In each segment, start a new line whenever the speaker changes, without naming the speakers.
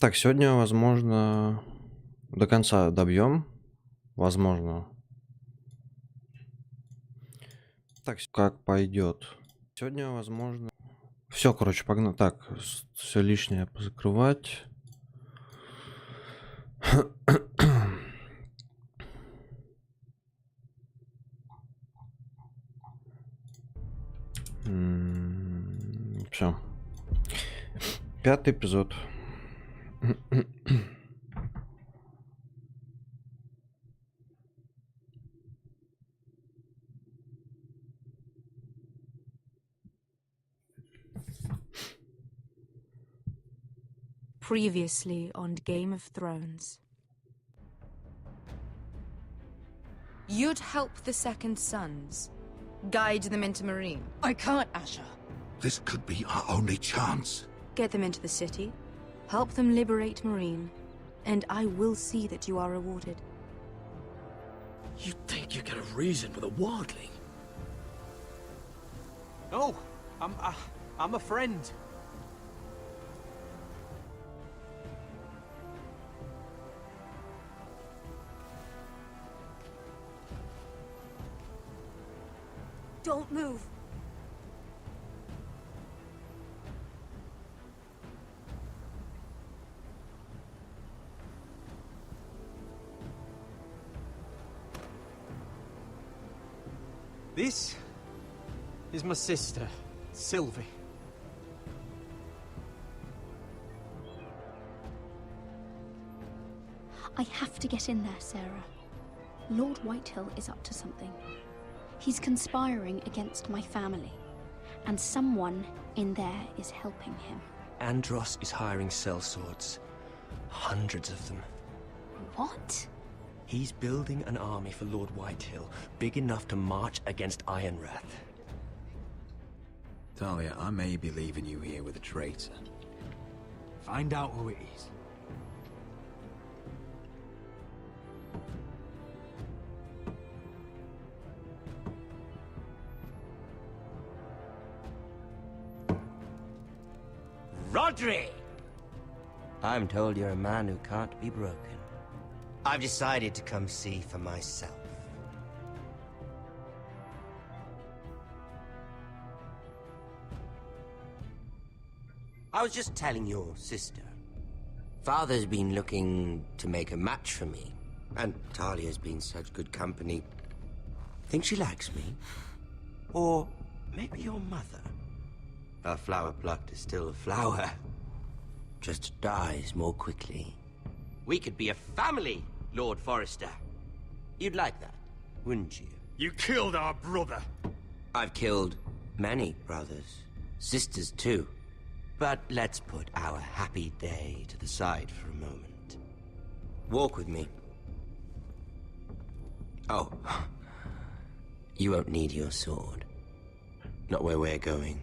Так, сегодня, возможно, до конца добьем. Возможно. Так, как пойдет. Сегодня, возможно. Все, короче, погнал. Так, все лишнее позакрывать. Все. 5-й эпизод.
Previously on Game of Thrones. You'd help the Second Sons, guide them into Marine.
I can't, Asher.
This could be our only chance.
Get them into the city, help them liberate Marine, and I will see that you are rewarded.
You think you get a reason with a wildling?
No, I'm a friend.
Don't move.
This is my sister, Sylvie.
I have to get in there, Sarah. Lord Whitehill is up to something. He's conspiring against my family, and someone in there is helping him.
Andros is hiring sellswords. Hundreds of them.
What?
He's building an army for Lord Whitehill, big enough to march against Ironrath.
Talia, I may be leaving you here with a traitor.
Find out who it is.
Rodri! I'm told you're a man who can't be broken. I've decided to come see for myself. I was just telling your sister. Father's been looking to make a match for me, and Talia's been such good company. Think she likes me? Or maybe your mother? A flower plucked is still a flower. Just dies more quickly. We could be a family, Lord Forrester. You'd like that, wouldn't you?
You killed our brother!
I've killed many brothers. Sisters, too. But let's put our happy day to the side for a moment. Walk with me. Oh. You won't need your sword. Not where we're going.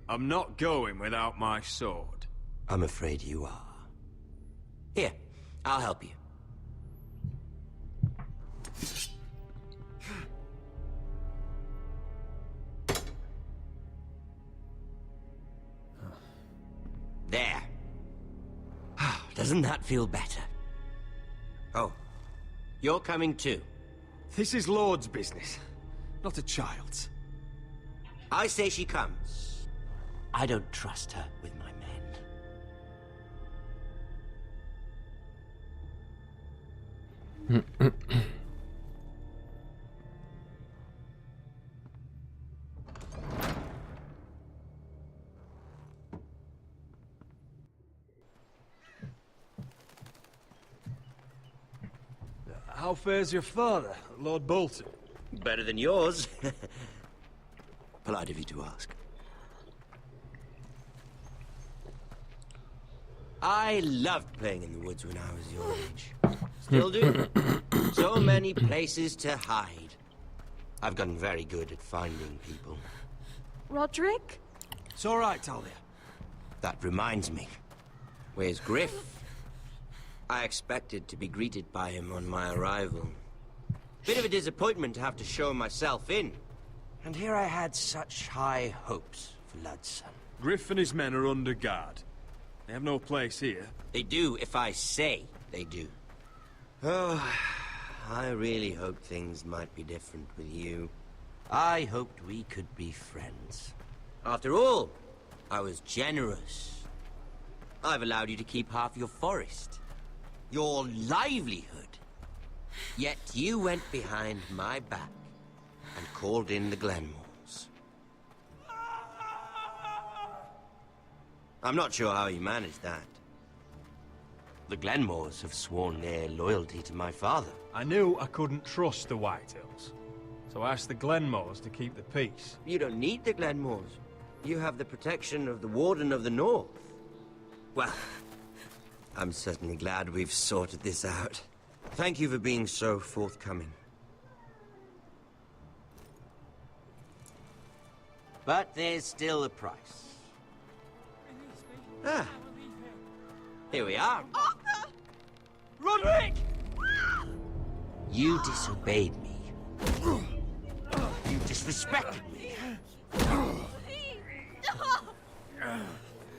I'm not going without my sword.
I'm afraid you are. Here, I'll help you. There. Doesn't that feel better? Oh, you're coming too.
This is Lord's business, not a child's.
I say she comes. I don't trust her with my men.
How fares your father, Lord Bolton?
Better than yours. Polite of you to ask. I loved playing in the woods when I was your age. Still do. So many places to hide. I've gotten very good at finding people.
Roderick?
It's all right, Talia.
That reminds me. Where's Griff? I expected to be greeted by him on my arrival. Bit of a disappointment to have to show myself in. And here I had such high hopes for Ludson.
Griff and his men are under guard.
They have no place here.
They do if I say they do. Oh, I really hoped things might be different with you. I hoped we could be friends. After all, I was generous. I've allowed you to keep half your forest, your livelihood. Yet you went behind my back and called in the Glenmores. I'm not sure how you managed that. The Glenmores have sworn their loyalty to my father.
I knew I couldn't trust the Whitehills, so I asked the Glenmores to keep the peace.
You don't need the Glenmores. You have the protection of the Warden of the North. Well, I'm certainly glad we've sorted this out. Thank you for being so forthcoming. But there's still a price. Ah. Here we are.
Arthur!
Roderick!
You disobeyed me. You disrespected me.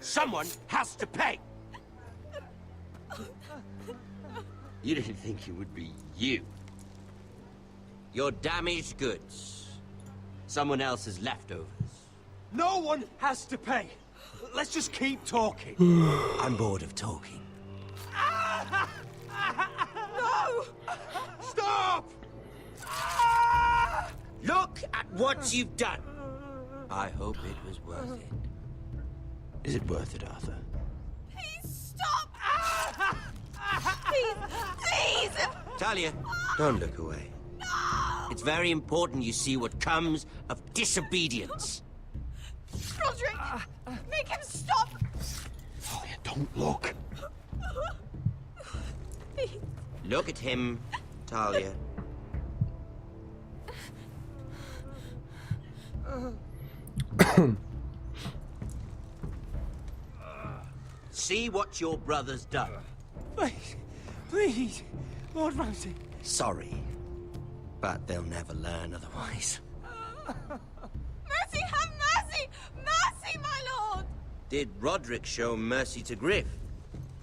Someone has to pay. You didn't think it would be you. Your damaged goods. Someone else's leftovers.
No one has to pay. Let's just keep talking.
I'm bored of talking.
No!
Stop!
Look at what you've done. I hope it was worth it. Is it worth it, Arthur?
Please stop! Please! Please!
Talia, don't look away. It's very important you see what comes of disobedience.
Roderick! Make him stop!
Talia, don't look.
Please.
Look at him, Talia. See what your brother's done.
Please, please, Lord Ramsay.
Sorry, but they'll never learn otherwise.
Mercy, have mercy! Mercy, my lord!
Did Roderick show mercy to Griff?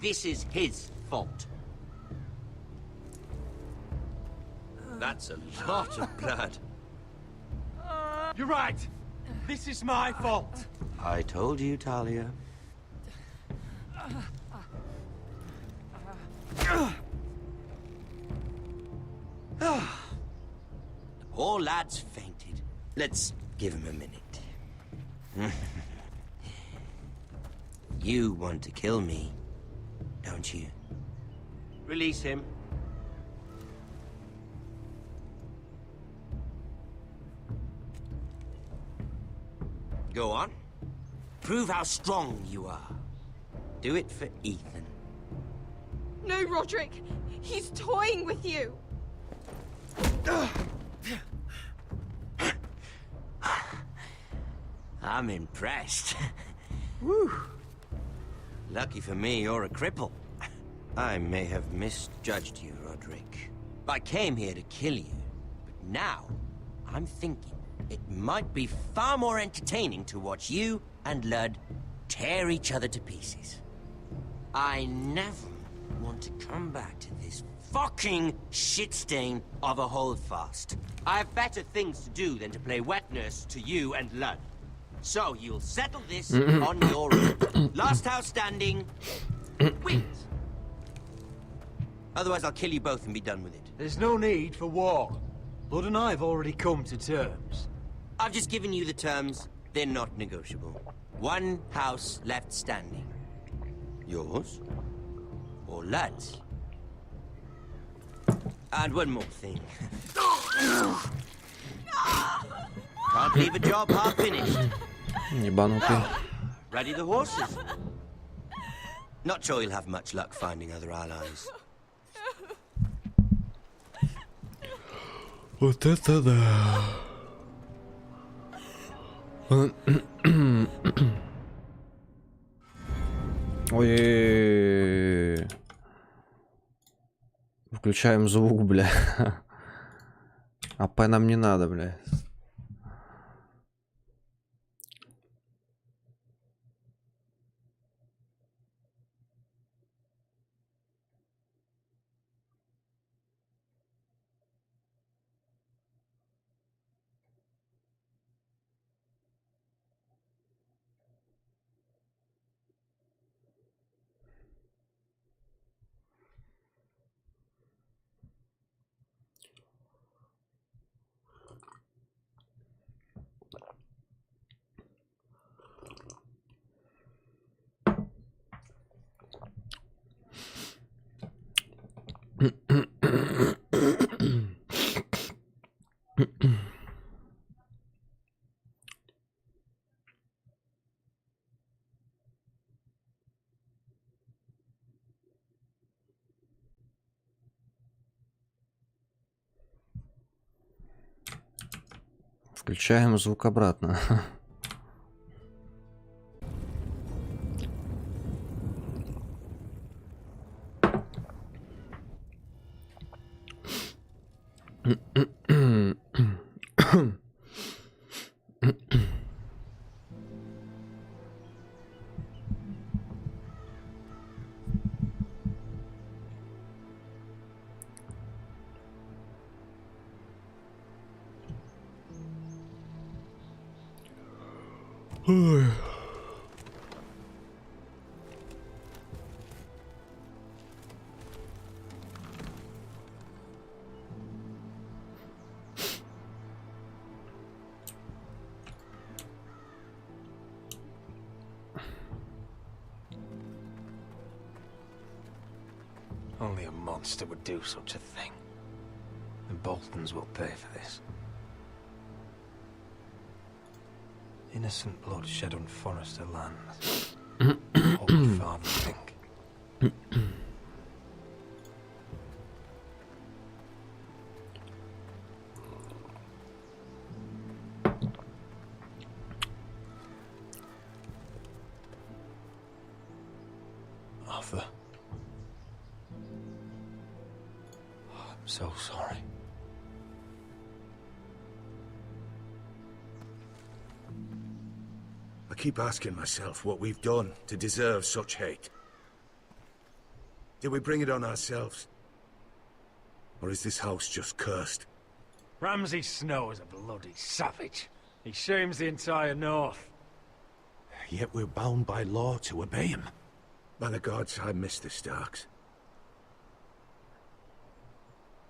This is his fault. That's a lot of blood.
You're right. This is my fault.
I told you, Talia. The poor lad's fainted. Let's give him a minute. You want to kill me, don't you? Release him. Go on. Prove how strong you are. Do it for Ethan.
No, Roderick! He's toying with you!
I'm impressed. Whew. Lucky for me, you're a cripple. I may have misjudged you, Roderick. I came here to kill you, but now I'm thinking it might be far more entertaining to watch you and Ludd tear each other to pieces. I never want to come back to this fucking shit stain of a holdfast. I have better things to do than to play wet nurse to you and Ludd. So you'll settle this on your own. Last house standing wins. Otherwise I'll kill you both and be done with it.
There's no need for war. Lord and I have already come to terms.
I've just given you the terms. They're not negotiable. One house left standing. Yours or Ludd's. And one more thing. Can't leave a job half finished.
Ебанутый.
Ready the horses? Not sure you'll have much luck finding other allies.
Вот это да. Ой. Включаем звук, бля. АП нам не надо, бля. Включаем звук обратно. Ой.
Only a monster would do such a thing. The Boltons will pay for this. Innocent blood shed on Forrester lands. What would father think? Arthur. I'm so sorry.
I keep asking myself what we've done to deserve such hate. Did we bring it on ourselves? Or is this house just cursed?
Ramsay Snow is a bloody savage. He shames the entire North.
Yet we're bound by law to obey him. By the gods, I miss the Starks.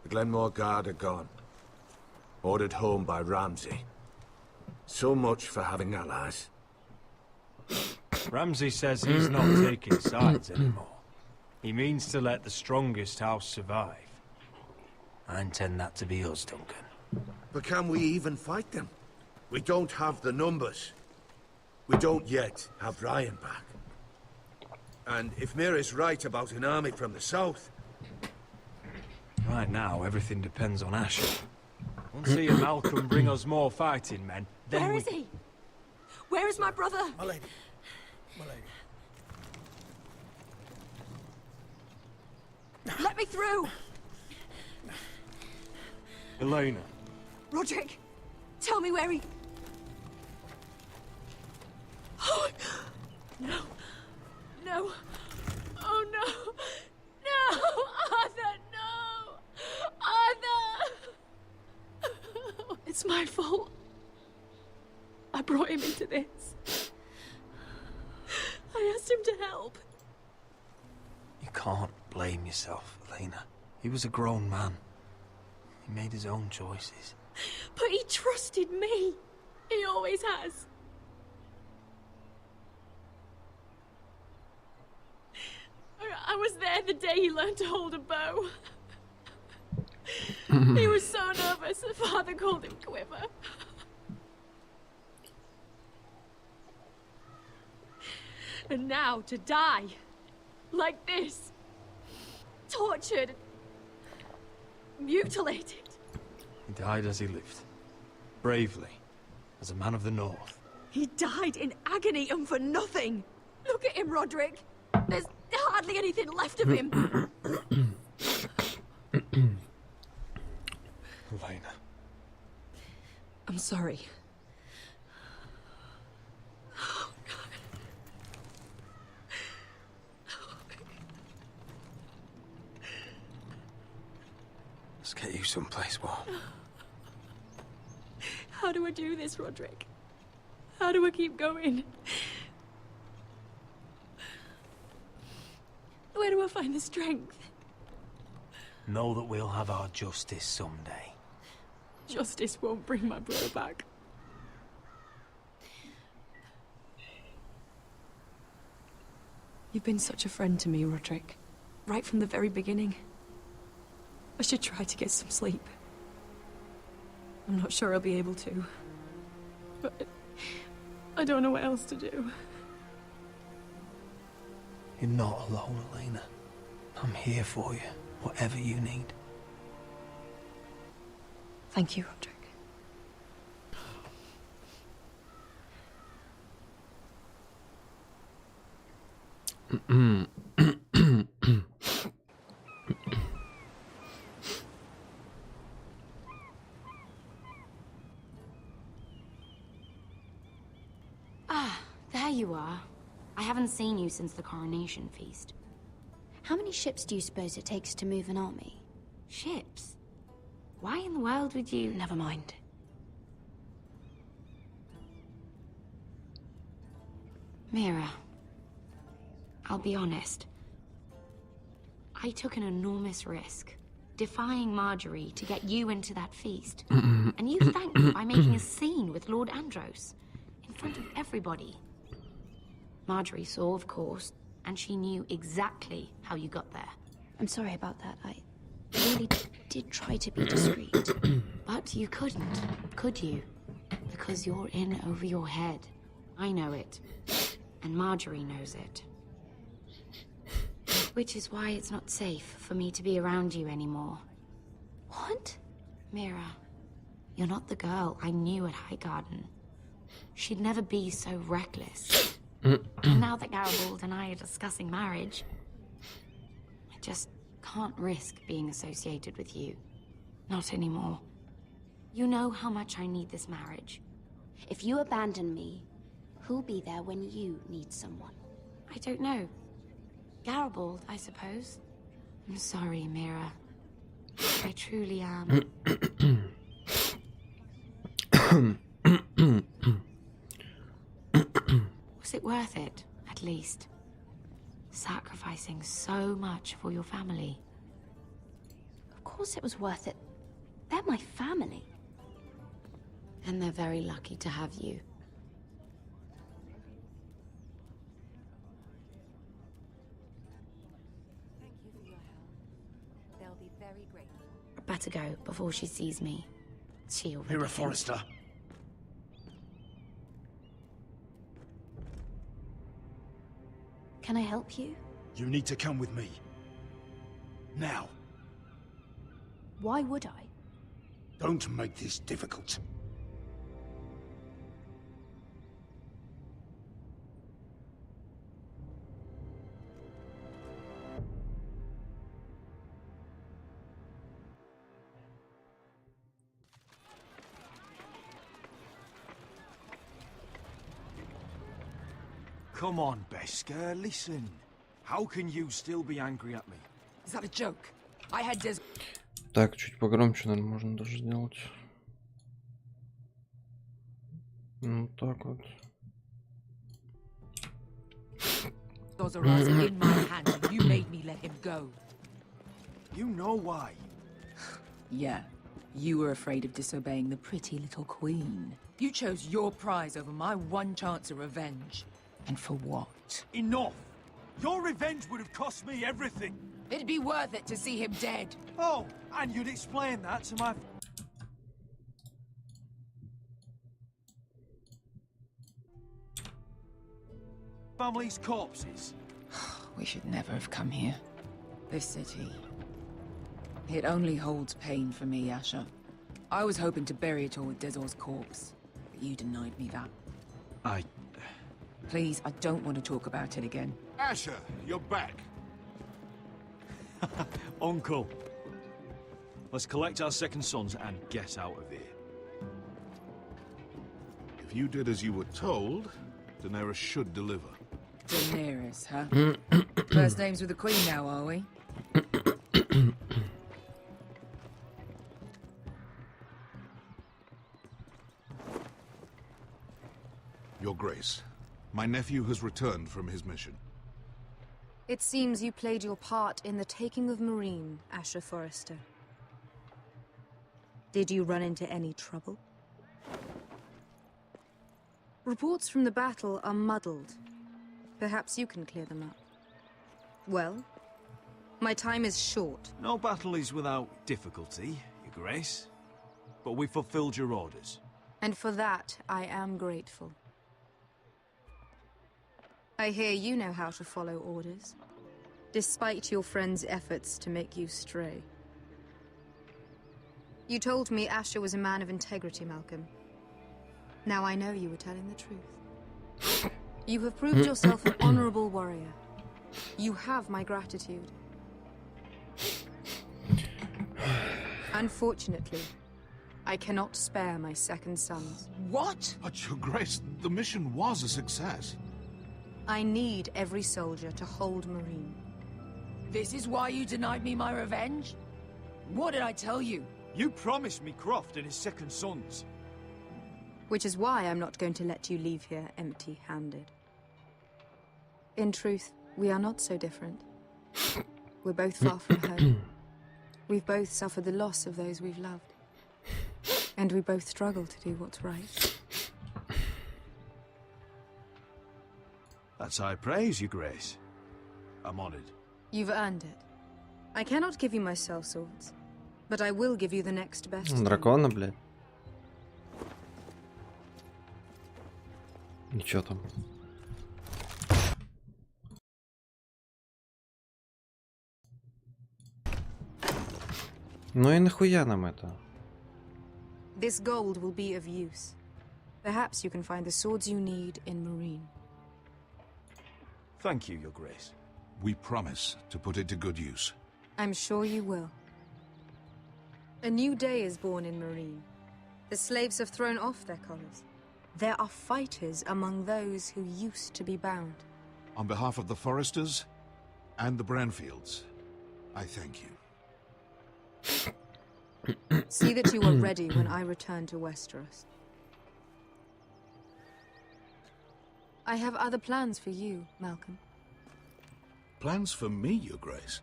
The Glenmore Guard are gone. Ordered home by Ramsay. So much for having allies.
Ramsay says he's not taking sides anymore. He means to let the strongest house survive. I intend that to be us, Duncan.
But can we even fight them? We don't have the numbers. We don't yet have Ryan back. And if Mire's right about an army from the south...
Right now, everything depends on Asher. Once he and Malcolm bring us more fighting men, then
Where is he? Where is my brother?
My lady. My lady.
Let me through!
Elena.
Roderick, tell me where he... Oh, no. No. Oh, no. No! Arthur, no! Arthur! It's my fault. I brought him into this. I asked him to help.
You can't blame yourself, Elena. He was a grown man. He made his own choices.
But he trusted me. He always has. I was there the day he learned to hold a bow. He was so nervous that Father called him Quiver. And now to die. Like this. Tortured. Mutilated.
He died as he lived. Bravely. As a man of the North.
He died in agony and for nothing. Look at him, Roderick. There's hardly anything left of him.
Elena.
I'm sorry.
Let's get you someplace warm.
How do I do this, Roderick? How do I keep going? Where do I find the strength?
Know that we'll have our justice someday.
Justice won't bring my brother back. You've been such a friend to me, Roderick. Right from the very beginning. I should try to get some sleep. I'm not sure I'll be able to. But I don't know what else to do.
You're not alone, Elena. I'm here for you, whatever you need.
Thank you, Roderick.
There you are. I haven't seen you since the coronation feast.
How many ships do you suppose it takes to move an army?
Ships? Why in the world would you...
Never mind.
Mira, I'll be honest. I took an enormous risk, defying Marjorie to get you into that feast. And you thanked me by making a scene with Lord Andros, in front of everybody. Marjorie saw, of course, and she knew exactly how you got there.
I'm sorry about that. I really did try to be discreet.
But you couldn't, could you? Because you're in over your head. I know it. And Marjorie knows it. Which is why it's not safe for me to be around you anymore.
What?
Mira, you're not the girl I knew at Highgarden. She'd never be so reckless. And now that Garibald and I are discussing marriage, I just can't risk being associated with you. Not anymore. You know how much I need this marriage.
If you abandon me, who'll be there when you need someone?
I don't know. Garibald, I suppose. I'm sorry, Mira. I truly am. Was it worth it, at least? Sacrificing so much for your family.
Of course it was worth it. They're my family.
And they're very lucky to have you.
Thank you for your help. They'll be very grateful.
I better go before she sees me. She already
Mira
thinks-
Forrester.
Can I help you?
You need to come with me. Now.
Why would I?
Don't make this difficult. Come on, Beskar, listen. How can you still be angry at me?
Is that a joke? I had Des...
Так, чуть погромче, наверное, можно даже сделать. Ну, так вот.
Those are rising in my hand, and you made me let him go.
You know why.
Yeah, you were afraid of disobeying the pretty little queen. You chose your prize over my one chance of revenge. And for what?
Enough! Your revenge would have cost me everything.
It'd be worth it to see him dead.
Oh, and you'd explain that to my... family's corpses.
We should never have come here. This city. It only holds pain for me, Asher. I was hoping to bury it all with Dezor's corpse, but you denied me that. Please, I don't want to talk about it again.
Asher, you're back.
Uncle. Let's collect our second sons and get out of here.
If you did as you were told, Daenerys should deliver.
Daenerys, huh? First names with the Queen now, are we?
Your Grace, my nephew has returned from his mission.
It seems you played your part in the taking of Marine, Asher Forrester. Did you run into any trouble? Reports from the battle are muddled. Perhaps you can clear them up. Well, my time is short.
No battle is without difficulty, Your Grace. But we fulfilled your orders.
And for that, I am grateful. I hear you know how to follow orders, despite your friend's efforts to make you stray. You told me Asher was a man of integrity, Malcolm. Now I know you were telling the truth. You have proved yourself an honorable warrior, You have my gratitude. Unfortunately, I cannot spare my second sons.
What? But Your Grace, the mission was a success.
I need every soldier to hold Marine.
This is why you denied me my revenge? What did I tell you?
You promised me Croft and his second sons.
Which is why I'm not going to let you leave here empty-handed. In truth, we are not so different. We're both far from home. We've both suffered the loss of those we've loved. And we both struggle to do what's right.
That's high praise, Your Grace. I'm honored.
You've earned it. I cannot give you my cell swords, but I will give you the next best.
Дракона, блядь. Ничего там. Ну и нахуя нам это?
This gold will be of use. Perhaps you can find the swords you need in Marine.
Thank you, Your Grace.
We promise to put it to good use.
I'm sure you will. A new day is born in Marine. The slaves have thrown off their collars. There are fighters among those who used to be bound.
On behalf of the Forresters and the Branfields, I thank you.
See that you are ready when I return to Westeros. I have other plans for you, Malcolm.
Plans for me, Your Grace?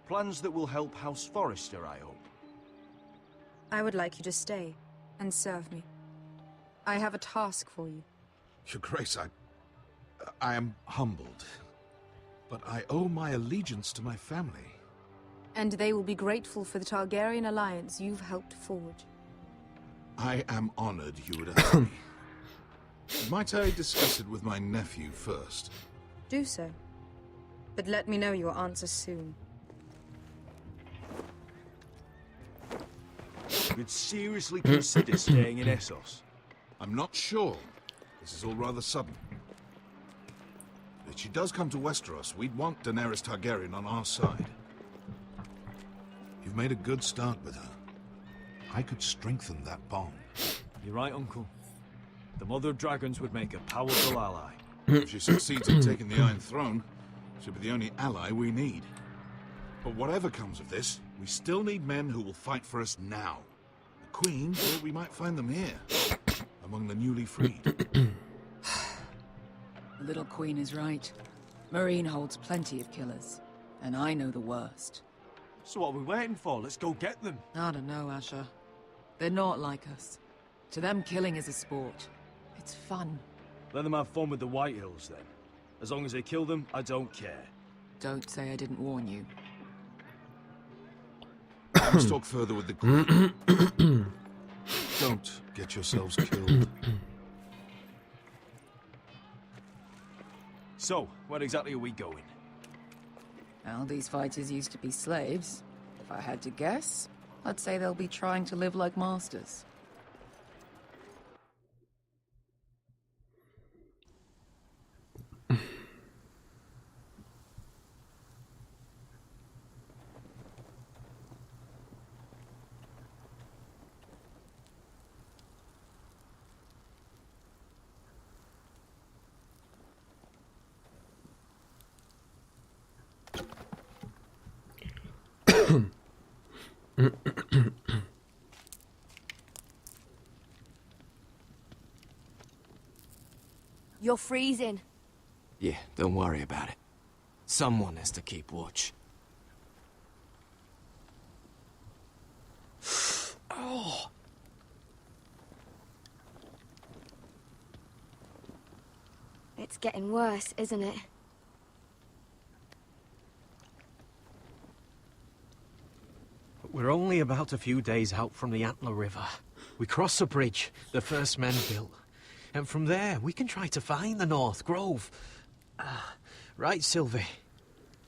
Plans that will help House Forrester, I hope.
I would like you to stay and serve me. I have a task for you.
Your Grace, I am humbled, but I owe my allegiance to my family.
And they will be grateful for the Targaryen alliance you've helped forge.
I am honored you would ask me. Might I discuss it with my nephew first?
Do so. But let me know your answer soon.
You'd seriously consider staying in Essos?
I'm not sure. This is all rather sudden. If she does come to Westeros, we'd want Daenerys Targaryen on our side. You've made a good start with her. I could strengthen that bond.
You're right, Uncle. The Mother of Dragons would make a powerful ally.
If she succeeds in taking the Iron Throne, she'll be the only ally we need. But whatever comes of this, we still need men who will fight for us now. The Queen thought we might find them here, among the newly freed.
The little queen is right. Marine holds plenty of killers, and I know the worst.
So what are we waiting for? Let's go get them.
I don't know, Asher. They're not like us. To them, killing is a sport. It's fun.
Let them have fun with the Whitehills, then. As long as they kill them, I don't care.
Don't say I didn't warn you.
Let's talk further with the Queen. Don't get yourselves killed.
So, where exactly are we going?
Well, these fighters used to be slaves. If I had to guess, I'd say they'll be trying to live like masters.
You're freezing.
Yeah, don't worry about it. Someone has to keep watch. Oh.
It's getting worse, isn't it?
We're only about a few days out from the Antler River. We cross the bridge the first men built. And from there, we can try to find the North Grove. Right, Sylvie?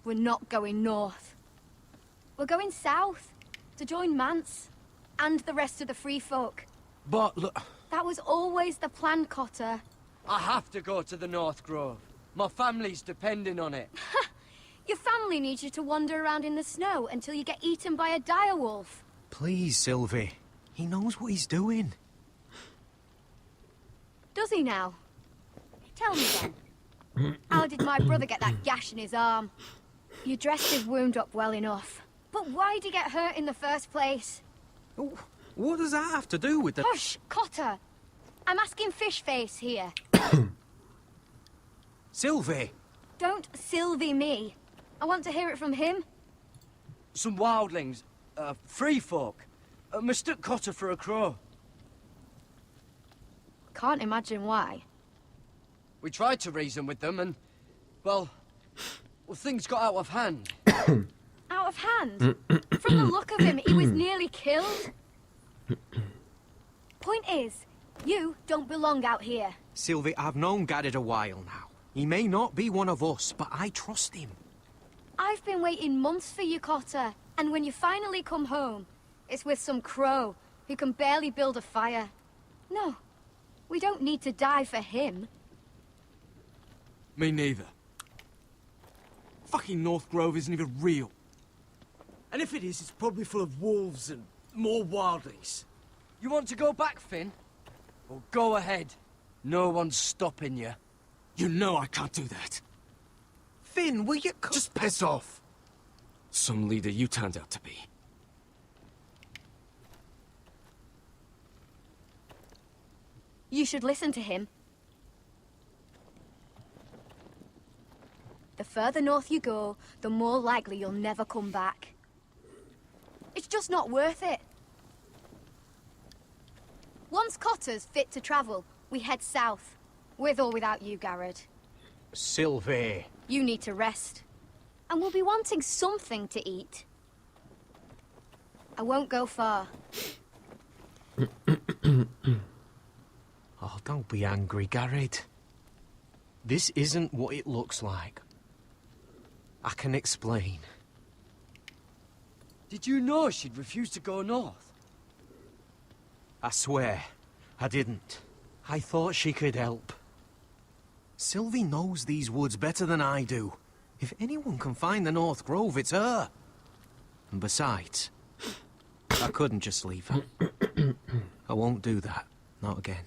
We're not going north. We're going south, to join Mance, and the rest of the free folk.
But look...
That was always the plan, Cotter.
I have to go to the North Grove. My family's depending on it.
Your family needs you to wander around in the snow until you get eaten by a dire wolf.
Please, Sylvie. He knows what he's doing.
Does he now? Tell me then. How did my brother get that gash in his arm? You dressed his wound up well enough. But why did he get hurt in the first place?
What does that have to do with the...
Hush, Cotter! I'm asking Fishface here.
Sylvie!
Don't Sylvie me. I want to hear it from him.
Some wildlings, free folk, mistook Cotter for a crow.
Can't imagine why.
We tried to reason with them and, well, things got out of hand.
Out of hand? From the look of him, he was nearly killed. Point is, you don't belong out here.
Sylvie, I've known Garrett a while now. He may not be one of us, but I trust him.
I've been waiting months for you, Cotter. And when you finally come home, it's with some crow who can barely build a fire. No, we don't need to die for him.
Me neither. Fucking North Grove isn't even real. And if it is, it's probably full of wolves and more wildlings. You want to go back, Finn? Well, go ahead. No one's stopping you. You know I can't do that.
Finn, will you...
Just piss off. Some leader you turned out to be.
You should listen to him. The further north you go, the more likely you'll never come back. It's just not worth it. Once Cotter's fit to travel, we head south. With or without you, Garrett.
Sylvie.
You need to rest. And we'll be wanting something to eat. I won't go far.
Oh, don't be angry, Garrett. This isn't what it looks like. I can explain.
Did you know she'd refused to go north?
I swear, I didn't. I thought she could help. Sylvie knows these woods better than I do. If anyone can find the North Grove, it's her. And besides, I couldn't just leave her. I won't do that. Not again.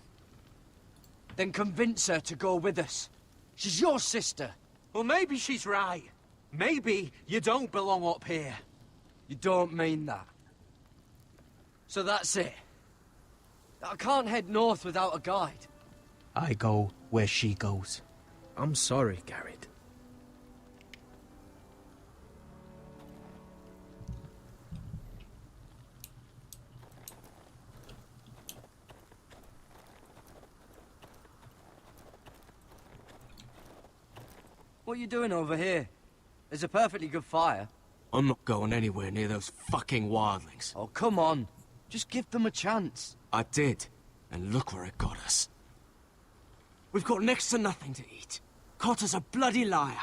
Then convince her to go with us. She's your sister.
Well, maybe she's right. Maybe you don't belong up here.
You don't mean that. So that's it. I can't head north without a guide.
I go where she goes. I'm sorry, Garrett.
What are you doing over here? There's a perfectly good fire. I'm not going anywhere near those fucking wildlings. Oh, come on. Just give them a chance. I did. And look where it got us. We've got next to nothing to eat. Cotter's a bloody liar.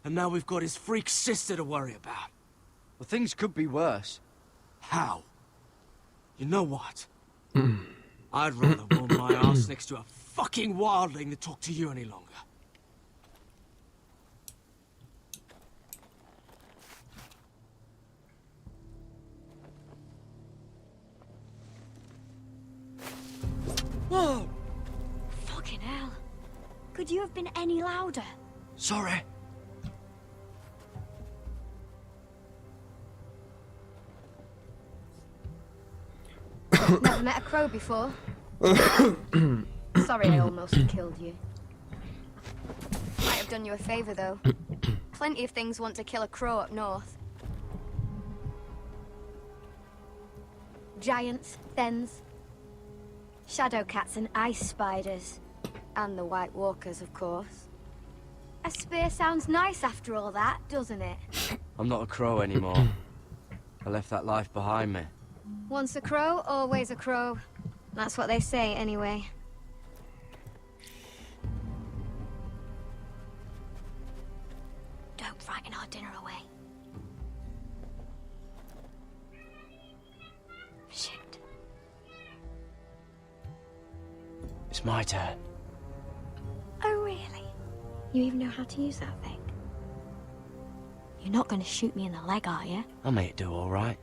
And now we've got his freak sister to worry about. Well, things could be worse. How? You know what? I'd rather warm my ass next to a fucking wildling than talk to you any longer. Whoa!
Fucking hell. Could you have been any louder?
Sorry.
Never met a crow before. Sorry I almost killed you. Might have done you a favor, though. Plenty of things want to kill a crow up north. Giants, thens, shadow cats and ice spiders. And the White Walkers, of course. A spear sounds nice after all that, doesn't it?
I'm not a crow anymore. I left that life behind me.
Once a crow, always a crow. That's what they say, anyway. Don't frighten our dinner away. Shit.
It's my turn.
Oh, really?
You even know how to use that thing? You're not going to shoot me in the leg, are you?
I may do all right.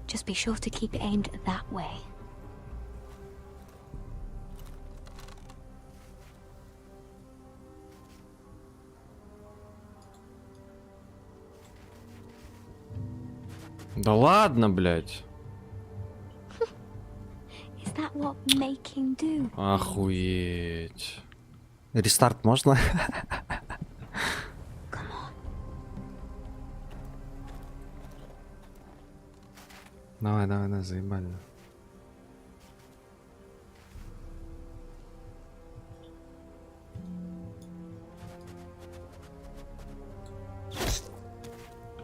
Just be sure to keep it aimed that way.
Да ладно, блядь.
Is that what making do?
Охуеть. Рестарт можно? Давай, давай, давай, заебали.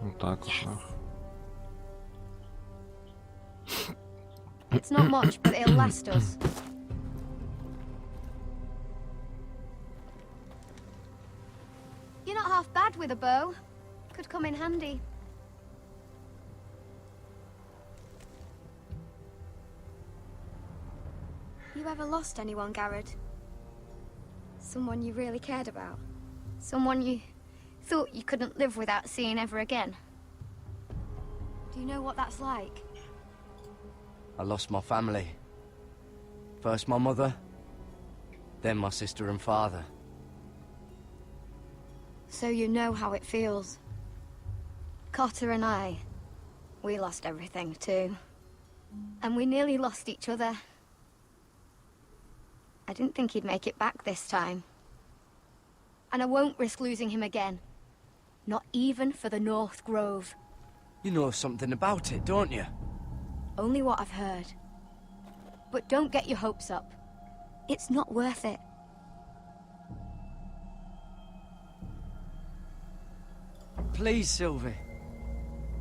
Вот так вот.
It's not much, but it'll last us. You're not half bad with a bow. Could come in handy. You ever lost anyone, Garrett? Someone you really cared about? Someone you thought you couldn't live without seeing ever again? Do you know what that's like?
I lost my family. First my mother, then my sister and father.
So you know how it feels. Cotter and I, we lost everything too. And we nearly lost each other. I didn't think he'd make it back this time. And I won't risk losing him again. Not even for the North Grove.
You know something about it, don't you?
Only what I've heard. But don't get your hopes up. It's not worth it.
Please, Sylvie.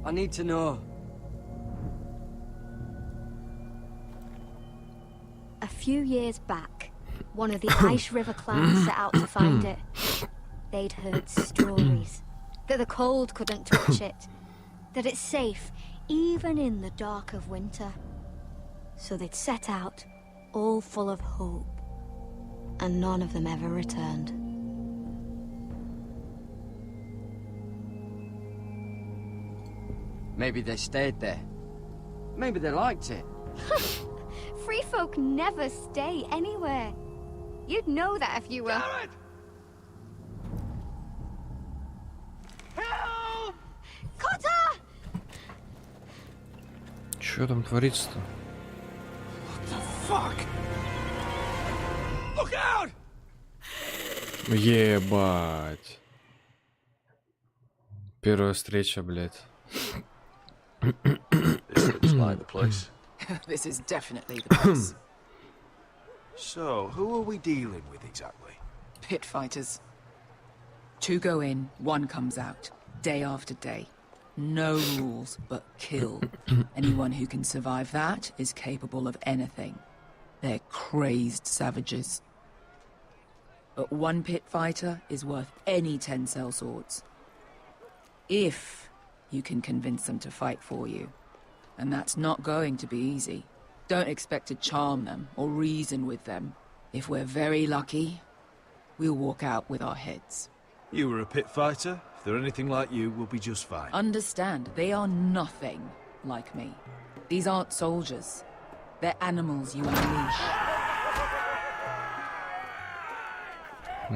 I need to know.
A few years back, one of the Ice River clans set out to find it. They'd heard stories. That the cold couldn't touch it. That it's safe, even in the dark of winter. So they'd set out, all full of hope. And none of them ever returned.
Maybe they stayed there. Maybe they liked it.
Free folk never stay anywhere. You'd know that if you were...
Garrett!
Help! Cotter!
Чё там творится-то?
What the fuck? Look out!
Ебать. Первая встреча, блядь.
This looks like the place.
This is definitely the place.
So, who are we dealing with exactly?
Pit fighters. 2 go in, 1 comes out. Day after day. No rules, but kill. Anyone who can survive that is capable of anything. They're crazed savages. But 1 pit fighter is worth any 10 sellswords. If you can convince them to fight for you. And that's not going to be easy. Don't expect to charm them or reason with them. If we're very lucky, we'll walk out with our heads.
You were a pit fighter. If they're anything like you, we'll be just fine.
Understand, they are nothing like me. These aren't soldiers. They're animals you unleash.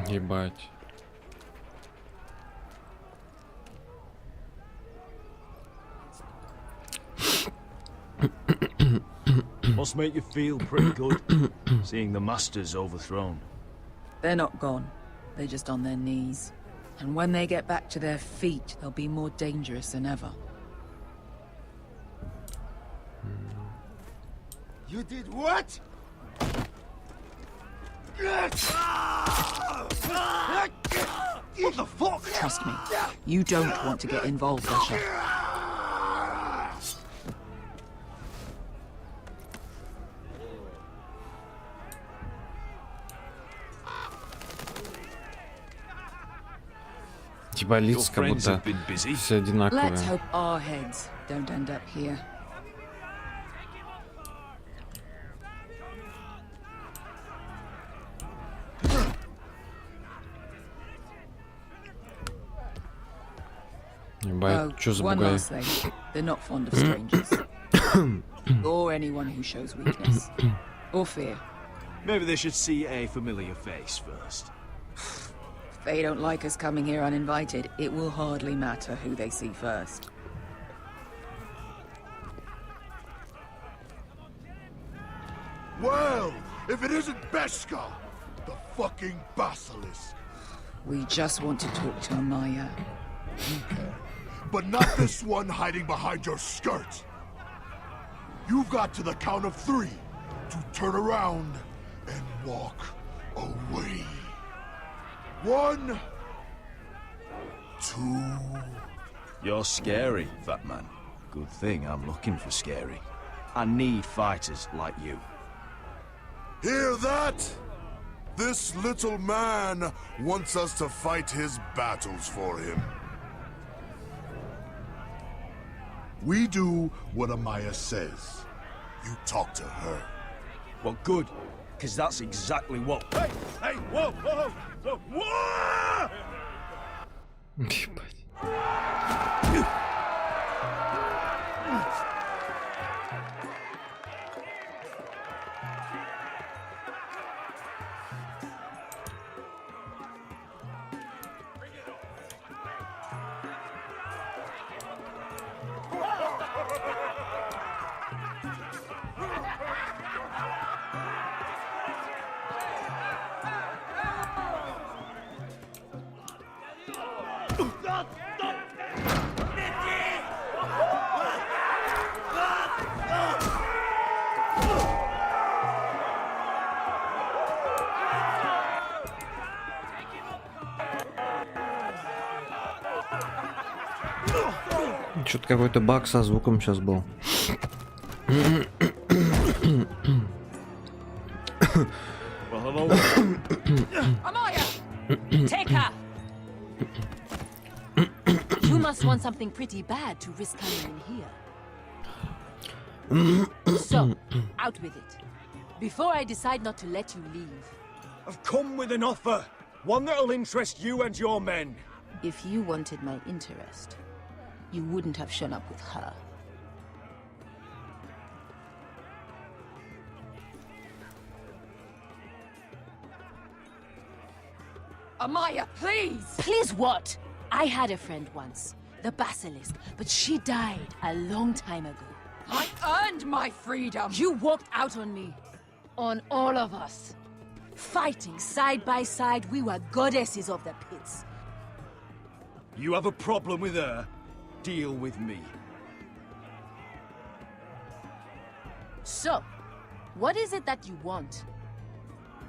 Ебать.
Must make you feel pretty good, seeing the masters overthrown.
They're not gone. They're just on their knees. And when they get back to their feet, they'll be more dangerous than ever.
You did what?
What the fuck? Trust me, you don't want to get involved, Russia.
Типа лица как будто все одинаковые.
Let's hope our heads don't end up here.
Чё за
one
бугай?
last thing. They're not fond of strangers. Or anyone who shows weakness. Or fear.
Maybe they should see a familiar face first.
If they don't like us coming here uninvited, it will hardly matter who they see first.
Well, if it isn't Beskar, the fucking basilisk.
We just want to talk to Amaya.
But not this one hiding behind your skirt. You've got to the count of 3 to turn around and walk away. 1, 2.
You're scary, fat man. Good thing I'm looking for scary. I need fighters like you.
Hear that? This little man wants us to fight his battles for him. We do what Amaya says. You talk to her.
Well, good, because that's exactly what...
Hey, whoa, whoa, whoa, whoa!
Что-то какой-то баг со звуком сейчас был.
Amaya! Take her! You must want something pretty bad to risk coming in here. So, out with it. Before I decide not to let you leave.
I've come with an offer. One that'll interest you and your men.
If you wanted my interest, you wouldn't have shown up with her.
Amaya, please!
Please what? I had a friend once, the Basilisk, but she died a long time ago.
I earned my freedom!
You walked out on me. On all of us. Fighting side by side, we were goddesses of the pits.
You have a problem with her? Deal with me.
So, what is it that you want?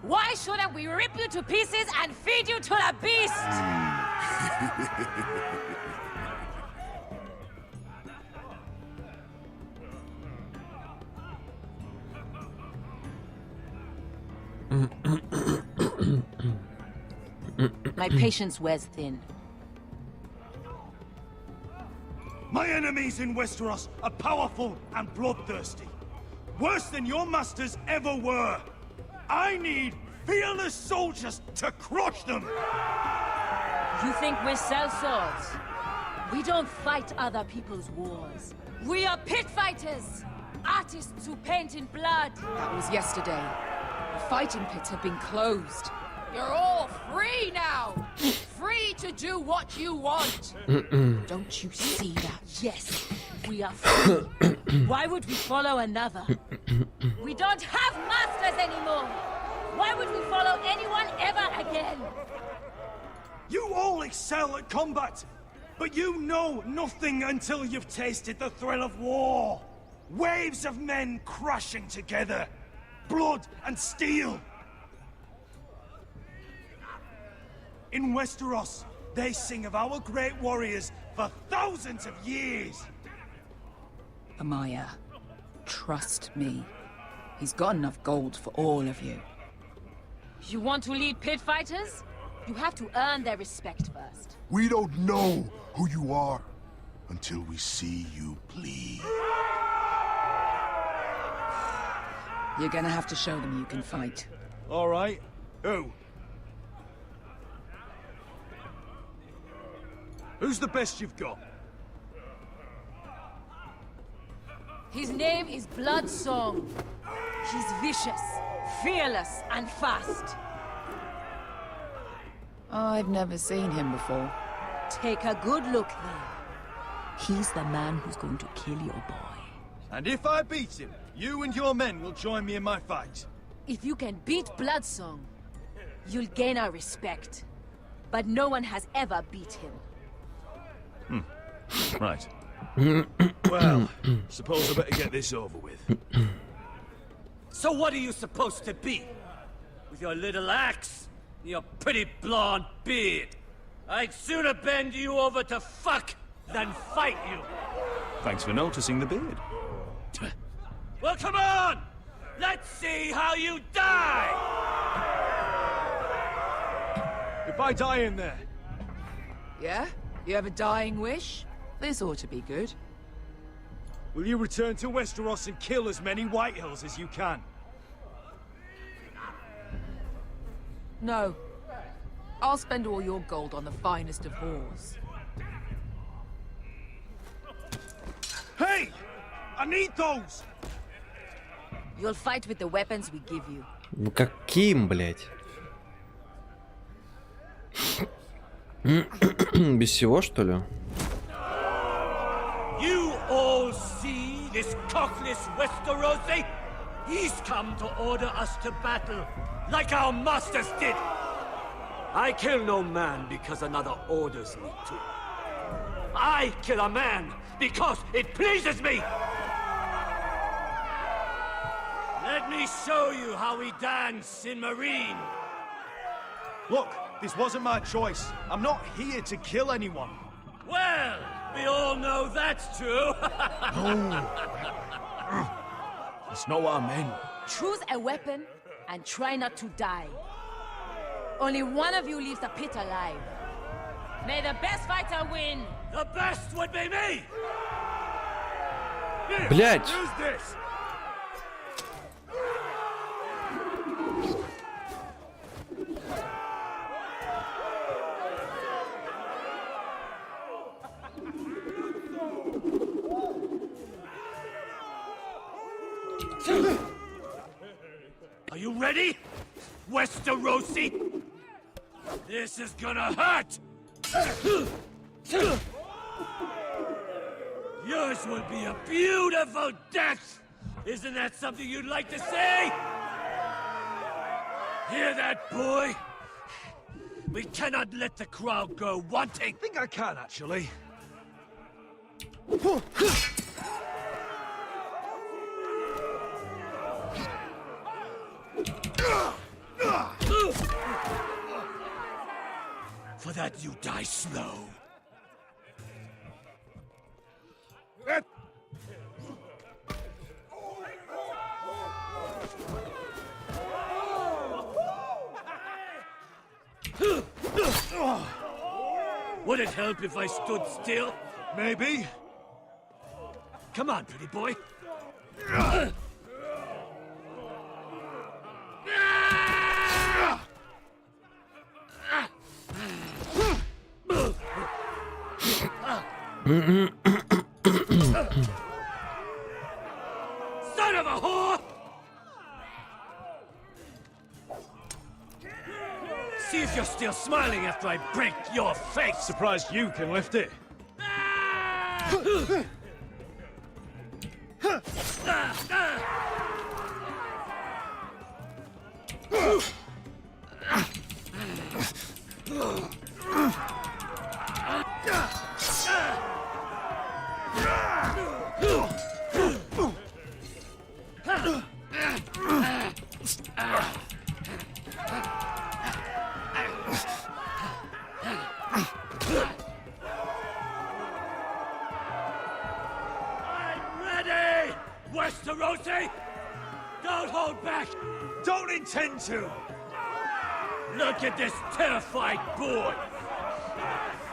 Why shouldn't we rip you to pieces and feed you to the beast? My patience wears thin.
My enemies in Westeros are powerful and bloodthirsty. Worse than your masters ever were. I need fearless soldiers to crush them!
You think we sell swords? We don't fight other people's wars. We are pit fighters! Artists who paint in blood!
That was yesterday. The fighting pits have been closed. You're all free now! Free to do what you want!
Don't you see that? Yes, we are free. Why would we follow another? We don't have masters anymore! Why would we follow anyone ever again?
You all excel at combat, but you know nothing until you've tasted the thrill of war. Waves of men crashing together. Blood and steel. In Westeros, they sing of our great warriors for thousands of years.
Amaya, trust me. He's got enough gold for all of you.
You want to lead pit fighters? You have to earn their respect first.
We don't know who you are until we see you bleed.
You're gonna have to show them you can fight.
All right. Who? Who's the best you've got?
His name is Bloodsong. He's vicious, fearless, and fast.
I've never seen him before.
Take a good look then. He's the man who's going to kill your boy.
And if I beat him, you and your men will join me in my fight.
If you can beat Bloodsong, you'll gain our respect. But no one has ever beat him.
Right. Well, suppose I better get this over with.
So what are you supposed to be? With your little axe and your pretty blonde beard? I'd sooner bend you over to fuck than fight you.
Thanks for noticing the beard.
Well, come on! Let's see how you die!
If I die in there...
Yeah? You have a dying wish? This ought to be good.
Will you return to Westeros and kill as many Whitehills as you can?
No. I'll spend all your gold on the finest of whores.
Hey! I need those!
You'll fight with the weapons we give you.
Ну каким, блядь? Без всего, что ли?
You all see this cockless Westerosi? He's come to order us to battle, like our masters did. I kill no man because another orders me to. I kill a man because it pleases me. Let me show you how we dance in Marine.
Look, this wasn't my choice. I'm not here to kill anyone.
Well, we all know that's true.
It's not what I meant.
Choose a weapon and try not to die. Only one of you leaves the pit alive. May the best fighter win.
The best would be me.
Блять!
Use this.
Are you ready, Westerosi? This is gonna hurt! Yours will be a beautiful death! Isn't that something you'd like to say? Hear that, boy? We cannot let the crowd go wanting!
I think I can, actually.
For that you die slow. Would it help if I stood still?
Maybe.
Come on, pretty boy. Son of a whore! See if you're still smiling after I break your face!
Surprised you can lift it.
Westerosi! Don't hold back!
Don't intend to!
Look at this terrified boy!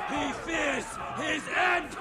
He fears his end!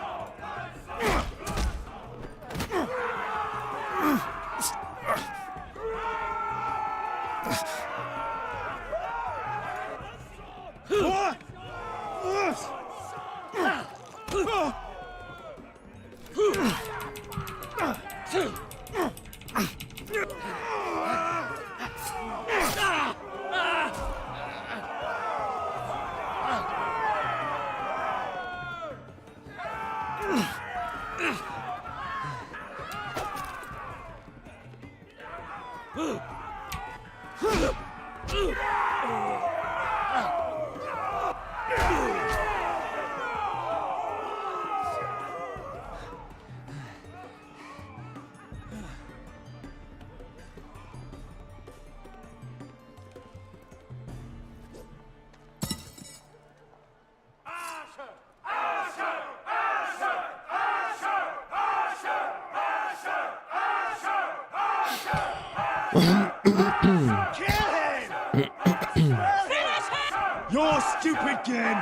Your stupid game,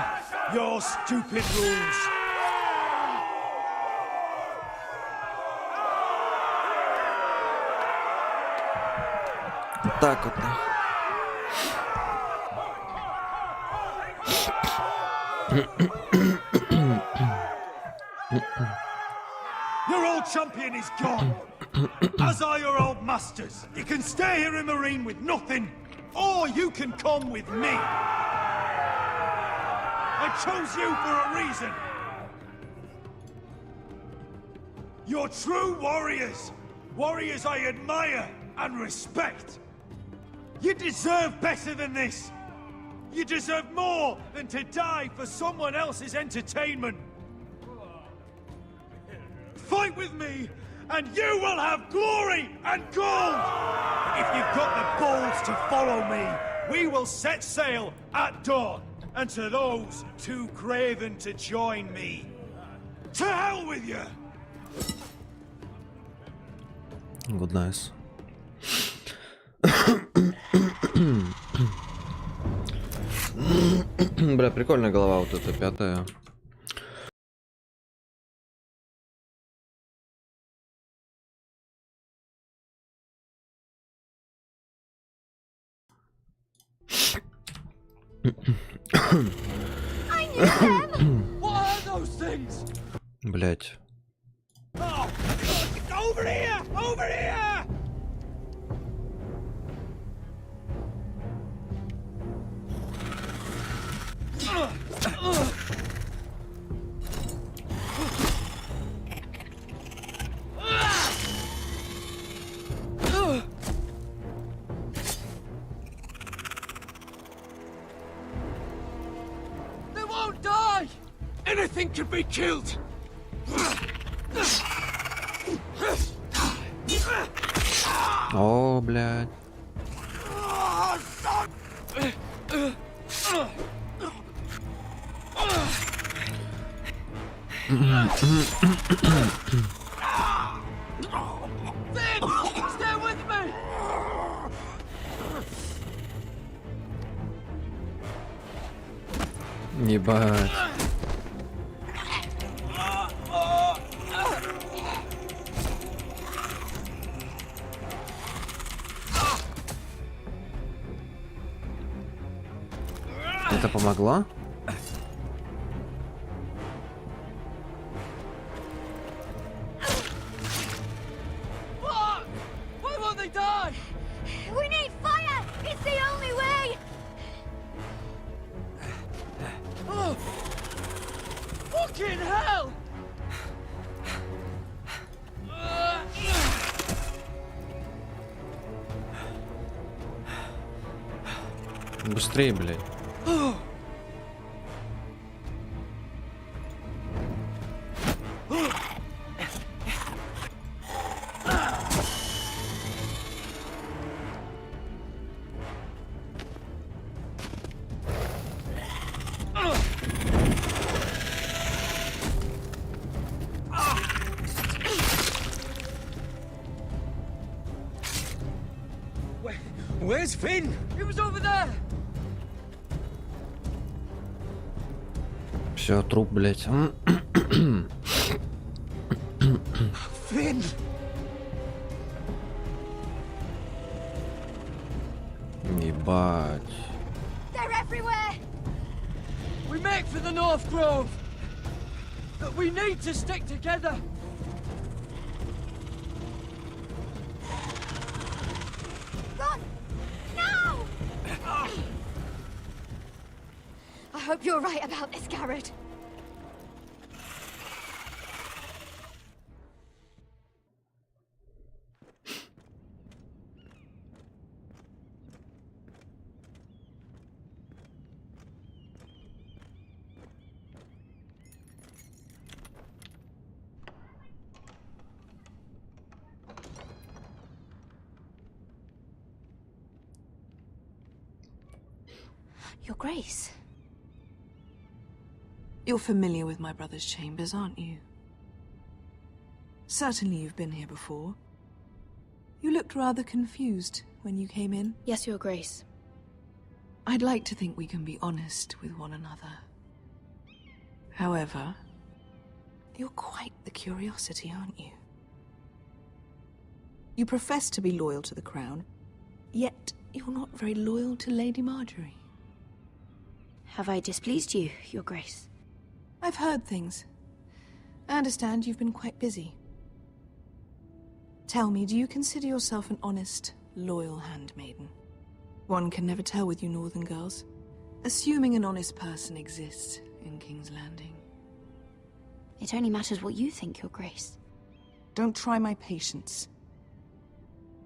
your stupid rules.
Так вот.
Your old champion is gone, as are your old masters. You can stay here in Marine with nothing, or you can come with me. I chose you for a reason. You're true warriors. Warriors I admire and respect. You deserve better than this. You deserve more than to die for someone else's entertainment. Fight with me, and you will have glory and gold! If you've got the balls to follow me, we will set sail at dawn. And to those too craven to join me, to hell with you!
Good nice. Бля, прикольная голова вот эта, пятая.
What are those things?
Блять.
Oh, over here! Over here!
They won't die! Anything can be killed!
О, блядь.
Stay with me!
Ебать. Это помогло?
Why won't they die?
We need fire! It's the only way!
Oh, fucking hell!
Быстрее, блядь.
Where's Finn? He was over there.
Все, труп, блядь.
Finn!
Ебать.
They're everywhere!
We make for the North Grove. But we need to stick together.
I hope you're right about this, Garrett.
Your Grace. You're familiar with my brother's chambers, aren't you? Certainly you've been here before. You looked rather confused when you came in.
Yes, Your Grace.
I'd like to think we can be honest with one another. However, you're quite the curiosity, aren't you? You profess to be loyal to the crown, yet you're not very loyal to Lady Marjorie.
Have I displeased you, Your Grace?
I've heard things. I understand you've been quite busy. Tell me, do you consider yourself an honest, loyal handmaiden? One can never tell with you northern girls. Assuming an honest person exists in King's Landing.
It only matters what you think, Your Grace.
Don't try my patience.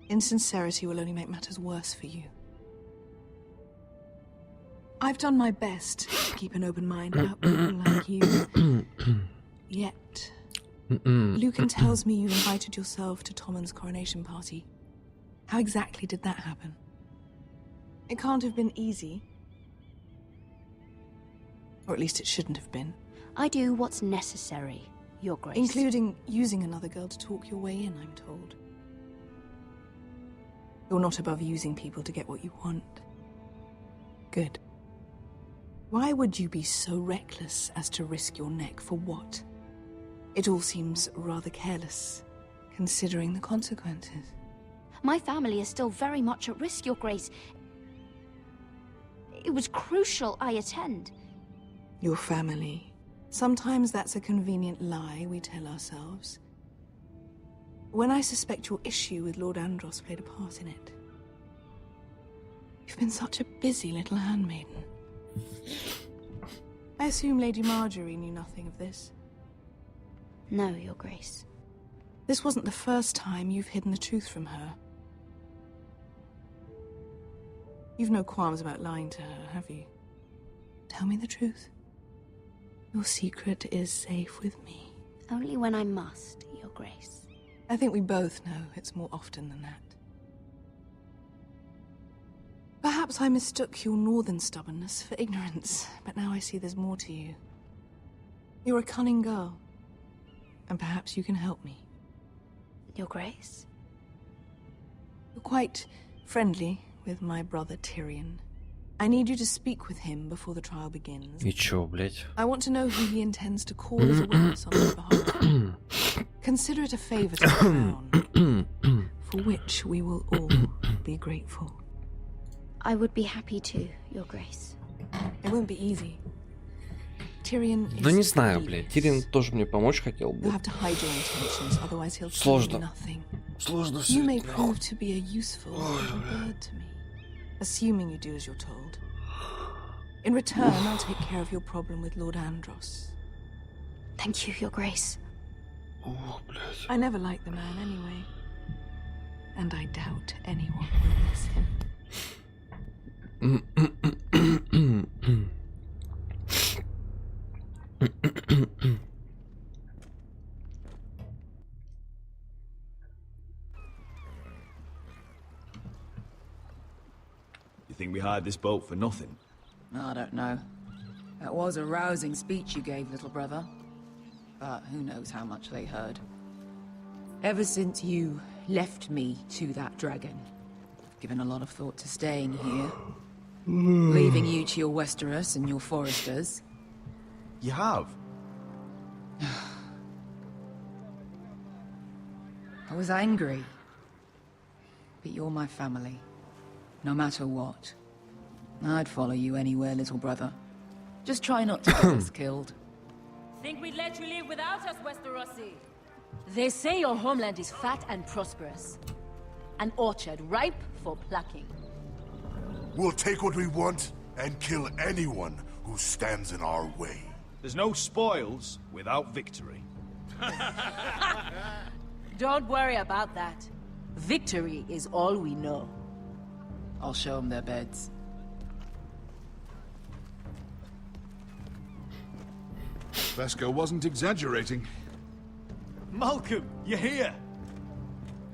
Insincerity will only make matters worse for you. I've done my best to keep an open mind about people like you. Yet, Lucan tells me you invited yourself to Tommen's coronation party. How exactly did that happen? It can't have been easy. Or at least it shouldn't have been.
I do what's necessary, Your Grace.
Including using another girl to talk your way in, I'm told. You're not above using people to get what you want. Good. Why would you be so reckless as to risk your neck for what? It all seems rather careless, considering the consequences.
My family is still very much at risk, Your Grace. It was crucial I attend.
Your family. Sometimes that's a convenient lie we tell ourselves. When I suspect your issue with Lord Andros played a part in it. You've been such a busy little handmaiden. I assume Lady Marjorie knew nothing of this.
No, Your Grace.
This wasn't the first time you've hidden the truth from her. You've no qualms about lying to her, have you? Tell me the truth. Your secret is safe with me.
Only when I must, Your Grace.
I think we both know it's more often than that. Perhaps I mistook your northern stubbornness for ignorance, but now I see there's more to you. You're a cunning girl, and perhaps you can help me.
Your Grace?
You're quite friendly with my brother Tyrion. I need you to speak with him before the trial begins.
И чё, блять?
I want to know who he intends to call as a witness on his behalf. Consider it a favor to the crown, for which we will all be grateful.
I would be happy to, Your Grace.
It won't be easy. Tyrion is
Да не знаю, блядь. Тирин тоже мне помочь хотел
You'll
бы.
have to hide your intentions, otherwise he'll tell
Сложно.
you nothing.
Сложно всё
You may
это,
prove to be a useful little bird to me, assuming you do as you're told. In return, I'll take care of your problem with Lord Andros.
Thank you, Your Grace.
Ох, блядь.
I never liked the man anyway, and I doubt anyone will miss him.
You think we hired this boat for nothing?
I don't know. That was a rousing speech you gave, little brother. But who knows how much they heard. Ever since you left me to that dragon, I've given a lot of thought to staying here. Leaving you to your Westeros and your Forresters.
You have?
I was angry. But you're my family. No matter what. I'd follow you anywhere, little brother. Just try not to get us killed.
Think we'd let you live without us, Westerosi? They say your homeland is fat and prosperous. An orchard ripe for plucking.
We'll take what we want and kill anyone who stands in our way.
There's no spoils without victory.
Don't worry about that. Victory is all we know.
I'll show them their beds.
Vesco wasn't exaggerating.
Malcolm, you're here!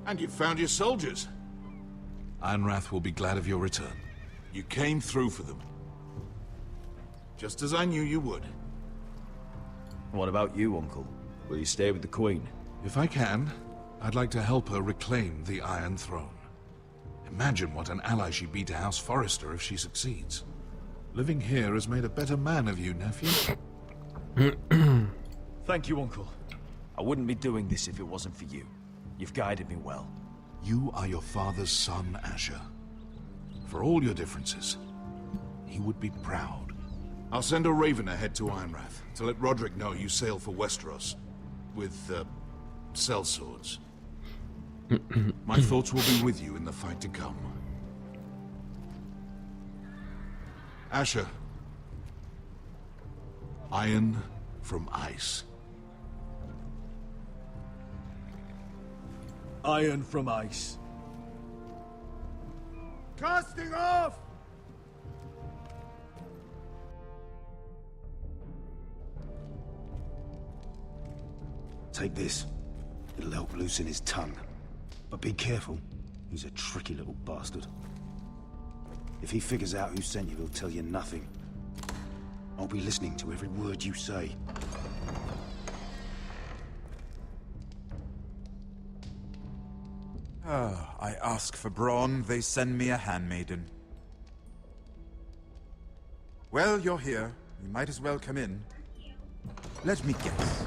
And you've found your soldiers. Ironrath will be glad of your return. You came through for them. Just as I knew you would.
What about you, Uncle? Will you stay with the Queen?
If I can, I'd like to help her reclaim the Iron Throne. Imagine what an ally she'd be to House Forrester if she succeeds. Living here has made a better man of you, nephew.
Thank you, Uncle. I wouldn't be doing this if it wasn't for you. You've guided me well.
You are your father's son, Asher. For all your differences, he would be proud. I'll send a raven ahead to Ironrath to let Roderick know you sail for Westeros with, sellswords. My thoughts will be with you in the fight to come. Asher. Iron from ice.
Iron from ice. Casting off!
Take this. It'll help loosen his tongue. But be careful. He's a tricky little bastard. If he figures out who sent you, he'll tell you nothing. I'll be listening to every word you say.
I ask for brawn, they send me a handmaiden. Well, you're here. You might as well come in. Let me guess.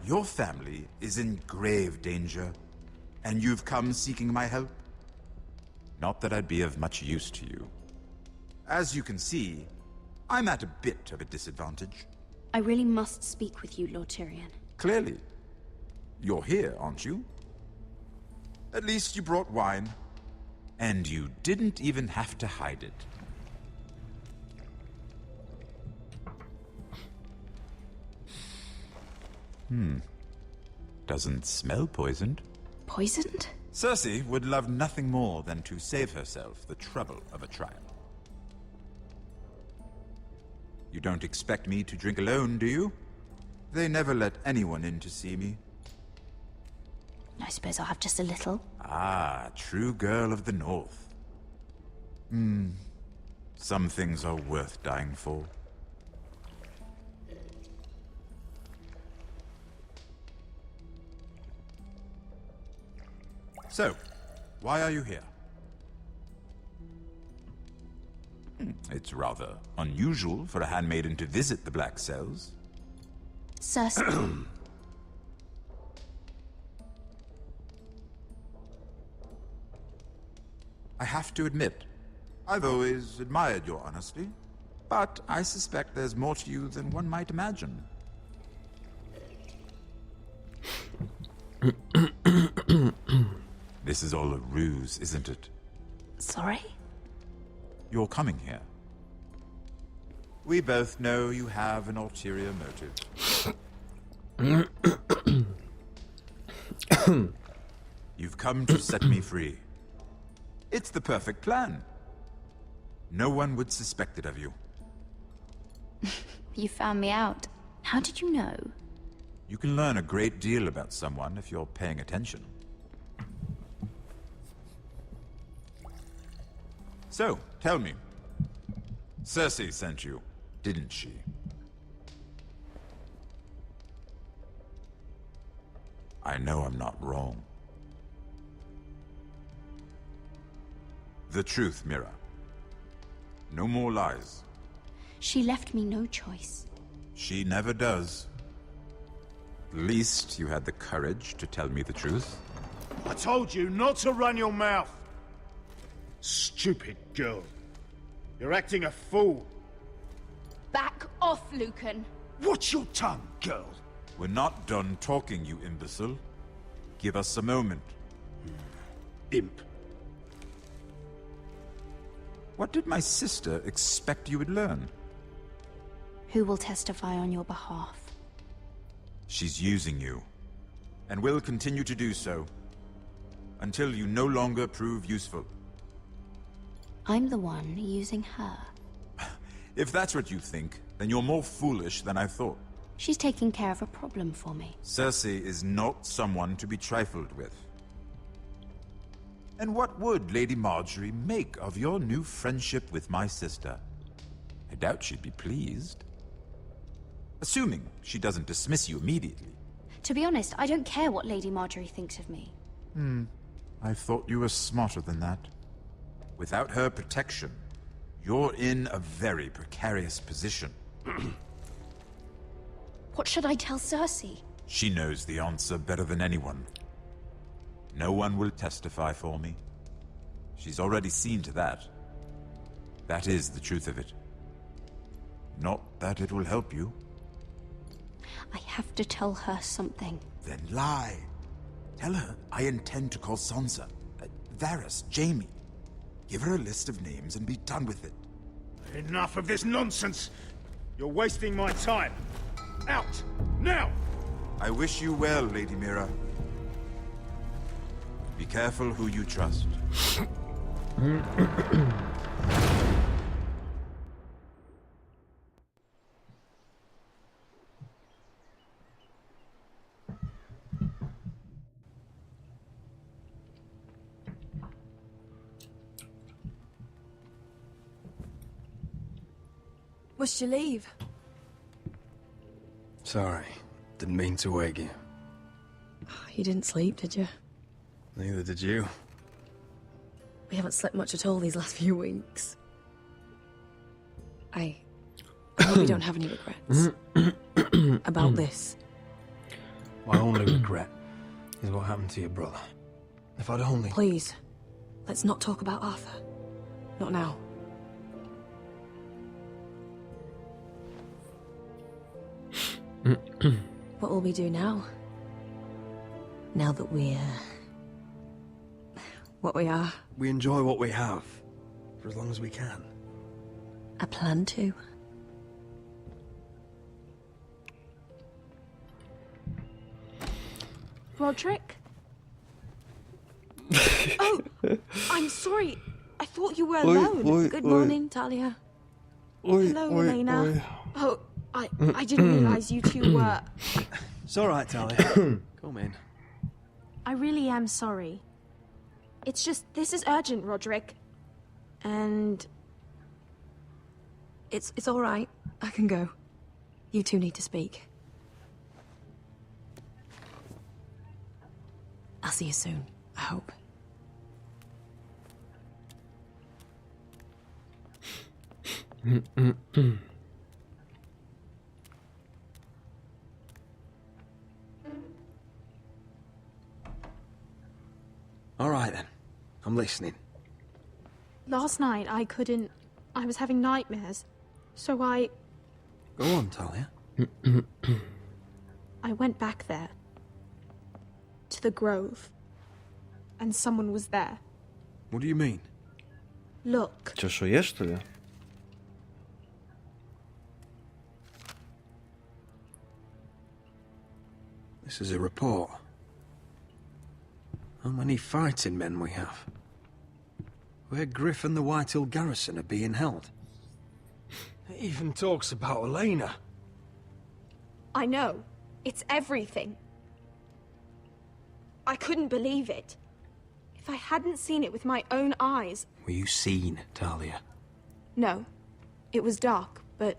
Your family is in grave danger, and you've come seeking my help? Not that I'd be of much use to you. As you can see, I'm at a bit of a disadvantage.
I really must speak with you, Lord Tyrion.
Clearly. You're here, aren't you? At least you brought wine. And you didn't even have to hide it. Doesn't smell poisoned.
Poisoned?
Cersei would love nothing more than to save herself the trouble of a trial. You don't expect me to drink alone, do you? They never let anyone in to see me.
I suppose I'll have just a little.
Ah, true girl of the North. Some things are worth dying for. So, why are you here? It's rather unusual for a handmaiden to visit the Black Cells.
Cersei.
I have to admit, I've always admired your honesty, but I suspect there's more to you than one might imagine. This is all a ruse, isn't it?
Sorry?
You're coming here. We both know you have an ulterior motive. You've come to set me free. It's the perfect plan. No one would suspect it of you.
You found me out. How did you know?
You can learn a great deal about someone if you're paying attention. So, tell me. Cersei sent you, didn't she? I know I'm not wrong. The truth, Mira. No more lies.
She left me no choice.
She never does. At least you had the courage to tell me the truth.
I told you not to run your mouth. Stupid girl. You're acting a fool.
Back off, Lucan.
Watch your tongue, girl.
We're not done talking, you imbecile. Give us a moment.
Imp.
What did my sister expect you would learn?
Who will testify on your behalf?
She's using you, and will continue to do so, until you no longer prove useful.
I'm the one using her.
If that's what you think, then you're more foolish than I thought.
She's taking care of a problem for me.
Cersei is not someone to be trifled with. And what would Lady Marjorie make of your new friendship with my sister? I doubt she'd be pleased. Assuming she doesn't dismiss you immediately.
To be honest, I don't care what Lady Marjorie thinks of me.
I thought you were smarter than that. Without her protection, you're in a very precarious position.
What should I tell Cersei?
She knows the answer better than anyone. No one will testify for me. She's already seen to that. That is the truth of it. Not that it will help you.
I have to tell her something.
Then lie. Tell her I intend to call Sansa, Varys, Jaime. Give her a list of names and be done with it.
Enough of this nonsense! You're wasting my time. Out! Now!
I wish you well, Lady Mira. Be careful who you trust.
Must you leave?
Sorry, didn't mean to wake you.
You didn't sleep, did you?
Neither did you.
We haven't slept much at all these last few weeks. I hope you don't have any regrets about this.
My only regret is what happened to your brother. If I'd only...
Please, let's not talk about Arthur. Not now. What will we do now? Now that we're... what we are?
We enjoy what we have, for as long as we can.
I plan to.
Roderick? Oh, I'm sorry. I thought you were alone.
Good morning, Talia.
Hello, Elena. Oh, I didn't realize you two were...
It's all right, Talia. Come in.
I really am sorry. It's just, this is urgent, Roderick. And...
It's all right. I can go. You two need to speak. I'll see you soon, I hope.
All right, then. I'm listening.
Last night, I was having nightmares. So I
Go on, Talia.
went back there. To the grove. And someone was there.
What do you mean?
Look.
Че, шуешь, что ли?
This is a report. How many fighting men we have? Where Griff and the Whitehill garrison are being held.
It even talks about Elena.
I know. It's everything. I couldn't believe it. If I hadn't seen it with my own eyes...
Were you seen, Talia?
No. It was dark, but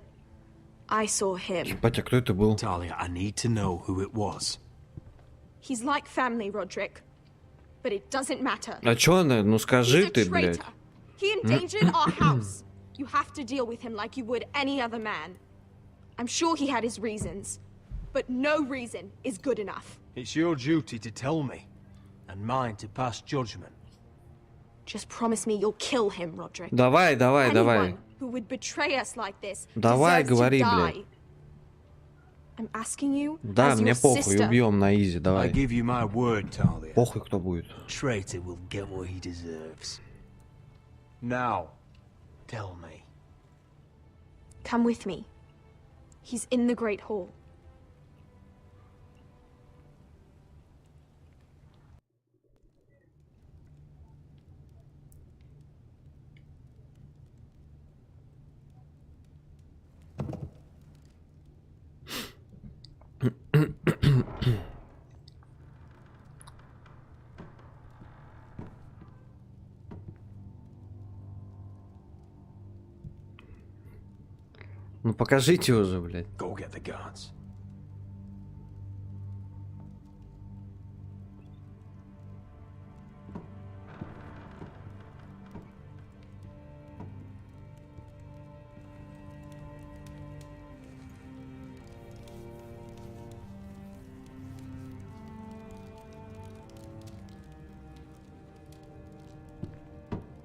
I saw him.
Ебать, а кто это был?
Talia, I need to know who it was.
He's like family, Roderick. But it doesn't matter.
А чё она? Ну скажи
He's a
ты, блядь.
traitor. He endangered our house. You have to deal with him like you would any other man. I'm sure he had his reasons. But no reason is good enough.
It's your duty to tell me, and mine to pass judgment.
Just promise me you'll kill him, Roderick.
Давай, давай,
Anyone
давай.
who would betray us like this
Давай,
deserves to
говори,
die.
блядь.
I'm asking you
Да,
as
мне
your
похуй,
sister.
убьем на изи,
I
давай.
give you my word, Talia.
Похуй, кто будет.
Traitor will get what he deserves. Now, Tell me.
Come with me. He's in the Great Hall.
Ну покажите уже, блядь.
Go get the guards.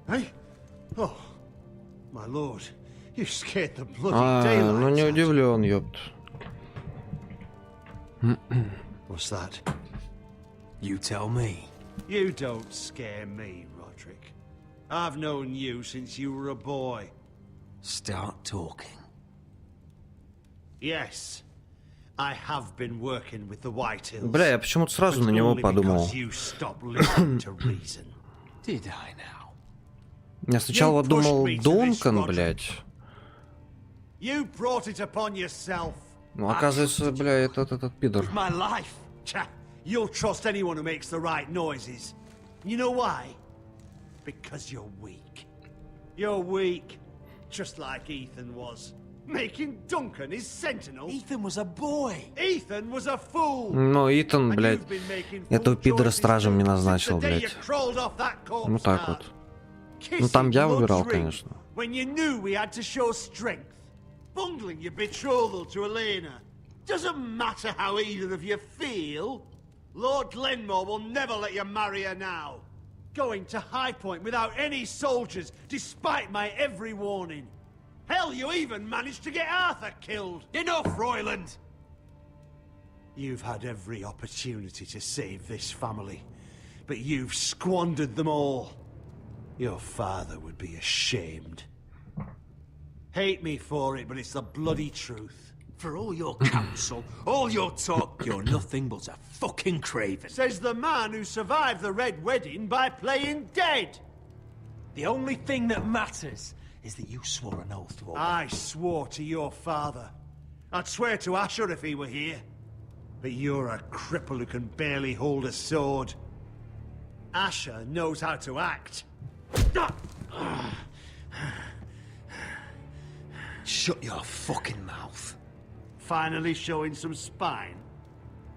Hey? Oh, my lord. You scared the bloody daylights
ну не
out.
удивлен, ёпт.
What's that?
You tell me.
You don't scare me, Roderick. I've known you since you were a boy.
Start talking.
Yes, I have been working with the Whitehills.
Бля, я почему-то сразу на него подумал.
You stopped listening to reason.
Did I now?
Я сначала думал Дункан, блядь.
You brought it upon yourself.
Ну, оказывается, бля, этот пидор.
My life. You'll trust anyone who makes the right noises. You know why? Because you're weak. You're weak. Just like Ethan was. Making Duncan his sentinel.
Ethan was a boy.
Ethan was a fool.
Ну, Итан, блядь, этого пидора стражем не назначил, блядь. Ну так вот. Ну там я выбирал, конечно.
When you knew we had to show strength. Bungling your betrothal to Elena. Doesn't matter how either of you feel. Lord Glenmore will never let you marry her now. Going to High Point without any soldiers, despite my every warning. Hell, you even managed to get Arthur killed.
Enough, Royland!
You've had every opportunity to save this family, but you've squandered them all. Your father would be ashamed. Hate me for it, but it's the bloody truth.
For all your counsel, all your talk, you're nothing but a fucking craven.
Says the man who survived the Red Wedding by playing dead.
The only thing that matters is that you swore an oath to obey.
I swore to your father. I'd swear to Asher if he were here. But you're a cripple who can barely hold a sword. Asher knows how to act.
Shut your fucking mouth.
Finally showing some spine.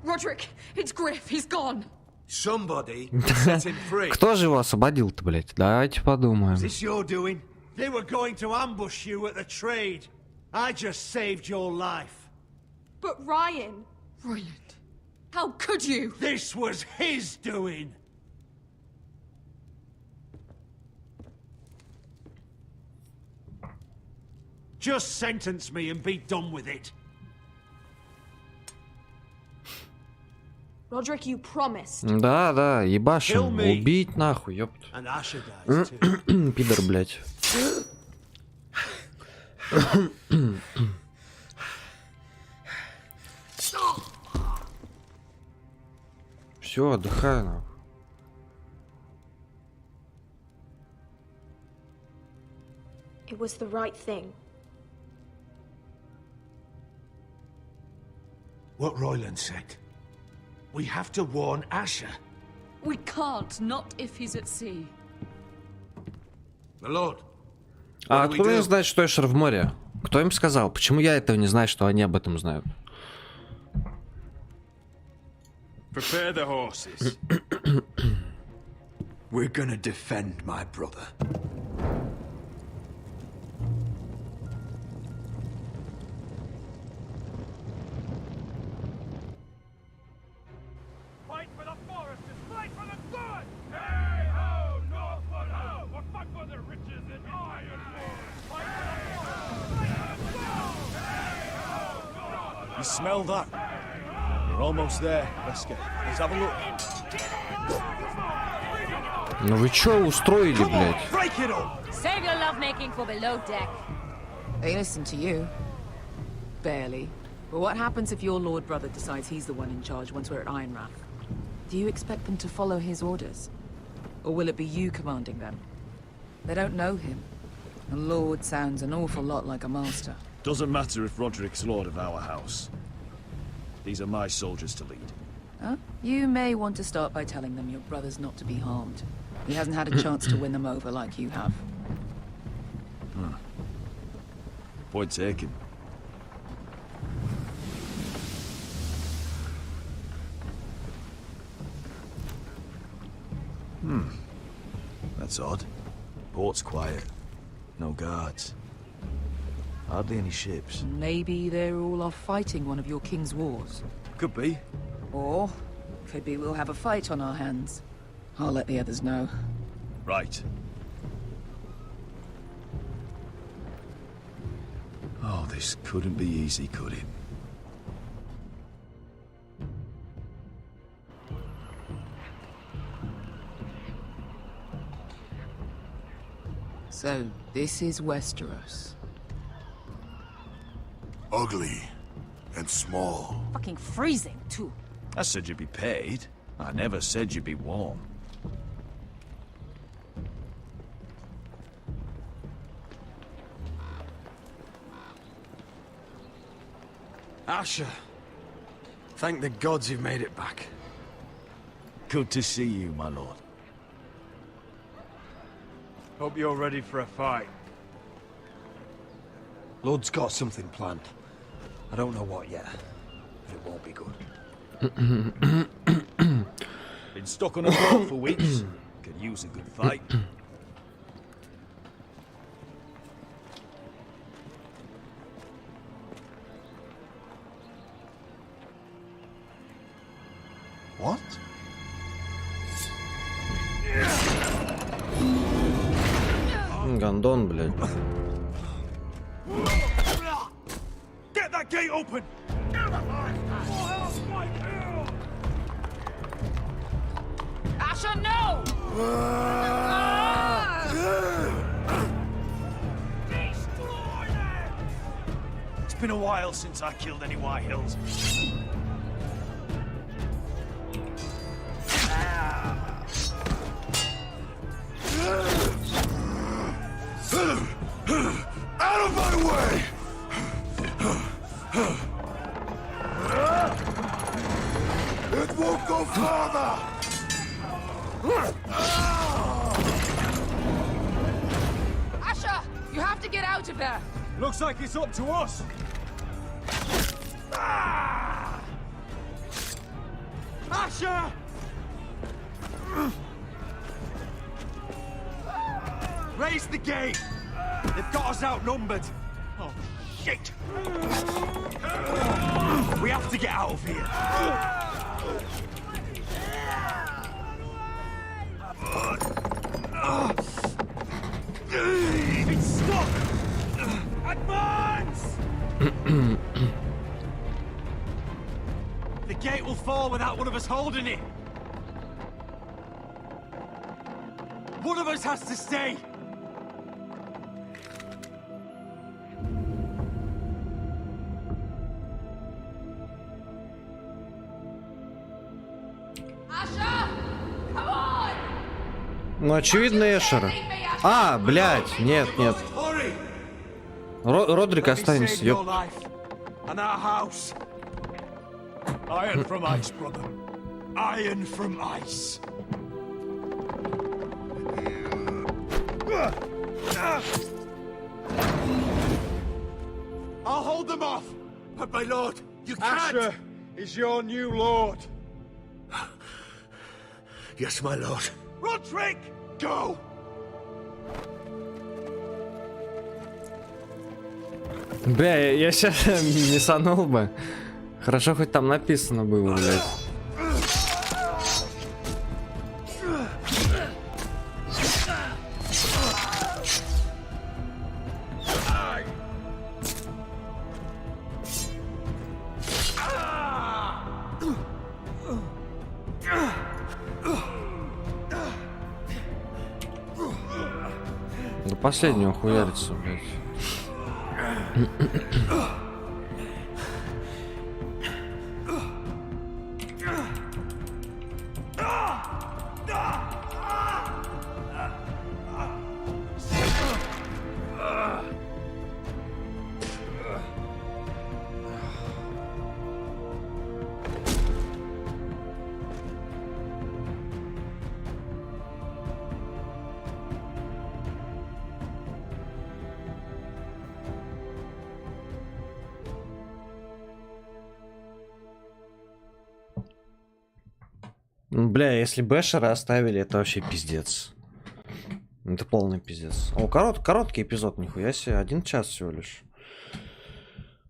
Roderick, it's Griff. He's gone.
Somebody set him free.
Кто же его освободил-то, блядь? Давайте подумаем.
Is this your doing? They were going to ambush you at the trade. I just saved your life.
But Ryan...
Royland, how could you?
This was his doing. Just sentence me and be done with it.
Roderick, you promised.
Да, да, ебашим. Убить нахуй, ёпт.
And Asher dies too.
Пидор, блядь. Все, отдыхай нахуй.
It was the right thing.
What Royland said. We have to warn Asher.
We can't, not if he's at sea.
My lord.
А откуда они знают, что Эшер в море? Кто им сказал? Почему я этого не знаю, что они об этом знают?
Prepare the horses.
We're gonna defend my brother.
Fight for the Forresters! Fight for the good! Hey ho, Northwood ho! Or fight for the riches in Ironwood! Fight for the Forresters!
You smell that? We're almost there, Wesker. Let's have a look.
Ну вы чё устроили, блядь?
Save your lovemaking for below deck.
They listen to you. Barely. But what happens if your lord brother decides he's the one in charge once we're at Ironrath? Do you expect them to follow his orders? Or will it be you commanding them? They don't know him. A lord sounds an awful lot like a master.
Doesn't matter if Roderick's lord of our house. These are my soldiers to lead.
Huh? You may want to start by telling them your brother's not to be harmed. He hasn't had a chance to win them over like you have.
Point taken. That's odd. Port's quiet. No guards. Hardly any ships.
Maybe they're all off fighting one of your king's wars.
Could be.
Or could be we'll have a fight on our hands. I'll let the others know.
Right. Oh, this couldn't be easy, could it?
So, this is Westeros.
Ugly and small.
Fucking freezing, too.
I said you'd be paid. I never said you'd be warm.
Asher, thank the gods you've made it back.
Good to see you, my lord.
Hope you're ready for a fight.
Lord's got something planned. I don't know what yet, but it won't be good.
Been stuck on a boat for weeks. Could use a good fight.
What?
Гандон, блядь.
Get that gate open!
Asher, no!
It's been a while since I killed any White Hills.
Out of my way! It won't go farther!
Asher, you have to get out of there.
Looks like it's up to us. Asher! Raise the gate! They've got us outnumbered. Oh, shit! We have to get out of here. It's stuck! Advance! The gate will fall without one of us holding it. One of us has to stay.
Ну, очевидно, Эшера. А, блядь, нет, нет. Родрик останется, ёп.
Iron from ice, brother. Iron from ice. I'll hold them off, but my lord, you can't. Asher is your new lord.
Yes, my lord.
Roderick, go!
Бля, я сейчас мисанул бы. Хорошо, хоть там написано было, блядь. последнего хуярится, блядь. Бля, если бэшера оставили, это вообще пиздец. Это полный пиздец. О, короткий эпизод, нихуя себе. 1 час всего лишь.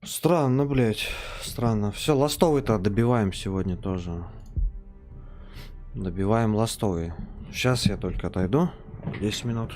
Странно, блядь. Странно. Все, ластовый-то добиваем сегодня тоже. Добиваем ластовый. Сейчас я только отойду. 10 минут.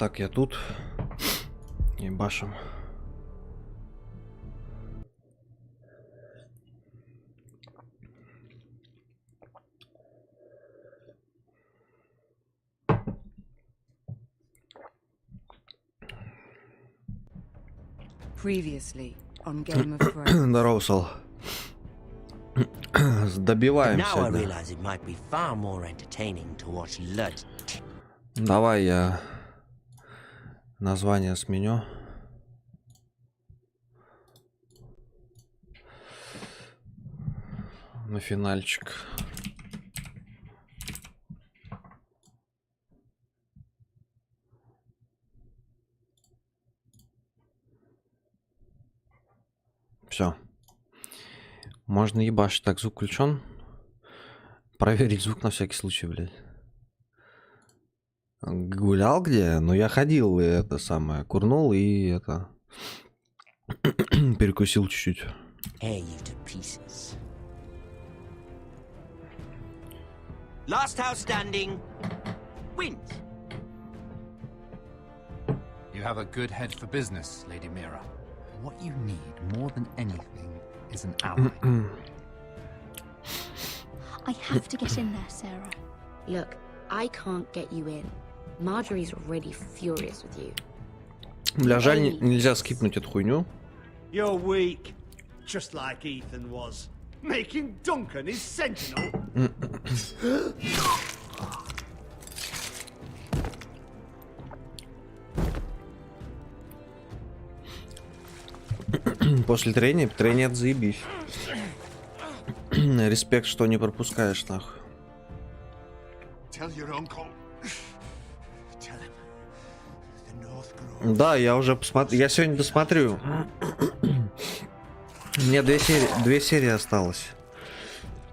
Так, я тут. Ебашим.
Previously on Game of Thrones.
Здорово, Сол. Добиваемся.
Now I
Да.
realize it might be far more entertaining to watch Lud.
Давай я название сменю. На финальчик. Все. Можно ебашить. Так, звук включен. Проверить звук на всякий случай, блядь. Гулял где? Ну, я ходил, и это самое, курнул и это... перекусил чуть-чуть.
Tear you to pieces. Last house standing wins.
You have a good head for business, Lady Mira. What you need more than anything is an ally.
I have to get in there, Sarah.
Look, I can't get you in. Marjorie's already furious with you.
Бля, жаль, нельзя скипнуть эту хуйню.
You're weak, just like Ethan was, making Duncan his sentinel.
После трения это заебись. Респект, что не пропускаешь, нахуй. Да, я уже посмотрю. Я сегодня досмотрю. Мне две серии осталось.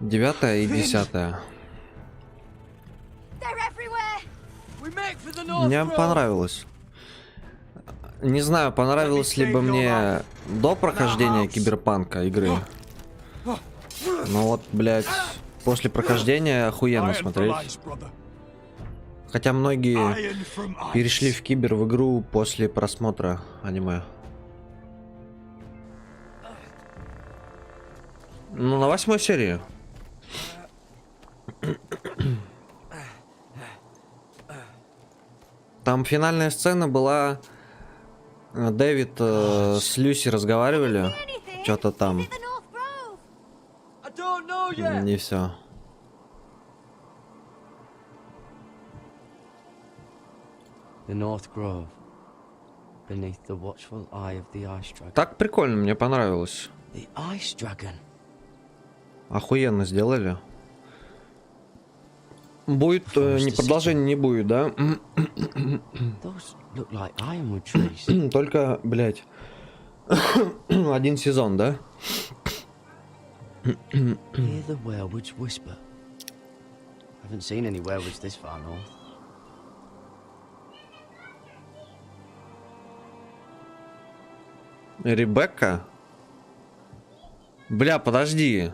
9 и 10. Мне понравилось. Не знаю, понравилось ли бы мне до прохождения киберпанка игры. Но вот, блядь, после прохождения охуенно смотреть. Хотя многие перешли в кибер в игру после просмотра аниме. Ну, на 8 серии. Там финальная сцена была... Дэвид с Люси разговаривали. Что-то там. Не все. Так прикольно, мне понравилось. Охуенно сделали. Будет не продолжение, не будет, да? Только, блядь, один сезон, да? Ребекка? Бля, подожди.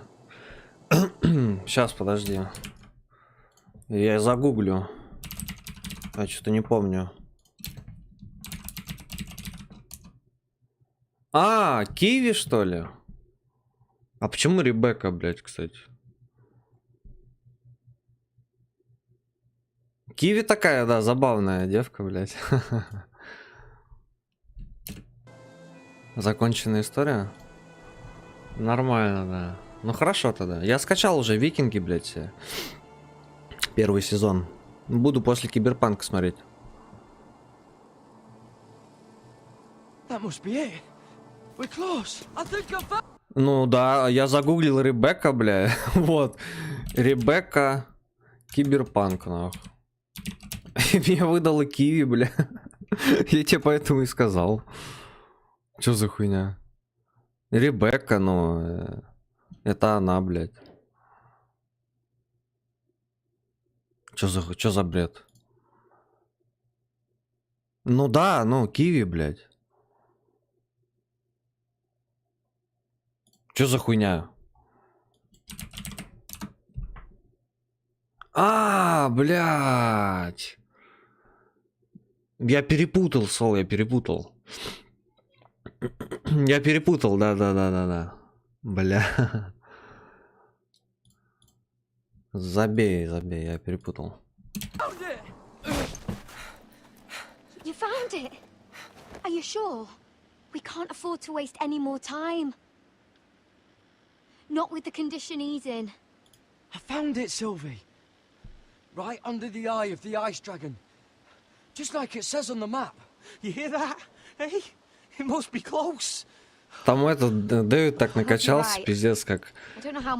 Сейчас, подожди. Я загуглю. Я что-то не помню. А, Киви, что ли? А почему Ребекка, блядь, кстати? Киви такая, да, забавная девка, блядь. Законченная история? Нормально, да. Ну хорошо тогда. Я скачал уже Викинги, блядь, все. Первый сезон. Буду после киберпанка смотреть. Ну да, я загуглил Ребекка, бля. Вот. Ребекка киберпанк, нахуй. И мне выдало Киви, бля. Я тебе поэтому и сказал. Чё за хуйня? Ребекка, ну... Это она, блядь. Чё за бред? Ну да, ну, Киви, блядь. Чё за хуйня? А, блядь. Я перепутал, Сол, я перепутал. Я перепутал, да. Бля. Забей, я перепутал.
You found it. Are you sure? We can't afford to waste any more time. Not with the condition he's in.
I found it, Sylvie. Right under the eye of the ice dragon. Just like it says on the map. You hear that? Hey? It must be close.
Там этот Дэвид так накачался, пиздец как.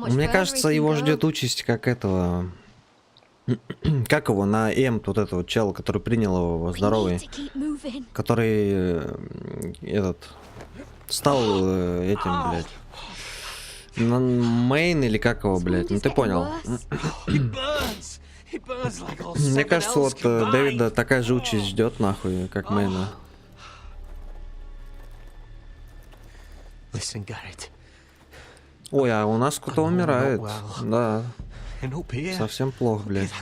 Мне кажется, его ждет участь как этого. Как его на М, вот этого чела, который принял его, здоровый. Который этот стал этим, блядь. Мейн или как его, блядь, ну ты понял. Мне кажется, вот Дэвида такая же участь ждет, нахуй, как Мейна. Ой, а у нас кто-то умирает. Да. Совсем плохо, блядь.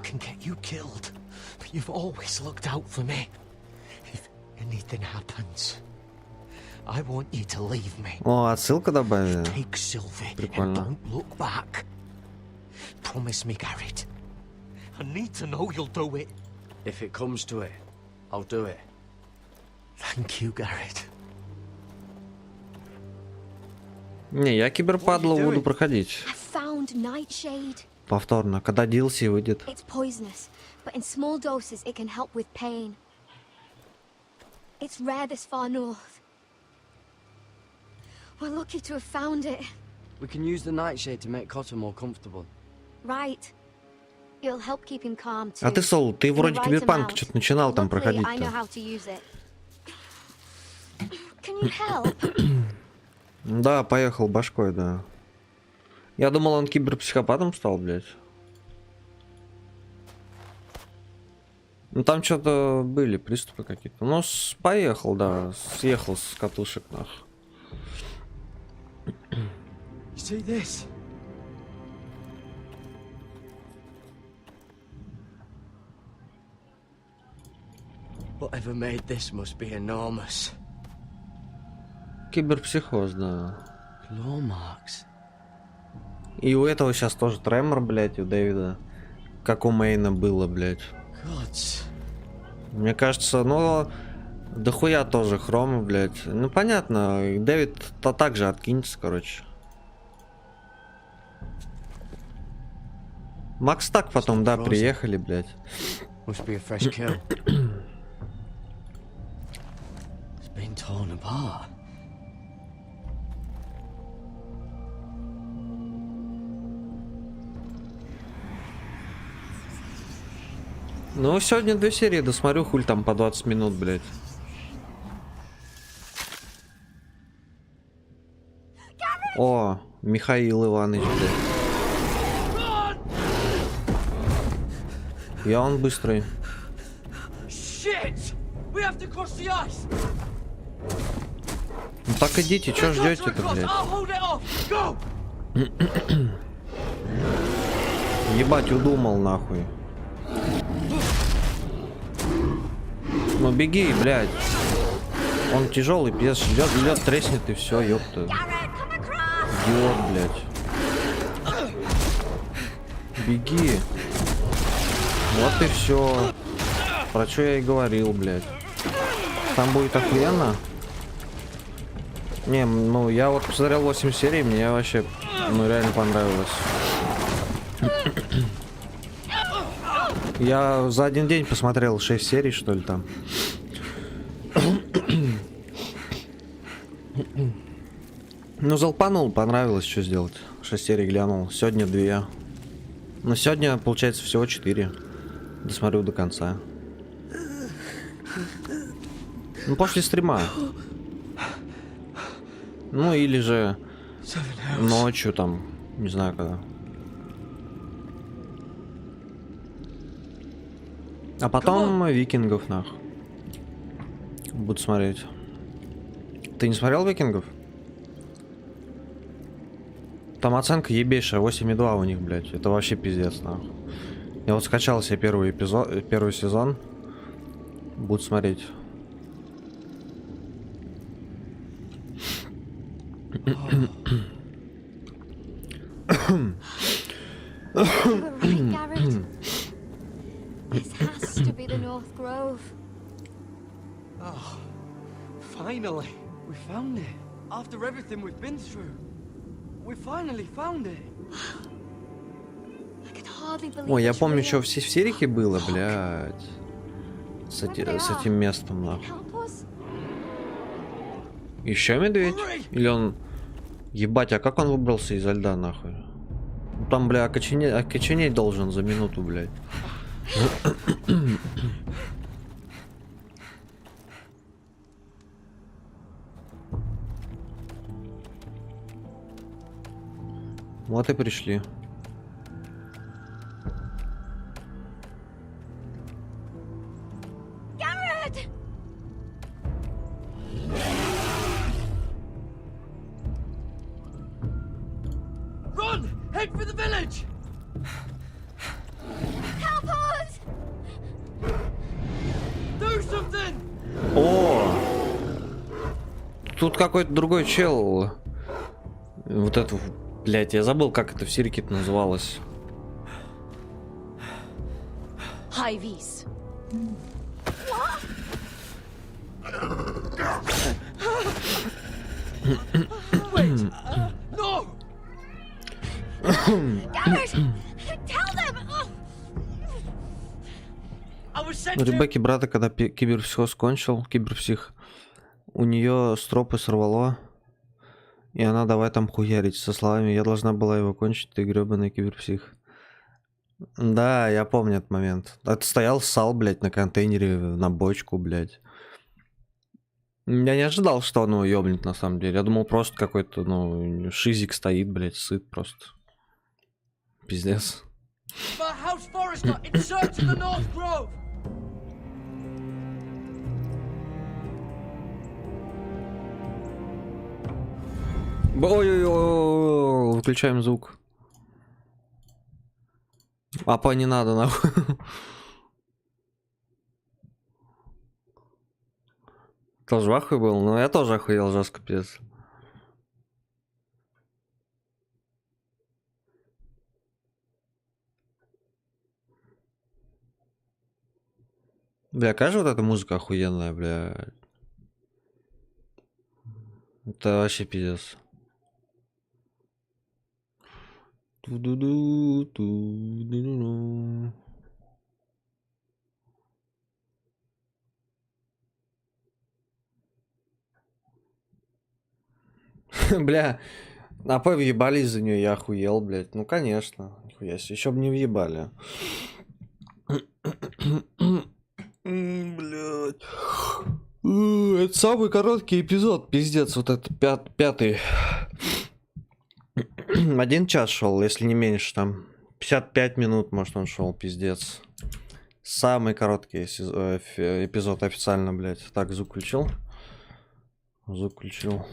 О, отсылка добавили. Прикольно.
I need to know you'll do it. If it comes to it, I'll do it. Thank you, Garrett.
Не, я киберпадло буду проходить. Повторно, когда DLC выйдет.
It's poisonous, but in small doses it can help with pain. It's rare this far north. We're lucky to have found it.
We can use the nightshade to make Cotter more comfortable.
Right. It'll help keep him calm too.
А ты, Сол, ты вроде киберпанк что-то начинал там проходить-то.
Can you help?
Да, поехал башкой, да. Я думал, он киберпсихопатом стал, блядь. Ну там что-то были приступы какие-то. Ну, поехал, да. Съехал с катушек, нах.
Whatever made this must be enormous.
Киберпсихоз, да.
Claw marks.
И у этого сейчас тоже тремор, блядь, у Дэвида. Как у Мейна было, блядь. Мне кажется, ну, дохуя тоже хрома, блядь. Ну, понятно, Дэвид-то также откинется, короче. Макс так потом, да, приехали, блядь.
Must be a fresh kill. It's been torn apart.
Ну, сегодня 2 серии досмотрю, хуль там по 20 минут, блядь. О, Михаил Иванович, блядь. Я он быстрый. Ну так идите, что ждете-то, блядь? Ебать, удумал, нахуй. Ну беги, блядь. Он тяжелый, пьес, лед треснет и все, ёпта. Идиот, блядь. Беги. Вот и все. Про что я и говорил, блядь. Там будет охуенно. Не, ну я вот посмотрел 8 серий, мне вообще, ну реально понравилось. Я за один день посмотрел 6 серий, что ли, там. Ну, залпанул, понравилось, что сделать. 6 серий глянул. Сегодня 2. Но сегодня, получается, всего 4. Досмотрю до конца. Ну, после стрима. Ну, или же ночью, там, не знаю когда. А потом викингов, нах. Буду смотреть. Ты не смотрел викингов? Там оценка ебейшая, 8,2 у них, блядь. Это вообще пиздец, нахуй. Я вот скачал себе первый сезон. Будут смотреть.
This has to be the North Grove.
Oh, finally, we found it. After everything we've been through, we finally found it.
I could hardly believe
Ой, я
it's
помню,
real.
что в Серике было, блядь. С этим местом, нахуй. Еще медведь? Или он... Ебать, а как он выбрался изо льда, нахуй? Там, бля, окоченеть должен за минуту, блядь. Вот и пришли.
Garrett!
Run! Head for the village!
Help us!
Do something!
О! Тут какой-то другой чел. Вот это, блядь, я забыл, как это в Серике-то называлось.
High-vis.
Wait! No!
Garrett! Tell them!
I was sent
У
to...
Ребекки брата, когда киберпсихоз кончил, киберпсих, у нее стропы сорвало, и она давай там хуярить со словами: я должна была его кончить, ты гребаный киберпсих. Да, я помню этот момент. Это стоял ссал, блядь, на контейнере, на бочку, блядь. Я не ожидал, что он его ёбнет, на самом деле. Я думал, просто какой-то, ну, шизик стоит, блядь, сыт просто. Пиздец.
My house forester in search of the North Grove!
Ой-ой-ой, выключаем звук. Апа, не надо, нахуй. Тоже в ахуе был? Ну, я тоже охуел жестко, пиздец. Бля, кажется, вот эта музыка охуенная, бля. Это вообще пиздец. Ту-ду-ду, ту-ду-ду-ду. Бля, а по въебались за нее, я охуел, блядь. Ну конечно, нихуя себе, еще бы не въебали. Блядь. Это самый короткий эпизод, пиздец, вот этот пятый. 1 час шел, если не меньше, там 55 минут, может, он шел, пиздец. Самый короткий эпизод официально, блядь. Так, звук включил. Звук включил.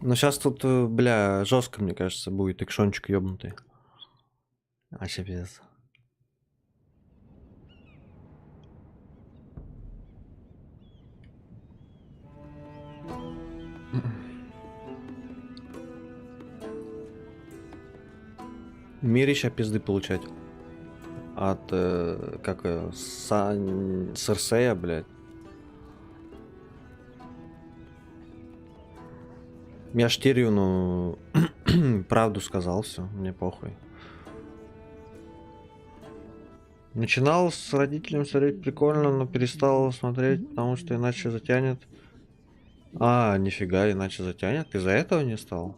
Но сейчас тут, бля, жестко, мне кажется, будет экшончик ёбнутый. Вообще пиздец. Мире ща пизды получать. От, как, Серсея, блядь. Я ж Тириону правду сказал, все, мне похуй. Начинал с родителями смотреть прикольно, но перестал смотреть, потому что иначе затянет. А, нифига, иначе затянет. Из-за этого не стал.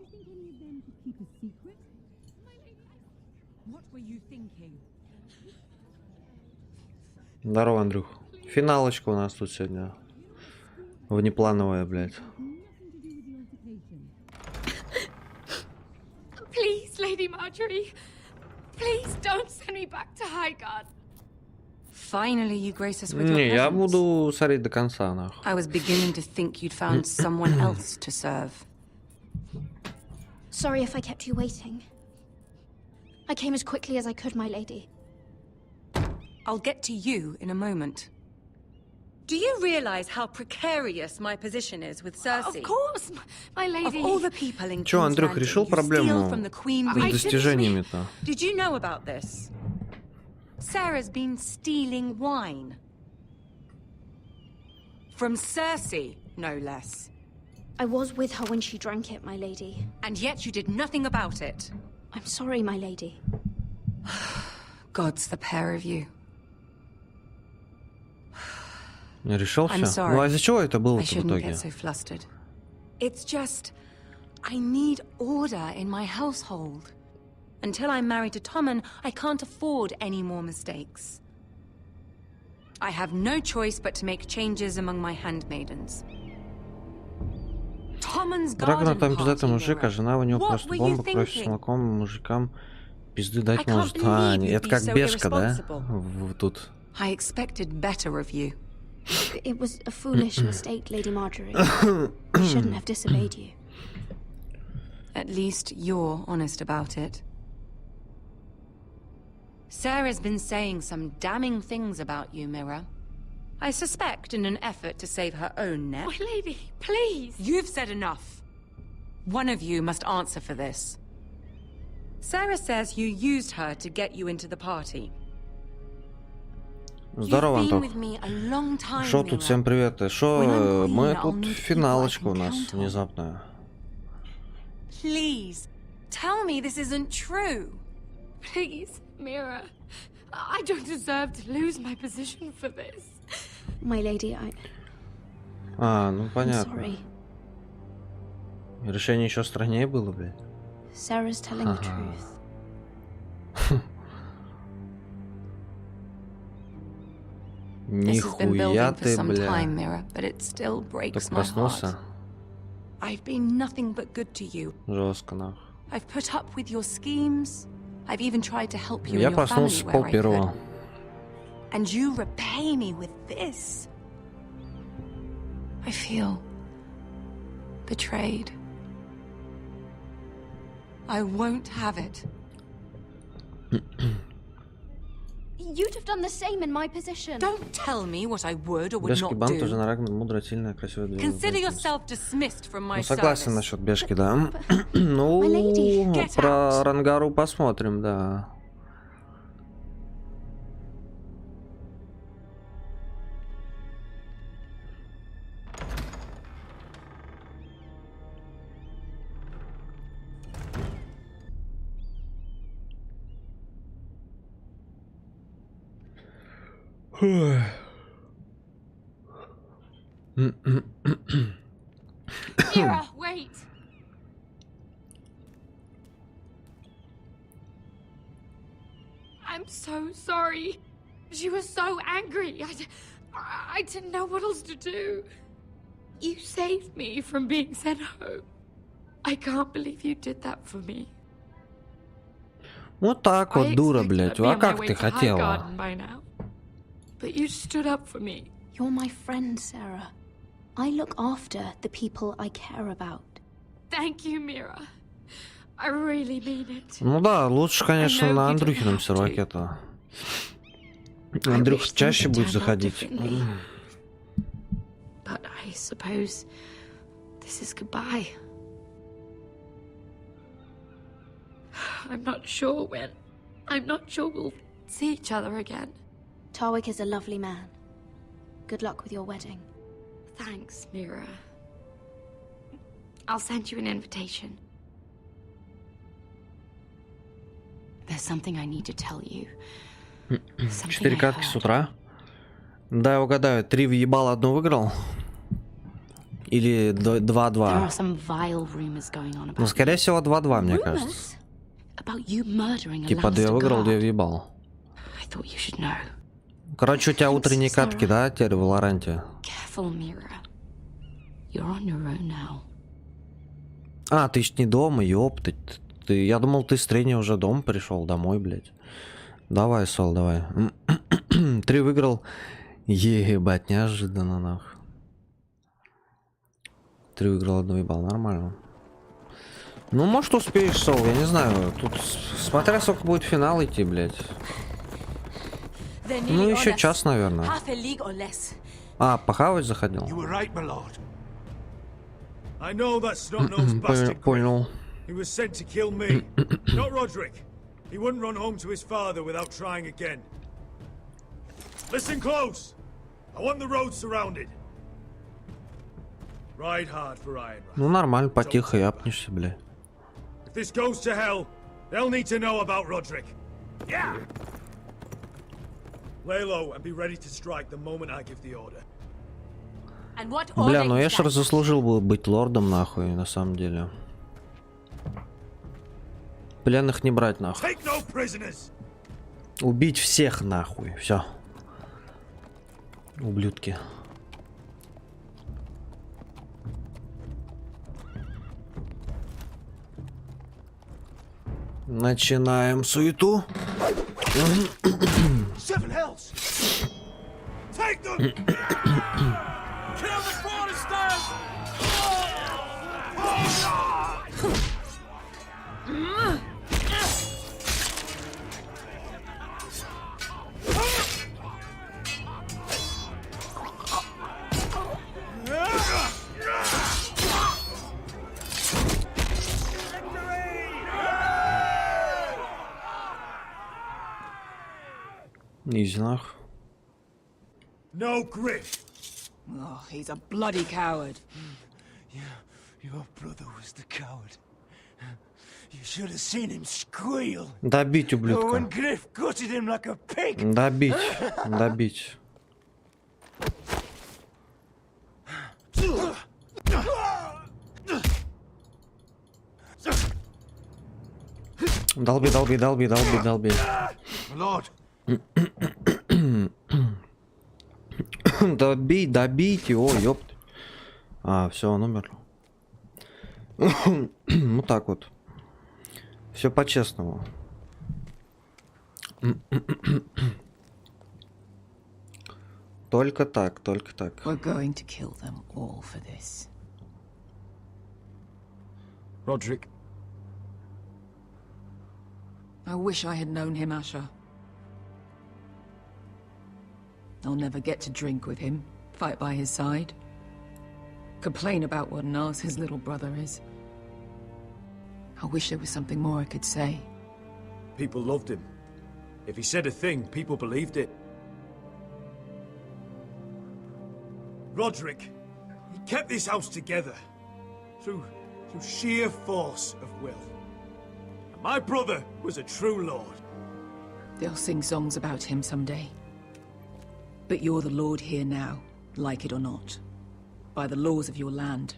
Здорово, Андрюх. Финалочка у нас тут сегодня. Внеплановая, блядь.
Please, Lady Marjorie. Please don't send me back to Highgarden.
Finally, you grace us with your
Не, я
presence.
буду смотреть до конца, нахуй.
I was beginning to think you'd found someone else to serve.
Sorry if I kept you waiting. I came as quickly as I could, my lady.
I'll get to you in a moment. Do you realize how precarious my position is with Cersei?
Of course, my lady.
Of all the people in
Чё, Андрюх, решил проблему с достижениями-то?
Did you know about this? Sarah's been stealing wine. From Cersei, no less.
I was with her when she drank it, my lady.
And yet you did nothing about it.
I'm sorry, my lady.
God's the pair of you.
Решил все? Ну а из-за чего это было в итоге?
So flustered. It's just, I need order in my household. Until I'm married to Tommen, I can't afford any more mistakes. I have no choice but to make changes among my handmaidens. Tommen's
Драгона там
garden
пиздатый
party,
мужик, а жена у него
What
просто
were you
бомба, кровь с
thinking?
молоком, мужикам пизды дать
I can't
может. А,
believe
это
you'd
как
be so
бешка, да?
irresponsible.
Тут.
I expected better of you.
It was a foolish mistake, Lady Marjorie. I shouldn't have disobeyed you.
At least you're honest about it. Sarah's been saying some damning things about you, Mira. I suspect in an effort to save her own neck.
My lady, please.
You've said enough. One of you must answer for this. Sarah says you used her to get you into the party.
Здорово,
You've been
Антох.
with me a long time,
Шо тут,
Mira.
всем привет. Шо,
When I'm
мы
queen, I'll
тут
need
финалочка у
people I
нас
can count on.
внезапная.
Please, tell me this isn't true.
Please, Mira. I don't deserve to lose my position for this.
My lady,
А, ну
I'm
понятно.
sorry.
Решение еще страннее было, блядь.
Sarah's telling the
Ага.
truth.
This has been
Нихуя
building for
ты,
some
бля.
time, Mira, but it still breaks
Только
my heart.
проснулся.
I've been nothing but good to you.
Жестко, нахуй.
I've put up with your schemes. I've even tried to help you
Я
and your family
проснулся в
where
пол
I could.
первого.
And you repay me with this. I feel betrayed. I won't have it.
You'd have done the same in my position.
Don't tell me what I would or would
Бешки
not
бан
do.
тоже нарагна, мудрая, сильная, красивая.
Consider yourself dismissed from my
Ну, согласен
service.
насчет бешки, да. Ну,
Get
про Рангару посмотрим, да.
Mira, wait. I'm so sorry. She was so angry. I didn't know what else to do. You saved me from being sent home. I can't believe you did that for me.
Вот так вот, дура, блядь.
I'd be
А
on my
как
way
ты
to
хотела?
Highgarden by now. But you stood up for me.
You're my friend, Sarah. I look after the people I care about.
Thank you, Mira. I really mean it.
Ну да, лучше, конечно, на Андрюхином серваке-то. Андрюх чаще будет заходить.
But I suppose this is goodbye. I'm not sure when. I'm not sure we'll see each other again.
Tarwick is a lovely man. Good luck with your wedding.
Thanks, Mira. I'll send you an invitation.
There's something I need to tell you.
4 катки с утра. Да, я угадаю, 3 въебал, 1 выиграл? Или 2-2?
There are some vile rumors going on about
Ну, скорее всего, 2-2, мне кажется.
about you murdering a
Типа 2
Lannister
выиграл, 2
guard.
въебал.
I thought you should know.
Короче, у тебя утренние катки, да, теперь в Валоранте?
Careful, Mira. You're on your own now.
А, ты ж не дома, ёпты. Я думал, ты с трения уже дома пришел, домой, блядь. Давай, Сол, давай. 3 выиграл. Ебать, неожиданно, нах. 3 выиграл, 1 въебал, нормально. Ну, может, успеешь, Сол, я не знаю. Тут смотря сколько будет финал идти, блядь. Ну, еще час, наверное. А, похавать заходил? Понял.
He was sent to kill me, not Roderick. He wouldn't run home to his father without trying again. Listen close. I want the road surrounded. Ride hard for Iron.
Ну, нормально, потихо япнешься, бля.
If this goes to hell, they'll need to know about Roderick. Yeah. Lay low and be ready to strike the moment I give the order.
Бля, ну я ж заслужил бы быть лордом, нахуй, на самом деле. Пленных не брать, нахуй. Убить всех, нахуй. Все. Ублюдки. Начинаем суету. Изнах.
No grip.
Oh, he's a bloody coward.
Your brother was the coward. You should have seen him squeal.
Добить ублюдка.
When Griff gutted him like a pig.
Добить, добить. Долби, долби, долби, долби, долби.
Lord.
Добить, добить, о, ёпт. А, все, он умер. Ну так вот. Все по-честному. Только так, только так.
We're going to kill them all for this.
Roderick.
I wish I had known him, Asher. I'll never get to drink with him, fight by his side, complain about what an arse his little brother is. I wish there was something more I could say.
People loved him. If he said a thing, people believed it. Roderick, he kept this house together through sheer force of will. And my brother was a true lord.
They'll sing songs about him someday. But you're the lord here now, like it or not, by the laws of your land.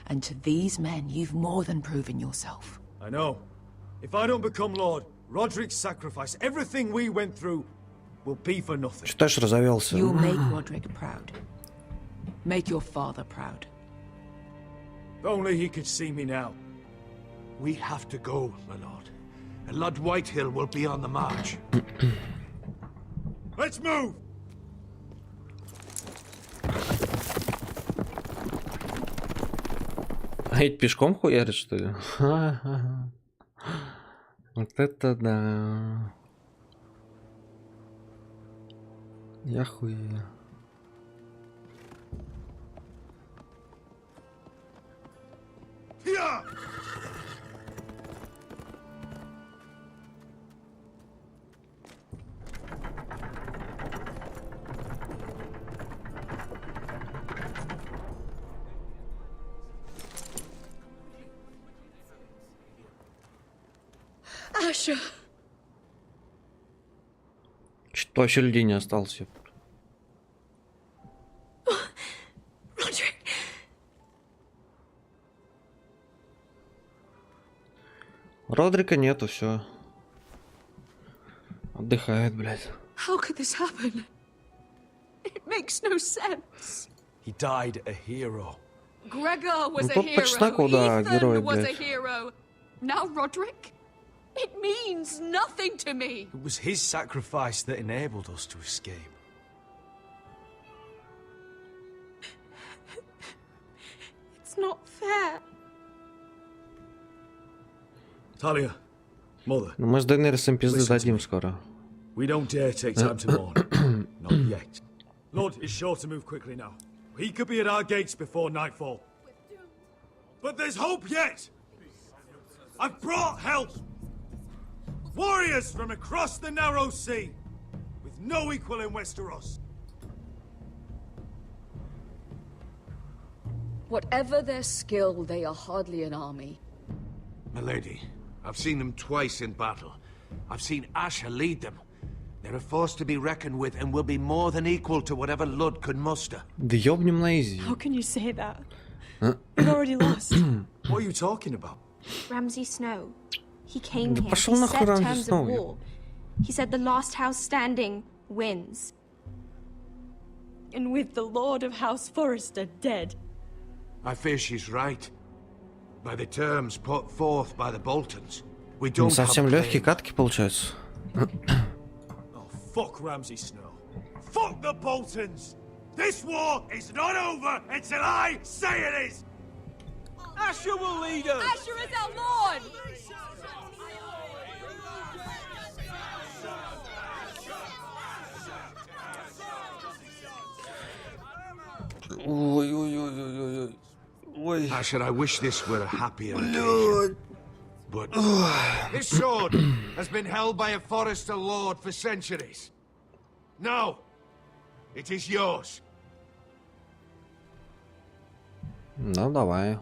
And to these men, you've more than proven yourself.
I know. If I don't become lord, Roderick's sacrifice, everything we went through, will be for nothing.
Что ж разовелся?
You'll make Roderick proud. Make your father proud.
If only he could see me now. We have to go, my lord. And Lord Whitehill will be on the march. Let's move!
А ведь пешком хуярит, что ли? Вот это да. Я хуею.
Asher.
Что вообще людей не осталось?
Roderick.
Родрика нету, все. Отдыхает, блядь.
How could this happen? It makes no sense.
He died a hero.
Gregor was a
по
hero.
чесноку, да, герой,
Ethan was a
блядь.
hero. Now Roderick? It means nothing to me.
It was his sacrifice that enabled us to escape.
It's not fair.
Talia, mother.
Мы с Дейнерисом пизды дадим скоро.
We don't dare take time to mourn. Not yet.
Lord is sure to move quickly now. He could be at our gates before nightfall. But there's hope yet! I've brought help! Warriors from across the narrow sea, with no equal in Westeros.
Whatever their skill, they are hardly an army.
Milady, I've seen them twice in battle. I've seen Asher lead them. They're a force to be reckoned with and will be more than equal to whatever Lud could muster.
Да ёбнем на изи.
How can you say that? We've already lost.
What are you talking about?
Ramsay Snow. He came
Да
here.
пошел
He
нахуй
set
Рамзи
terms of
Сноу.
war. He said the last house standing wins. And with the Lord of House Forrester dead.
I fear she's right. By the terms put forth by the Boltons, we
Не
don't have
совсем легкие
claim.
катки получаются.
Oh, fuck Ramsay Snow. Fuck the Boltons! This war is not over until I say it is! Asher will lead us!
Asher is our lord!
Ой-ой-ой-ой-ой. Ой.
Asher, I wish this were a happier occasion. But this sword has been held by a Forrester lord for centuries. Now, it is yours.
Ну, давай.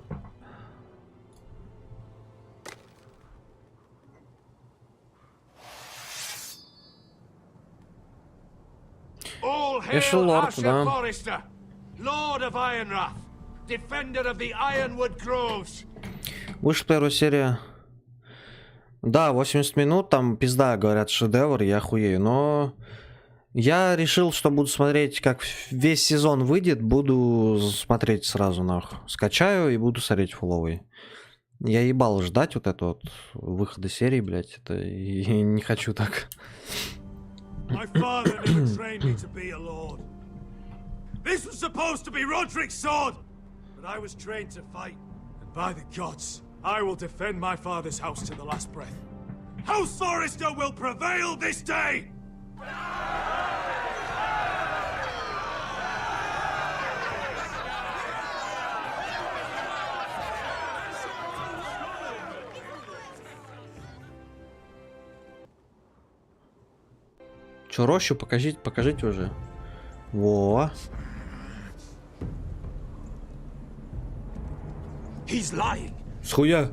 All
Еще
hail
лорд,
Asher
да.
Forrester, Lord of Ironrath, defender of the Ironwood Groves.
Вышла первая серия. Да, 80 минут, там пизда, говорят, шедевр, я охуею. Но я решил, что буду смотреть, как весь сезон выйдет, буду смотреть сразу нахуй. Скачаю и буду смотреть фуловый. Я ебал ждать вот это вот выхода серии, блять. Это и не хочу так.
My father never trained me to be a lord. This was supposed to be Roderick's sword, but I was trained to fight. And by the gods, I will defend my father's house to the last breath. House Forrester will prevail this day!
Чё, рощу покажите уже. Во.
He's lying.
Схуя.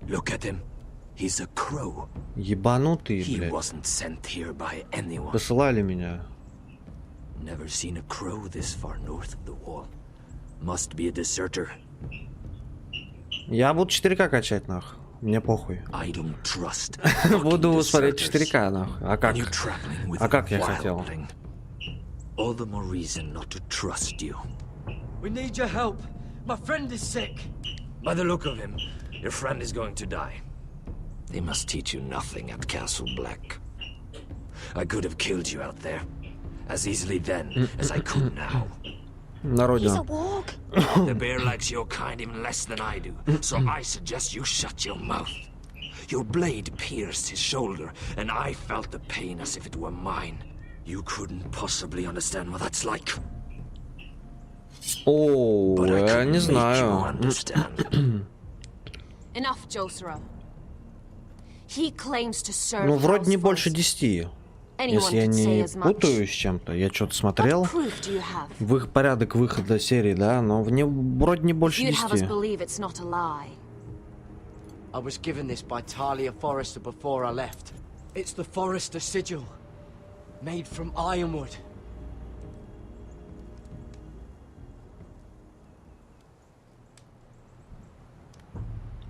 Look at him. He's a crow.
Ебанутый,
He
блядь.
wasn't sent here by anyone.
Посылали меня.
Never seen a crow this far north of the wall. Must be a deserter.
Я буду 4К качать, нахуй. Мне похуй.
I don't trust.
Буду смотреть 4К, нахуй. А как? А как я хотел?
All the more reason not to trust you.
We need your help. My friend is sick.
By the look of him, your friend is going to die. They must teach you nothing at Castle Black. I could have killed you out there, as easily then as I could now.
Народе.
The bear likes your kind even less than I do, so I suggest you shut your mouth. Your blade pierced his shoulder, and I felt the pain as if it were mine. You couldn't possibly understand what that's like.
О, я не знаю.
Enough, Josera. He claims to serve.
Ну, вроде не больше 10. Если я не путаю с чем-то, я что-то смотрел. В их порядок выхода серии, да, но вроде не больше 10.
I was given this by Talia Forrester before I left. It's the Forrester sigil, made from ironwood.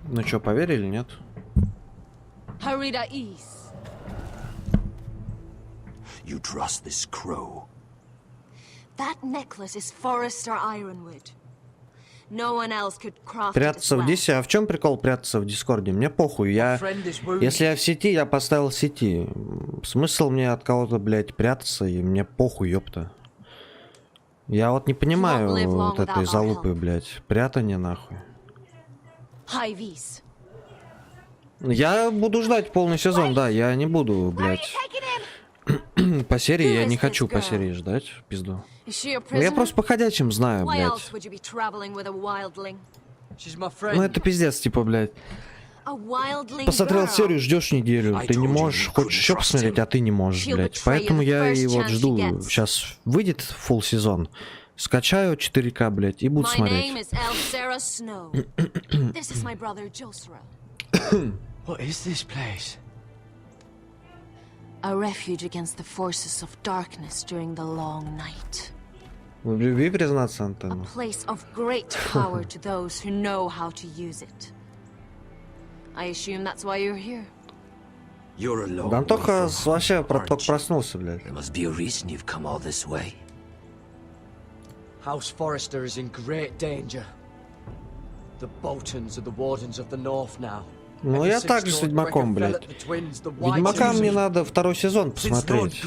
Ну что, поверили, нет?
Harida East.
You trust this crow?
That necklace is Forrester Ironwood. No one else could craft it as
Прятаться в
well.
Дисе. А в чем прикол прятаться в Дискорде? Мне похуй. Если я в сети, я поставил в сети. Смысл мне от кого-то, блядь, прятаться, и мне похуй, ёпта. Я вот не понимаю вот этой залупы, блядь. Прятание, нахуй.
High Vis.
Я буду ждать полный сезон, да, я не буду, блядь. По серии я не хочу по серии ждать, пизду. Ну, я просто по ходячим знаю, блядь. Ну это пиздец, типа, блядь. Посмотрел серию, ждешь неделю. Ты не можешь, хочешь еще посмотреть, а ты не можешь, блядь. Поэтому я и вот жду. Сейчас выйдет full сезон. Скачаю 4К, блядь, и буду смотреть.
What is this place? A refuge against the forces of darkness during the long night.
В любви признаться,
A
Антону.
place of great power to those who know how to use it. I assume that's why you're here.
You're alone.
Да Антоха вообще только проснулся, блядь.
There must be a reason you've come all this way.
House Forrester is in great danger. The Boltons are the wardens of the North now.
Ну я также с Ведьмаком, блядь. Ведьмака мне надо второй сезон посмотреть.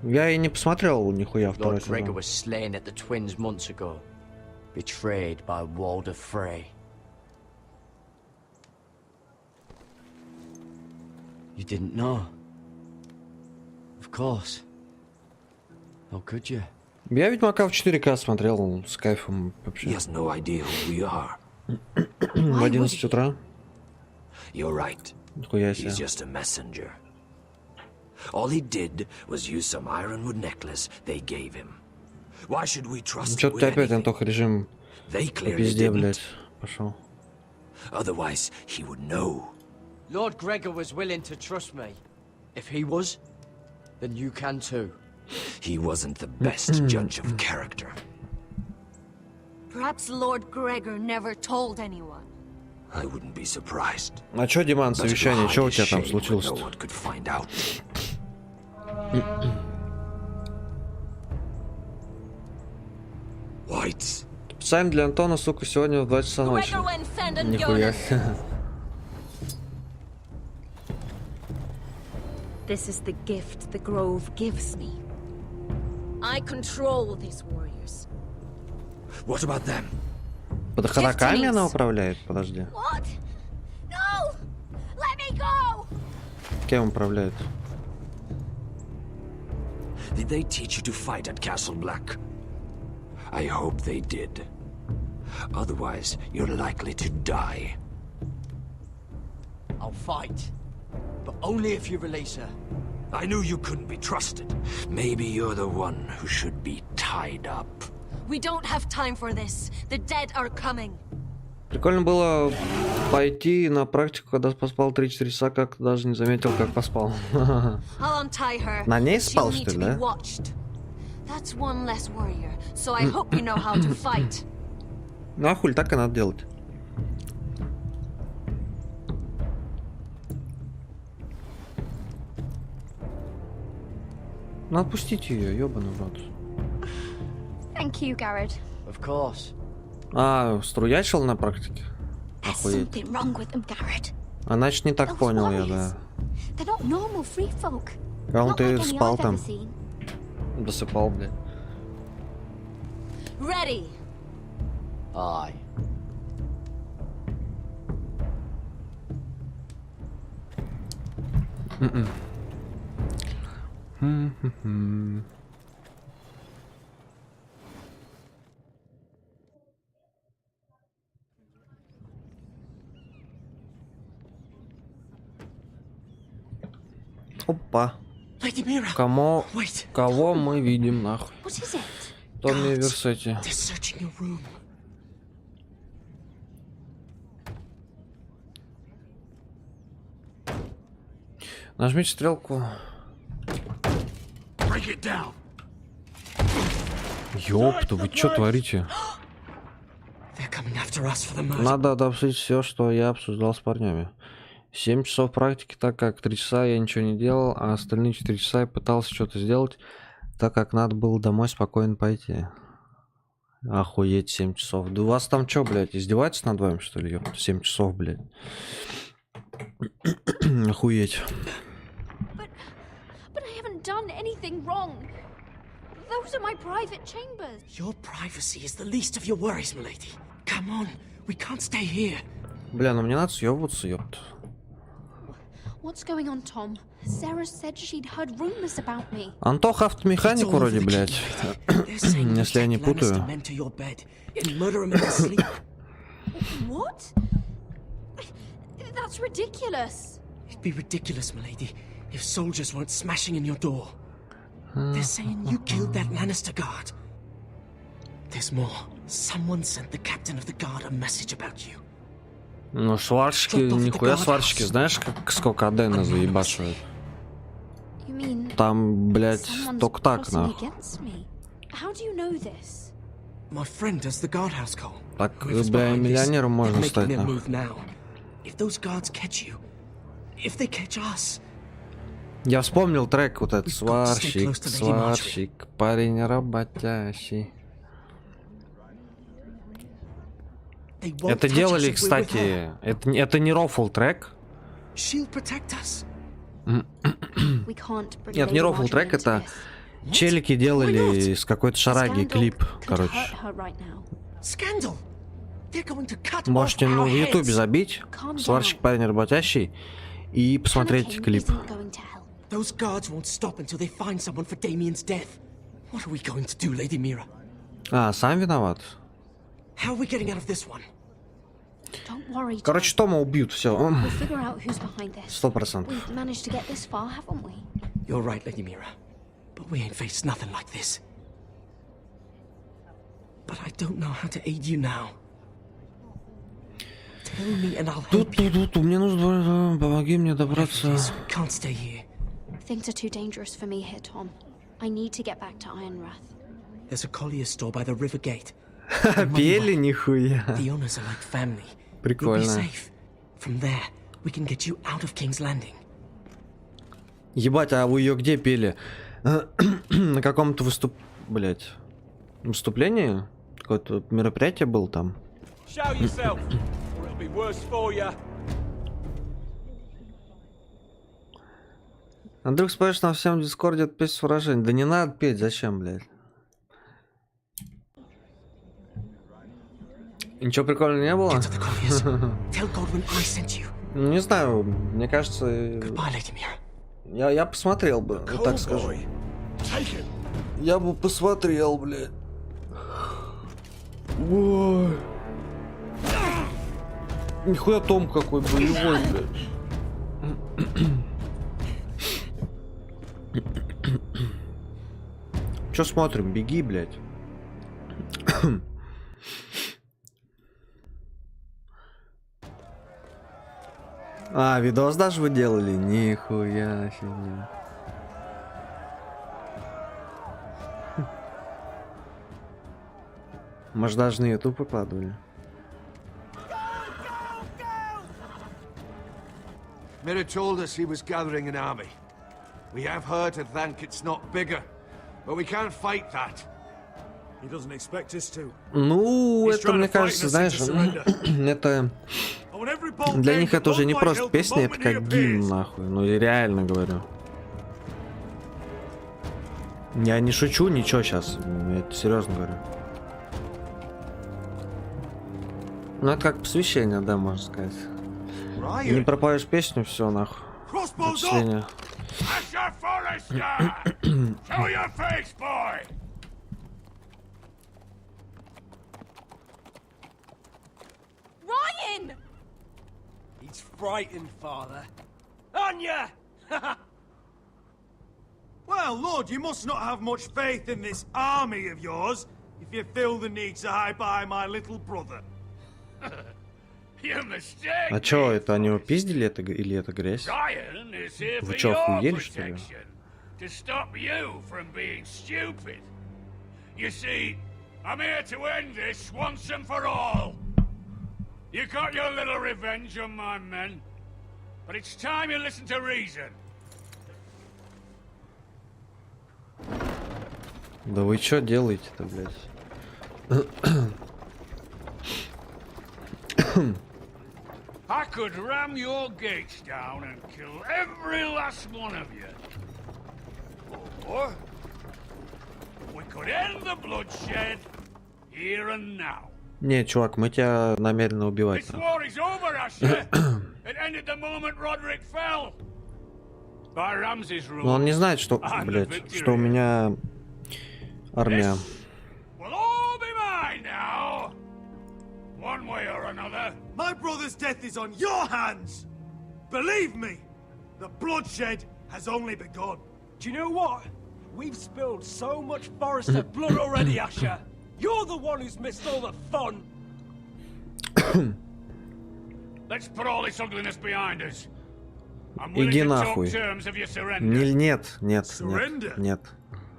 Я и не посмотрел нихуя второй
Lord Gregor
сезон.
was slain at the Twins months ago, betrayed by Walder Frey. You didn't know? Of course. How could you?
Я Ведьмака в 4К смотрел с кайфом вообще.
He has no idea who we are.
В 11 утра.
You're right.
Нихуя
He's
себе.
just a messenger. All he did was use some ironwood necklace they gave him. Why should we trust him
Что-то
with
опять
anything?
Антоха режим
They
по
clearly
пизде,
didn't.
блядь, пошел.
Otherwise, he would know.
Lord Gregor was willing to trust me. If he was, then you can too.
He wasn't the best judge of character.
Perhaps Lord Gregor never told anyone.
I wouldn't be surprised.
А чё, Диман, совещание, чё у тебя там
No
случилось-то?
one could find out. Whites.
Специально для Антона, сука, сегодня в 2 часа ночи. Нихуя себе.
This is the gift the Grove gives me. I control these warriors.
What about them?
Под ходоками она управляет? Подожди.
What? No! Let me go!
Кем управляет?
Did they teach you to fight at Castle Black? I hope they did. Otherwise, you're likely to die.
I'll fight. But only if you release her.
I knew you couldn't be trusted. Maybe you're the one who should be tied up.
We don't have time for this. The dead are coming.
Прикольно было пойти на практику, когда поспал 3-4 часа, как даже не заметил, как поспал.
I'll untie her.
На ней
She'll
спал,
need
что ли,
to be
да?
watched. That's one less warrior, so I hope you know how to fight.
Ну а хуй, так и надо делать. Ну отпустите ее, ёбаный в рот.
Thank you, Garrett.
Of course.
А, струячил на практике? Охуеть.
Something wrong with them, Garrett.
А значит не так понял я, да.
They're not normal free folk.
Кал,
Not
ты
like any
спал
I've
там?
ever seen.
Досыпал, блядь.
Ready.
Aye.
Опа.
Lady Mira.
Кого мы видим, нахуй?
What is it?
Доме Версете.
They're searching your room.
Нажмите стрелку.
Break it down.
Ёпта, вы чё творите?
They're coming after us for the murder.
Надо обсудить все, что я обсуждал с парнями. 7 часов практики, так как 3 часа я ничего не делал, а остальные 4 часа я пытался что-то сделать, так как надо было домой спокойно пойти. Охуеть, 7 часов. Да у вас там что, блядь, издеваются над вами, что ли, ёпта? 7 часов, блядь. Охуеть.
But I haven't done anything wrong. Those are my private chambers.
Your privacy is the least of your worries, milady. Come on, we can't stay here.
Бля, ну мне надо съебываться, ёпт.
What's going on, Tom? Sarah said she'd heard rumors about me.
Антох автомеханик вроде, блядь. Если я не путаю.
What? That's ridiculous.
It'd be ridiculous, milady, if soldiers weren't smashing in your door. They're saying you killed that Lannister guard. There's more. Someone sent the captain of the guard a message about you.
Ну, сварщики, нихуя сварщики, знаешь, сколько Адена заебашивают? Там, блядь, только так, нахуй. Так, бля, миллионером можно стать, нахуй. Я вспомнил трек вот этот. Сварщик, сварщик, парень работящий. Это делали, кстати, это не рофл трек. Нет, не рофл трек, это челики делали с какой-то шараги клип, короче. Можете в ютубе забить «Сварщик, парень работящий» и посмотреть клип. А, сам виноват? Короче, Тома убьют, все. 100%.
You're right, Lady Mira. But we ain't faced nothing like this. But I don't know how to aid you now. Tell me and I'll help you.
Тут, мне нужно, помоги мне добраться.
Can't stay here.
Things are too dangerous for me here, Tom. I need to get back to Ironrath.
There's a collier store by the river gate.
Пели нихуя.
The owners are like family.
Прикольно.
You'll be safe. From there, we can get you out of King's Landing.
Ебать, а вы ее где пели? На каком-то выступлении? Какое-то мероприятие был там? Андрюх, споешь на всем дискорде от песни выражений. Да не надо петь, зачем, блядь? Ничего прикольного не было? Не знаю, мне кажется... Я посмотрел бы, вот так скажу. Я бы посмотрел, блядь. Ой. Нихуя Том какой боевой, блядь. Чё смотрим? Беги, блядь. А, видос даже вы делали? Нихуя себе. Может, даже на YouTube выкладывали.
Mira told us he was gathering an army. We have her to thank it's not bigger, but we can't fight that.
He doesn't expect us to.
Ну, это, мне кажется, знаешь, это... Для них это уже не просто песня, это как гимн, нахуй. Ну, я реально говорю. Я не шучу, ничего сейчас. Я это серьезно говорю. Ну, это как посвящение, да, можно сказать. Не пропоешь песню, все, нахуй. Отчисление.
Ryan!
He's frightened, father. Anya! Well, Lord, you must not have much faith in this army of yours if you feel the need to hide behind my little brother.
А чё, это они его пиздили или это грязь? Вы чё, охуели, что ли?
To stop you from being stupid. You see, I'm here to end this once and for all. You got your little revenge on my men, but it's time you listen to reason.
Да вы чё делаете-то, блядь?
I could ram your gates down and kill every last one of you. Or we could end the bloodshed here and now.
Не, чувак, мы тебя намерены убивать.
This war is over, Asher. It ended the moment Roderick fell. By Ramsay's rules.
Но он не знает, что, блядь, что у меня армия.
Will all be mine now. One way or another.
My brother's death is on your hands. Believe me, the bloodshed has only begun. Do you know what? We've spilled so much Forrester blood already, Asher. You're the one who's missed all the fun.
Let's put all this ugliness behind us. I'm
Иди
willing to talk
нахуй.
terms of your surrender.
Нет, нет,
Surrender?
нет, нет.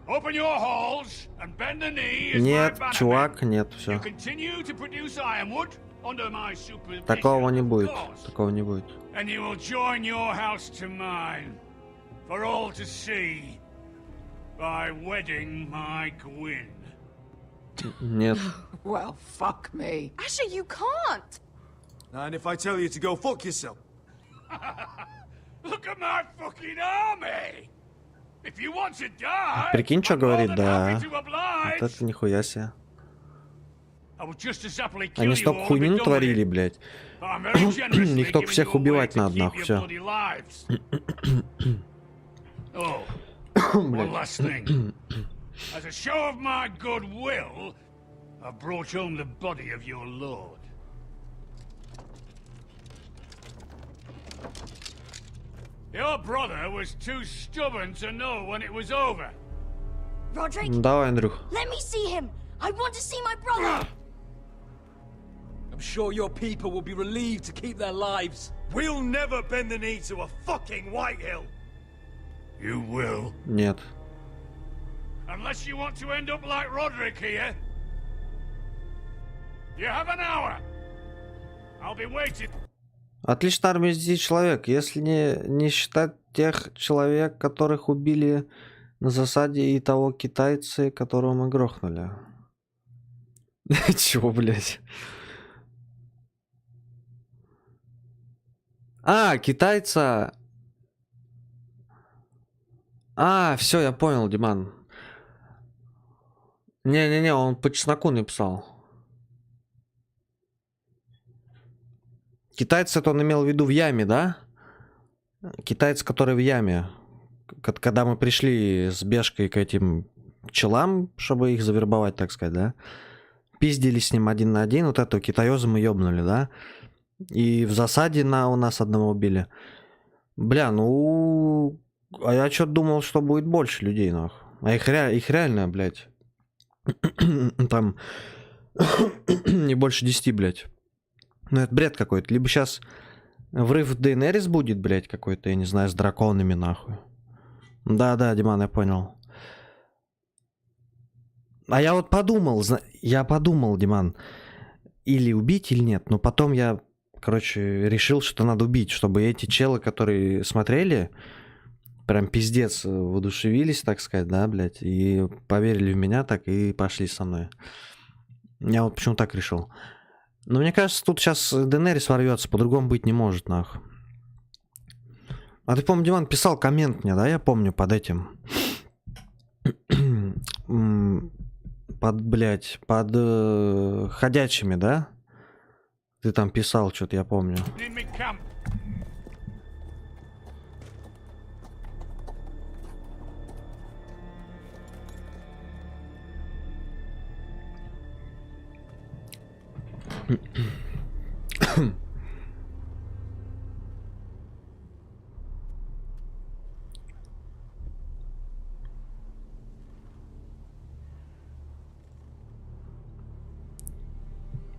Open your halls and bend the knee as
Нет,
my bannermen.
чувак, нет,
You
все.
continue to produce ironwood under my supervision.
Такого не
of
будет,
course.
такого не будет.
And you will join your house to mine, for all to see, by wedding my Gwyn.
Нет.
Well, fuck me.
Asher, you can't!
And if I tell you to go fuck yourself?
Look at my fucking army! If you want to die,
Прикинь, что говорит, да.
happy to oblige.
Вот это нихуя себе.
I would just as happily kill
Они
you
столько
all
хуйни
and be done with
натворили,
it.
блядь.
I'm very generously
Их только
giving
всех
you a way
убивать
to
надо,
keep
нахуй,
your
все.
bloody lives. Oh, one last thing. As a show of my goodwill, I've brought home the body of your lord. Your brother was too stubborn to know when it was over.
Roderick,
Давай, Андрюх.
let me see him. I want to see my brother.
I'm sure your people will be relieved to keep their lives. We'll never bend the knee to a fucking Whitehill.
You will.
Нет.
Unless you want to end up like Roderick here. You have an hour. I'll be waiting.
Отличная армия из 10 человек. Если не считать тех человек, которых убили на засаде, и того китайца, которого мы грохнули. Чего, блядь? А, китайца. А, все, я понял, Диман. Не-не-не, он по чесноку написал. Китайец, это он имел в виду в яме, да? Китаец, который в яме. Когда мы пришли с Бешкой к этим челам, чтобы их завербовать, так сказать, да? Пиздили с ним 1 на 1, вот этого китаёза мы ёбнули, да? И в засаде у нас одного убили. Бля, ну... А я что-то думал, что будет больше людей, нахуй. А их реально, блядь. Там... не больше 10, блядь. Ну, это бред какой-то. Либо сейчас врыв в Дейенерис будет, блядь, какой-то, я не знаю, с драконами, нахуй. Да-да, Диман, я понял. А я вот подумал, Диман, или убить, или нет. Но потом я, короче, решил, что надо убить, чтобы эти челы, которые смотрели, прям пиздец воодушевились, так сказать, да, блядь, и поверили в меня так и пошли со мной. Я вот почему так решил. Но мне кажется, тут сейчас Дейенерис ворвется, по-другому быть не может, нахуй. А ты, помню, Диман писал коммент мне, да, я помню, под этим. Под ходячими, да? Ты там писал что-то, я помню.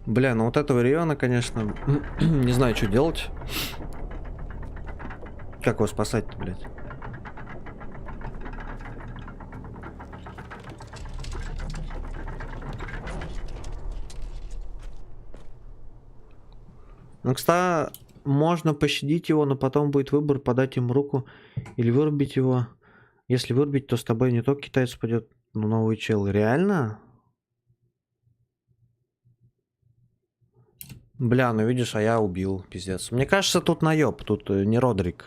Бля, ну вот этого Риона, конечно, не знаю, что делать. Как его спасать-то, блядь? Ну, кстати, можно пощадить его, но потом будет выбор, подать ему руку или вырубить его. Если вырубить, то с тобой не только китаец пойдет, но новый чел. Реально? Бля, ну видишь, а я убил, пиздец. Мне кажется, тут наеб, тут не Родрик.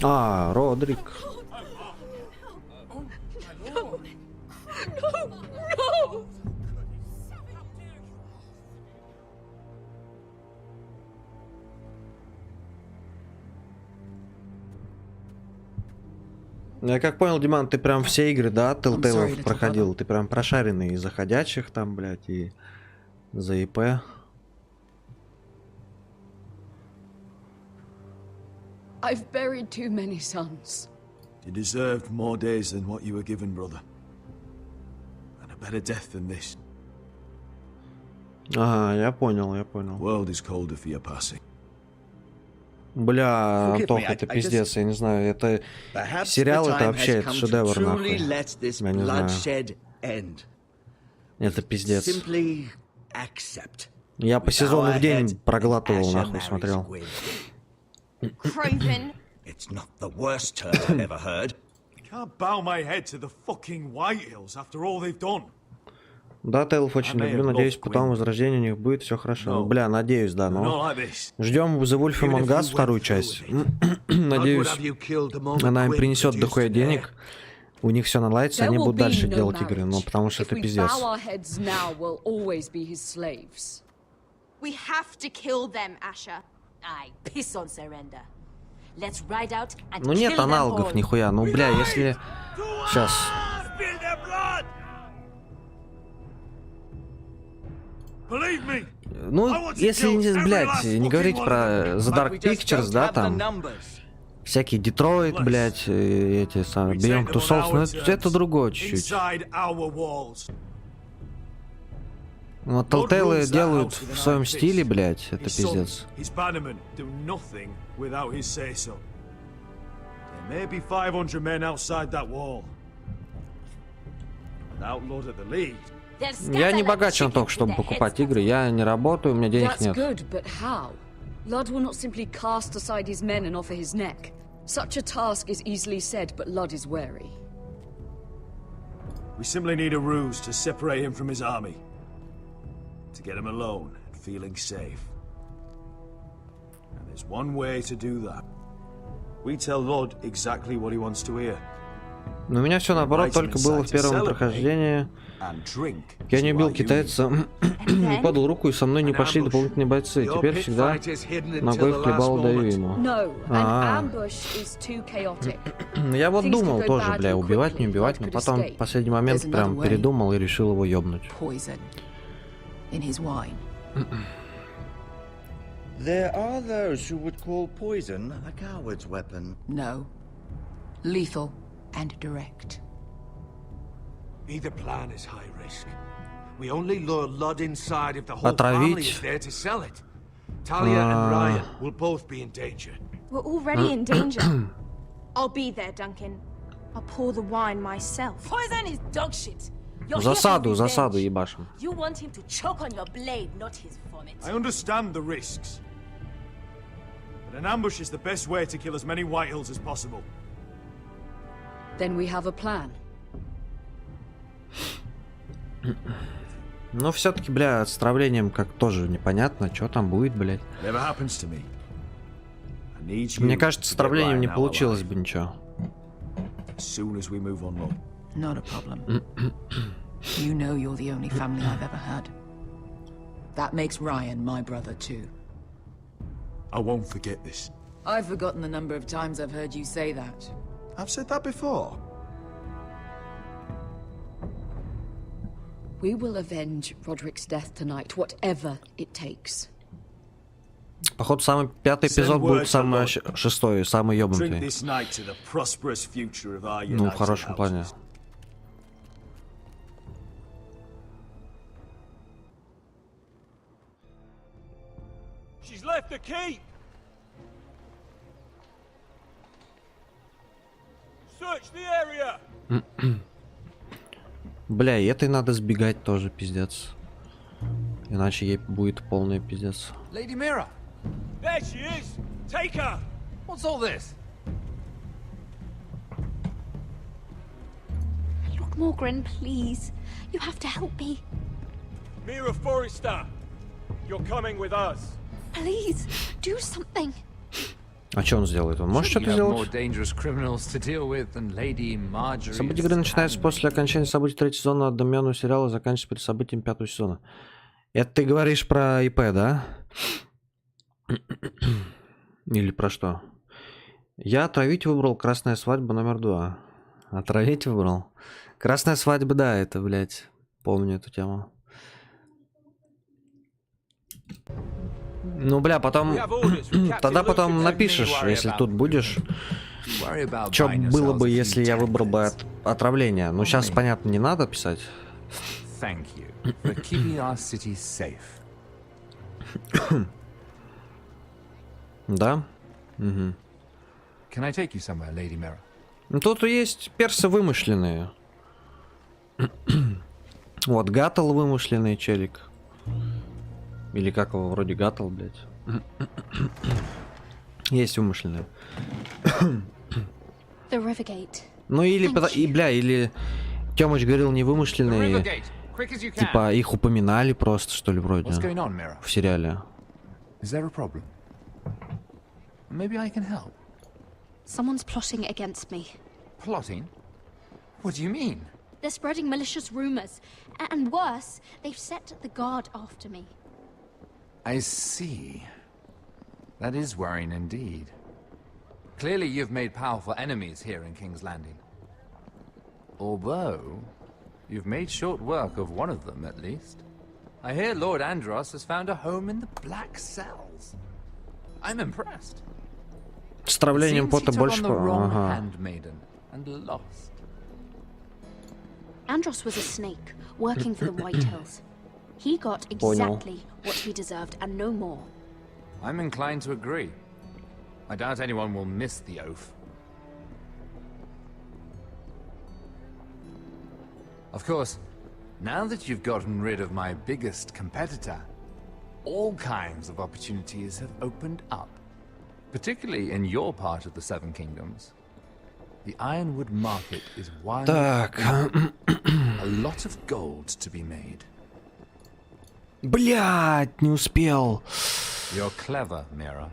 А, Родрик. Я как понял, Диман, ты прям все игры, да, Telltale проходил? Ты прям прошаренный и заходящих там, блядь, и за ИП.
I've buried too many sons.
You deserved more days than what you were given, brother. And a better death than this.
Ага, я понял.
World is colder for your passing.
Бля, Антох, это пиздец, я не знаю, это сериал, это вообще это шедевр, нахуй. Я не знаю. Это пиздец. Я по сезону в день проглатывал, нахуй, смотрел.
It's not the worst turn I've ever heard.
Can't bow my head to the fucking Whitehills after all they've done.
Да, Тейлов очень люблю, надеюсь, потом возрождение у них будет все хорошо. Бля, надеюсь, да, но... Ждем The Wolf Among Us вторую часть. Надеюсь, она им принесет дохуя денег, у них все наладится, они будут дальше делать игры, но потому что это пиздец.
We have to kill them, Asher.
I piss on surrender. Let's ride out and
Ну нет аналогов нихуя, ну бля, если... Сейчас. Ну, если, блядь, не говорить про The Dark Pictures, да, там... Всякие Детройт, блядь, эти самые, Beyond Two Souls, но это другое чуть-чуть. Вот Telltale делают в своем стиле, блядь, это пиздец. Я не богач, Антох, чтобы покупать игры. Я не работаю, у меня денег нет.
Ludd will not simply cast aside his men and offer his neck. Such a task is easily said, but Ludd is wary.
We simply need a ruse to separate him from his army. To get him alone and feeling safe. And there's one way to do that. We tell Ludd exactly what he wants to hear.
Но у меня все наоборот, только было в первом прохождении. Я не убил китайца, не подал руку, и со мной не пошли дополнительные бойцы. Теперь всегда ногой в хлебало даю ему. Я вот думал тоже, бля, убивать, не убивать, но потом в последний момент прям передумал и решил его ёбнуть.
There are those who would call poison a coward's weapon.
No. Lethal and direct.
Either plan is high risk. We only lure Ludd inside if the whole family is there to sell it. Talia and Ryan will both be in danger.
We're already in danger. I'll be there, Duncan. I'll pour the wine myself.
Poison is dog shit.
Засаду ебашим.
You want him to choke on your blade, not his vomit.
I understand the risks. But an ambush is the best way to kill as many Whitehills as possible.
Then we have a plan.
Но все-таки, бля, с травлением как тоже непонятно, что там будет, блядь. Мне кажется, с травлением не получилось бы ничего.
Not a problem. You know you're the only family I've ever had. That makes Ryan my brother too.
I won't forget this.
I've forgotten the number of times I've heard you say that.
I've said that before.
We will avenge Roderick's death tonight, whatever it takes.
Походу, самый пятый эпизод будет самый шестой, самый ёбнутый. Ну, в хорошем плане.
She's left the keep. Search the area.
Бля, и этой надо сбегать тоже, пиздец. Иначе ей будет полный пиздец.
Lady Mira.
There she is. Take her.
What's all this?
Lord Morgan, please. You have to help me.
Mira Forrester, you're coming with us.
Please, do something.
А что он сделает? Он может что-то сделать? События игры начинаются после окончания событий третьего сезона одноименного сериала и заканчиваются перед событием пятого сезона. Это ты говоришь про ИП, да? Или про что? Я отравить выбрал «Красная свадьба» номер 2. Отравить выбрал. Красная свадьба, да, это, блядь, помню эту тему. Ну, бля, потом... Тогда потом напишешь, если тут будешь. Чё было бы, если я выбрал бы отравление? Ну, сейчас, понятно, не надо писать. Да? Угу. Ну, тут есть персы вымышленные. Вот, Гатл вымышленный челик. Или как его, вроде Гатл, блядь. Есть вымышленные. Ну или, бля, или Тёмыч говорил не вымышленные. Типа их упоминали просто, что ли, вроде. В сериале.
Someone's plotting against me.
Plotting? What do you mean?
They're spreading malicious rumors. And worse, they've set the guard after me.
I see. That is worrying indeed. Clearly you've made powerful enemies here in King's Landing. Although, you've made short work of one of them, at least. I hear Lord Andros has found a home in the Black Cells. I'm impressed.
С травлением пота больше...
Ага.
Andros was a snake, working for the White Hills. He got exactly what he deserved, and no more.
I'm inclined to agree. I doubt anyone will miss the oath. Of course, now that you've gotten rid of my biggest competitor, all kinds of opportunities have opened up. Particularly in your part of the Seven Kingdoms. The Ironwood market is wide open. A lot of gold to be made.
Блядь, не успел.
You're clever, Mira.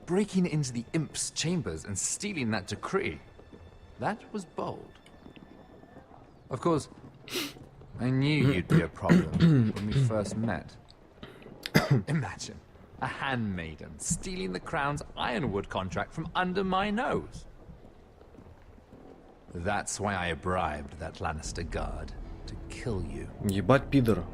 Breaking into the Imp's chambers and stealing that decree. That was bold. Of course, I knew you'd be a problem when we first met. Imagine. A handmaiden stealing the crown's Ironwood contract from under my nose. That's why I bribed that Lannister guard to kill you.
Ебать, пидор.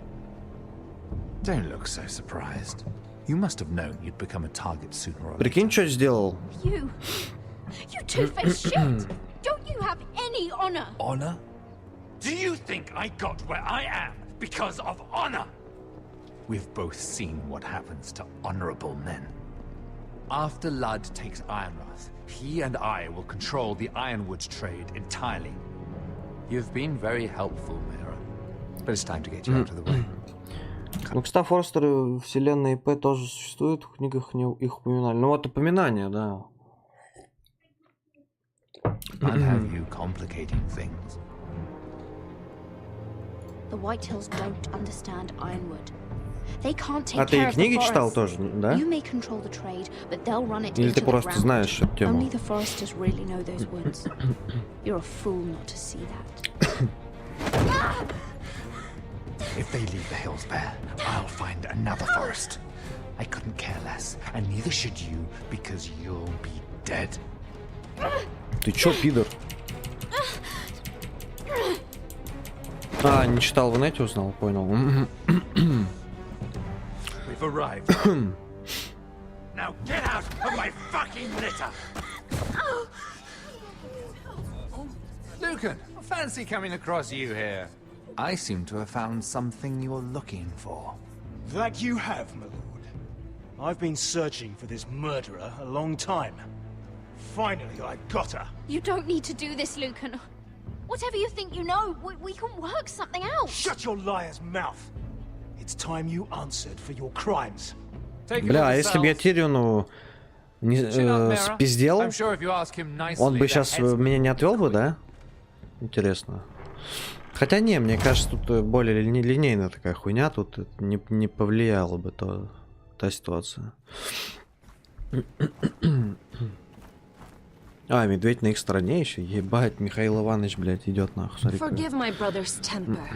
Don't look so surprised. You must have known you'd become a target sooner or later.
Прикинь, что сделал?
You two-faced shit! Don't you have any honor?
Honor?
Do you think I got where I am because of honor?
We've both seen what happens to honorable men. After Ludd takes Ironrath, he and I will control the Ironwood trade entirely. You've been very helpful, Mira. But it's time to get you out of the way.
Ну, кстати, Форрестеры вселенной ИП тоже существуют, в книгах не их упоминали. Ну вот упоминание, да.
I'll have you complicating things.
The White Hills don't understand Ironwood. They can't take
А ты
care
и
of the
книги
forest.
читал тоже, да?
You may control the trade, but they'll run it
Или
into
ты
the
просто
ground.
знаешь эту тему?
Only the foresters really know those woods. You're a fool not to see that.
If they leave the hills bare, I'll find another forest. I couldn't care less, and neither should you, because you'll be dead.
Ты чё, пидор? А, не читал в инете, узнал, понял.
We've arrived. Now get out of my fucking litter!
Lucan, fancy coming across you here. I seem to have found something you're looking for.
That you have, my lord. I've been searching for this murderer a long time. Finally, I got her.
You don't need to do this, Lucan. Whatever you think you know, we can work something out.
Shut your liar's mouth. It's time you answered for your crimes.
Бля, а если бы я Тириону спиздел, он бы сейчас меня не отвел бы, да? Интересно. Хотя не, мне кажется, тут более линейная такая хуйня, тут не повлияла бы та ситуация. А, медведь на их стороне еще? Ебать, Михаил Иванович, блядь, идет нахуй. Смотри,
Forgive my brother's temper.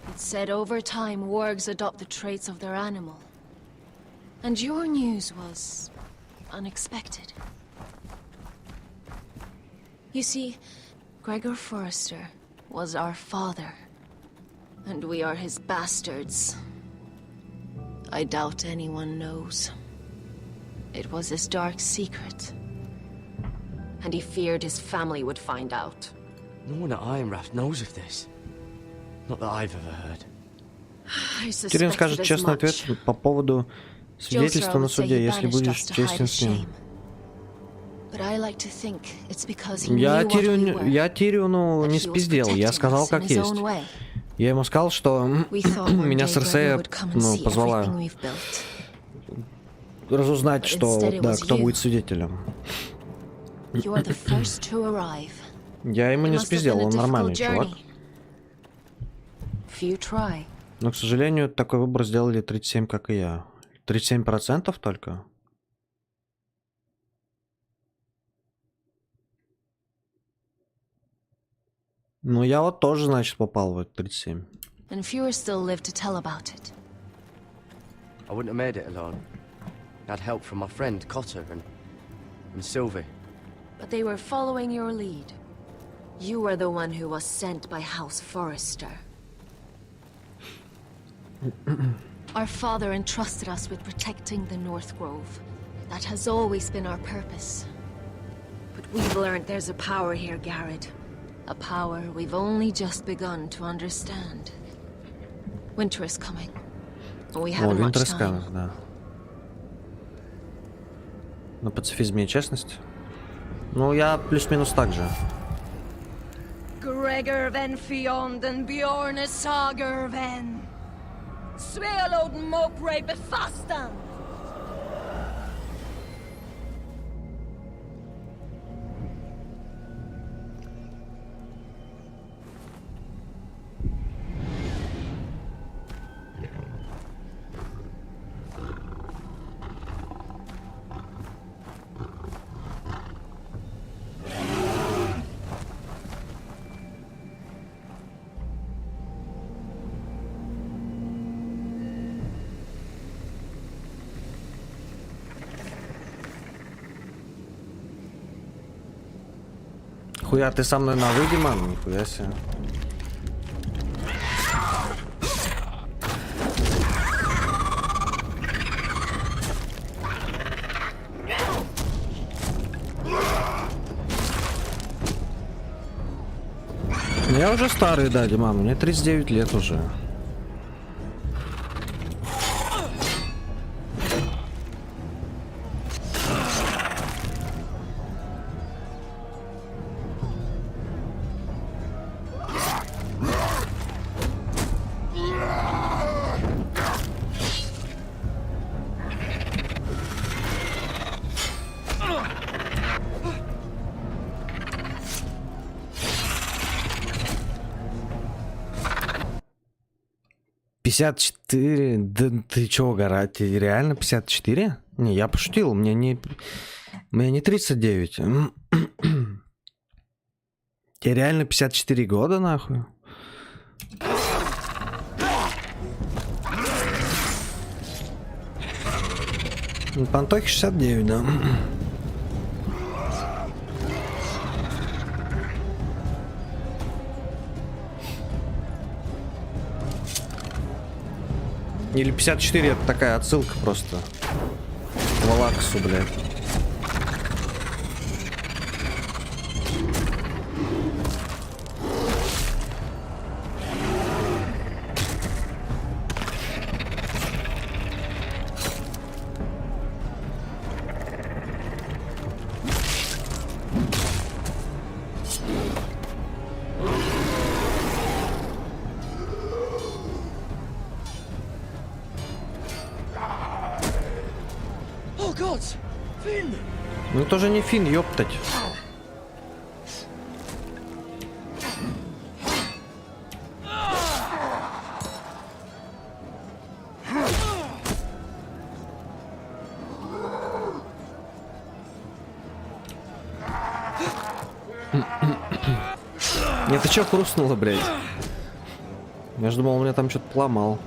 It said over time wargs adopt the traits of their animal. And your news was unexpected.
You see, Gregor Forrester was our father, and we are his bastards. I doubt anyone knows. It was his dark secret, and he feared his family would find out.
No one at Ironraft knows of this. Not that I've ever heard.
Кирин скажет честный ответ по поводу свидетельства на суде, если будешь честен с ним. Я Тириону не спиздел, я сказал как есть. Я ему сказал, что меня Серсея позвала разузнать, что да, кто будет свидетелем. Я ему не спиздел, он нормальный чувак. Но, к сожалению, такой выбор сделали 37, как и я. 37% только? Ну, я вот тоже, значит, попал в 37.
And fewer still live to tell about it.
I wouldn't have made it alone. I had help from my friend Cotter and Sylvie.
But they were following your lead. You were the one who was sent by House Forrester. Our father entrusted us with protecting the North Grove. That has always been our purpose. But we've learned there's a power here, Garrett. A power we've only just begun to understand. Winter is coming. We haven't much time.
Да. На пацифизме и честность? Ну, я плюс-минус так же.
Gregor ven fionden Bjorne sager ven. Svealoden mopre befastan.
Хуя, ты со мной на выйди, мам? Нихуя себе. Я уже старый, да, Диман, мне 39 лет уже. «54? Да ты чё, гора? Ты реально 54? Не, я пошутил, мне не 39. Тебе реально 54 года, нахуй? Пантохи 69, да. Или 54 это такая отсылка просто к Валаксу, блядь. Ну это же не Финн, ёптать. Нет, ты чё хрустнуло, блядь? Я же думал, у меня там что-то поломал.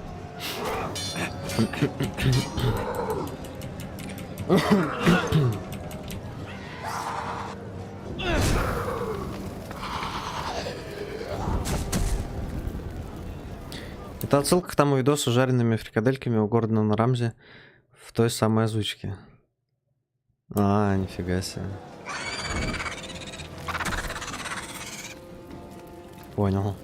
Это отсылка к тому видосу с жареными фрикадельками у Гордона Рамзи в той самой озвучке. А, нифига себе. Понял.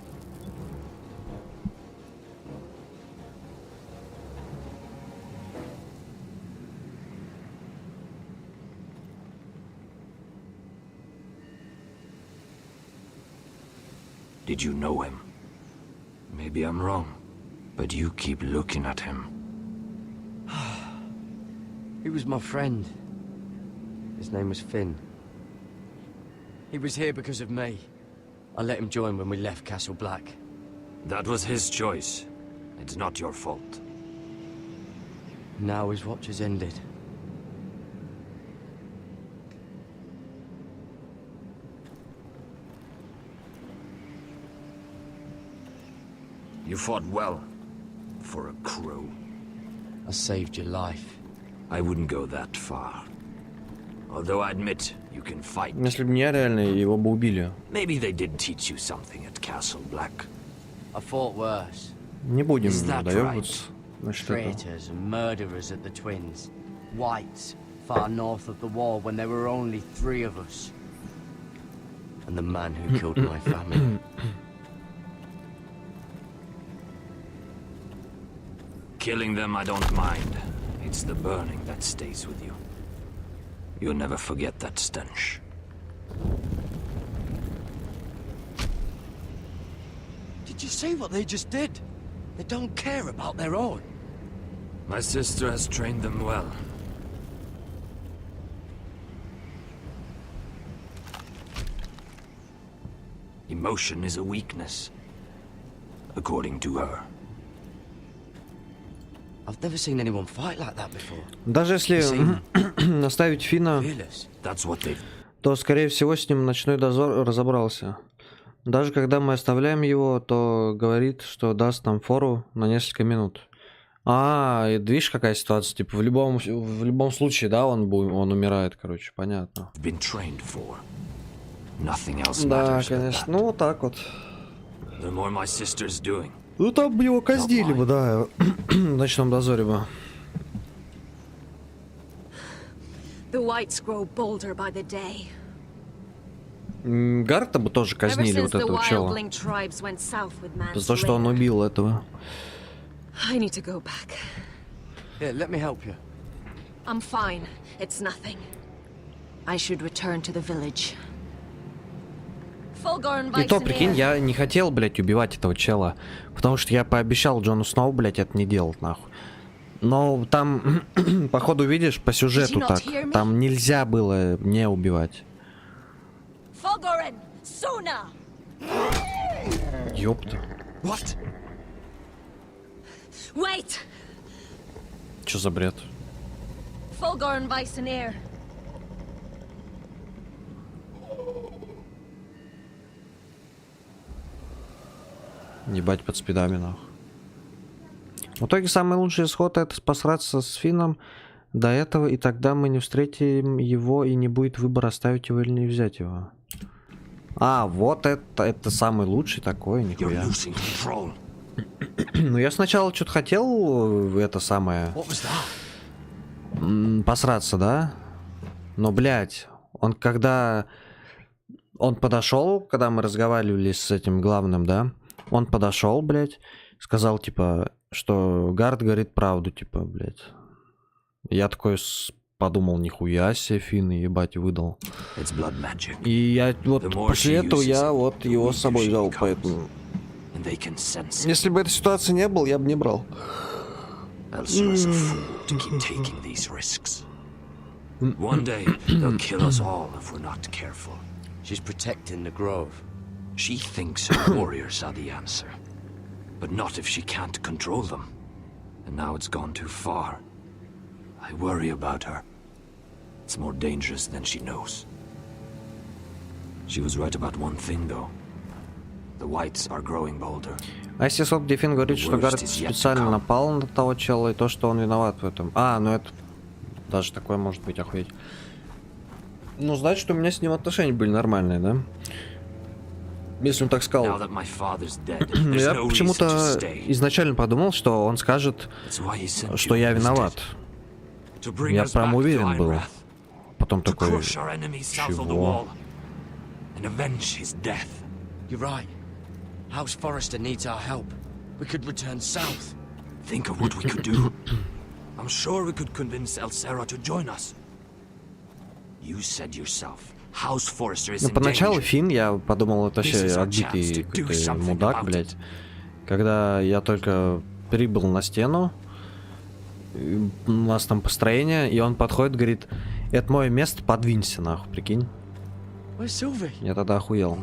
Did you know him? Maybe I'm wrong, but you keep looking at him.
He was my friend. His name was Finn. He was here because of me. I let him join when we left Castle Black.
That was his choice. It's not your fault.
Now his watch has ended.
You fought well. For a crow.
I saved your life.
I wouldn't go that far. Although I admit, you can fight.
Если бы не я, реально, его бы убили.
Maybe they did teach you something at Castle Black.
I fought worse.
Не будем доебываться.
Traitors and murderers at the Twins. Whites, far north of the wall when there were only 3 of us. And the man who killed my family.
Killing them I don't mind. It's the burning that stays with you. You'll never forget that stench.
Did you see what they just did? They don't care about their own.
My sister has trained them well. Emotion is a weakness, according to her.
I've never seen anyone fight like that before.
Даже если оставить Фина, то, скорее всего, с ним ночной дозор разобрался. Даже когда мы оставляем его, то говорит, что даст нам фору на несколько минут. А, и видишь, какая ситуация? Типа в любом случае, да, он умирает, короче, понятно. Да, конечно, ну вот так вот. Ну там бы его казнили бы, да, в ночном дозоре бы. Гарта бы тоже казнили, вот этого чела. За то, что он убил этого.
I need to go back.
Here, let me help you.
I'm fine. It's nothing. I should return to the village.
И то, прикинь, я не хотел, блядь, убивать этого чела. Потому что я пообещал Джону Сноу, блядь, это не делать, нахуй. Но там, походу, видишь, по сюжету так. Там нельзя было не убивать. Ёпта. Чё за бред? Ебать под спидами, нахуй. В итоге самый лучший исход — это посраться с Финном до этого, и тогда мы не встретим его, и не будет выбора, оставить его или не взять его. А, вот это самый лучший такой, нихуя. Ну я сначала что-то хотел это самое посраться, да? Но, блядь, когда он подошел, когда мы разговаривали с этим главным, да? Он подошел, блядь, сказал, типа, что Гард говорит правду, типа, блядь. Я такой подумал, нихуя себе, Финн, ебать, выдал. И я вот после этого я вот его с собой взял, поэтому... Если бы этой ситуации не было, я бы не брал.
She thinks her warriors are the answer, but not if she can't control them. And now it's gone too far. I worry about her. It's more dangerous than she knows. She was right about one thing, though. The whites are growing bolder.
А если Соп Дефин говорит, что Гард специально напал на того чела, и то, что он виноват в этом. А, ну это... Даже такое может быть, охуеть. Ну, значит, у меня с ним отношения были нормальные, да? если он так сказал.
Now that my father's dead,
Я
there's no reason to
почему-то
stay.
изначально подумал, что он скажет, что я виноват. Я прям уверен был. Потом такой, чего?
And avenge his death.
You're right. House Forrester needs our help. We could return south.
Think of what we could do. I'm sure we could convince Elsera to join us. You said yourself, House Forrester is in
поначалу
danger.
Финн, я подумал, это вообще отбитый какой-то мудак, блядь. Когда я только прибыл на стену, у нас там построение, и он подходит, говорит, это мое место, подвинься нахуй, прикинь. Я тогда охуел.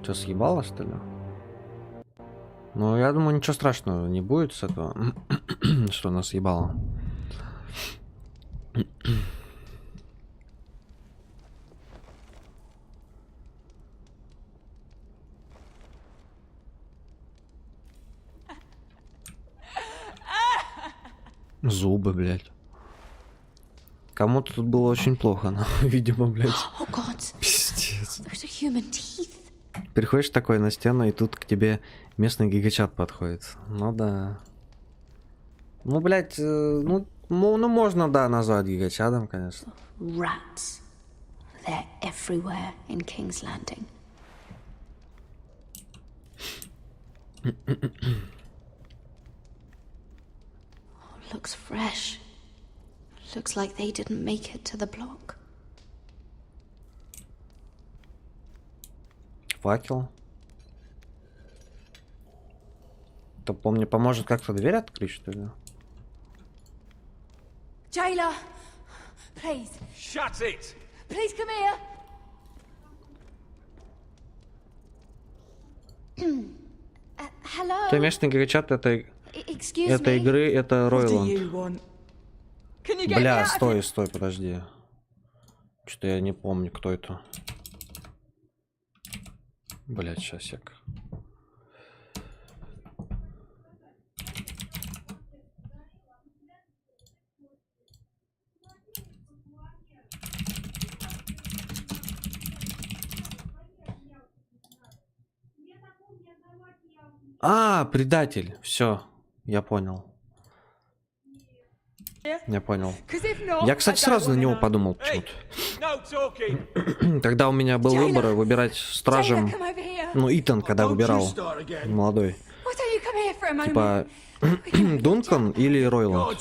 Че, съебало, что ли? Ну, я думаю, ничего страшного не будет с этого, что нас съебало. Зубы, блядь. Кому-то тут было очень плохо, но, видимо, блядь. Пиздец. Приходишь такой на стену, и тут к тебе местный гигачат подходит. Ну да. Ну, блядь, ну можно, да, назвать гигачатом, конечно.
Rats. They're everywhere in King's Landing. Looks fresh. Looks like they didn't make it to the block.
Факел. Это, помню, поможет как-то дверь открыть, что ли?
Jailer, please.
Shut it!
Please come here.
Hello.
Ты местный гигачат этой игры, это Ройланд. Бля, стой, подожди. Что-то я не помню, кто это. Блять, сейчас сек. А, предатель. Все, я понял. Я понял. Я, кстати, сразу на него подумал почему-то. Тогда у меня был выбор выбирать стражем. Ну, Итан, когда выбирал. Молодой. Типа, Дункан или Ройланд.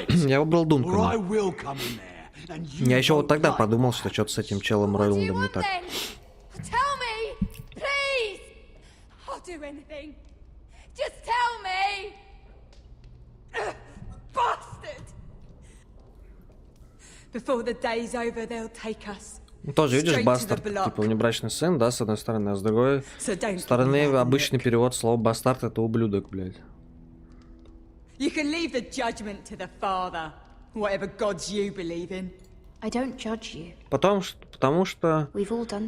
Я выбрал Дункана. Я еще вот тогда подумал, что что-то с этим челом Ройландом не так.
Do anything. Just tell me. Bastard. Before the day's over, they'll take us.
Тоже, видишь, бастард, типа внебрачный сын, да, с одной стороны, а с другой стороны обычный перевод слова бастард это ублюдок, блядь.
You can leave the judgment to the Father, whatever gods you believe in.
I don't judge you.
Потому что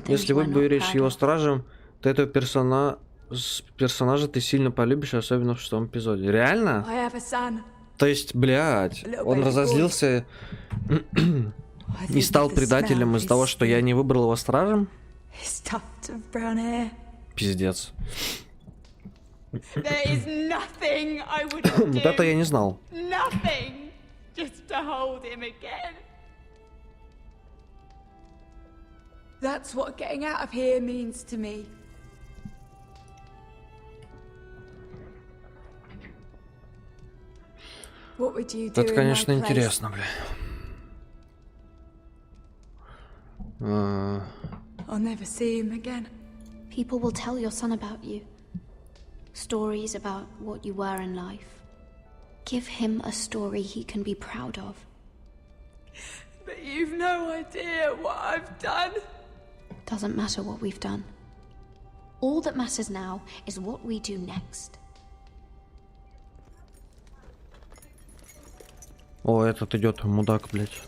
если выберешь его стражем, то этого персонажа ты сильно полюбишь, особенно в 6-м эпизоде. Реально? То есть, блядь, он разозлился и стал предателем из-за того, что я не выбрал его стражем? Пиздец. Вот это я не знал.
That's what getting out of here means to me. What would you do?
Это, конечно, интересно, бля.
I'll never see him again.
People will tell your son about you. Stories about what you were in life. Give him a story he can be proud of.
But you've no idea what I've done.
Doesn't matter what we've done. All that matters now is what we do next.
О, этот идет мудак, блядь.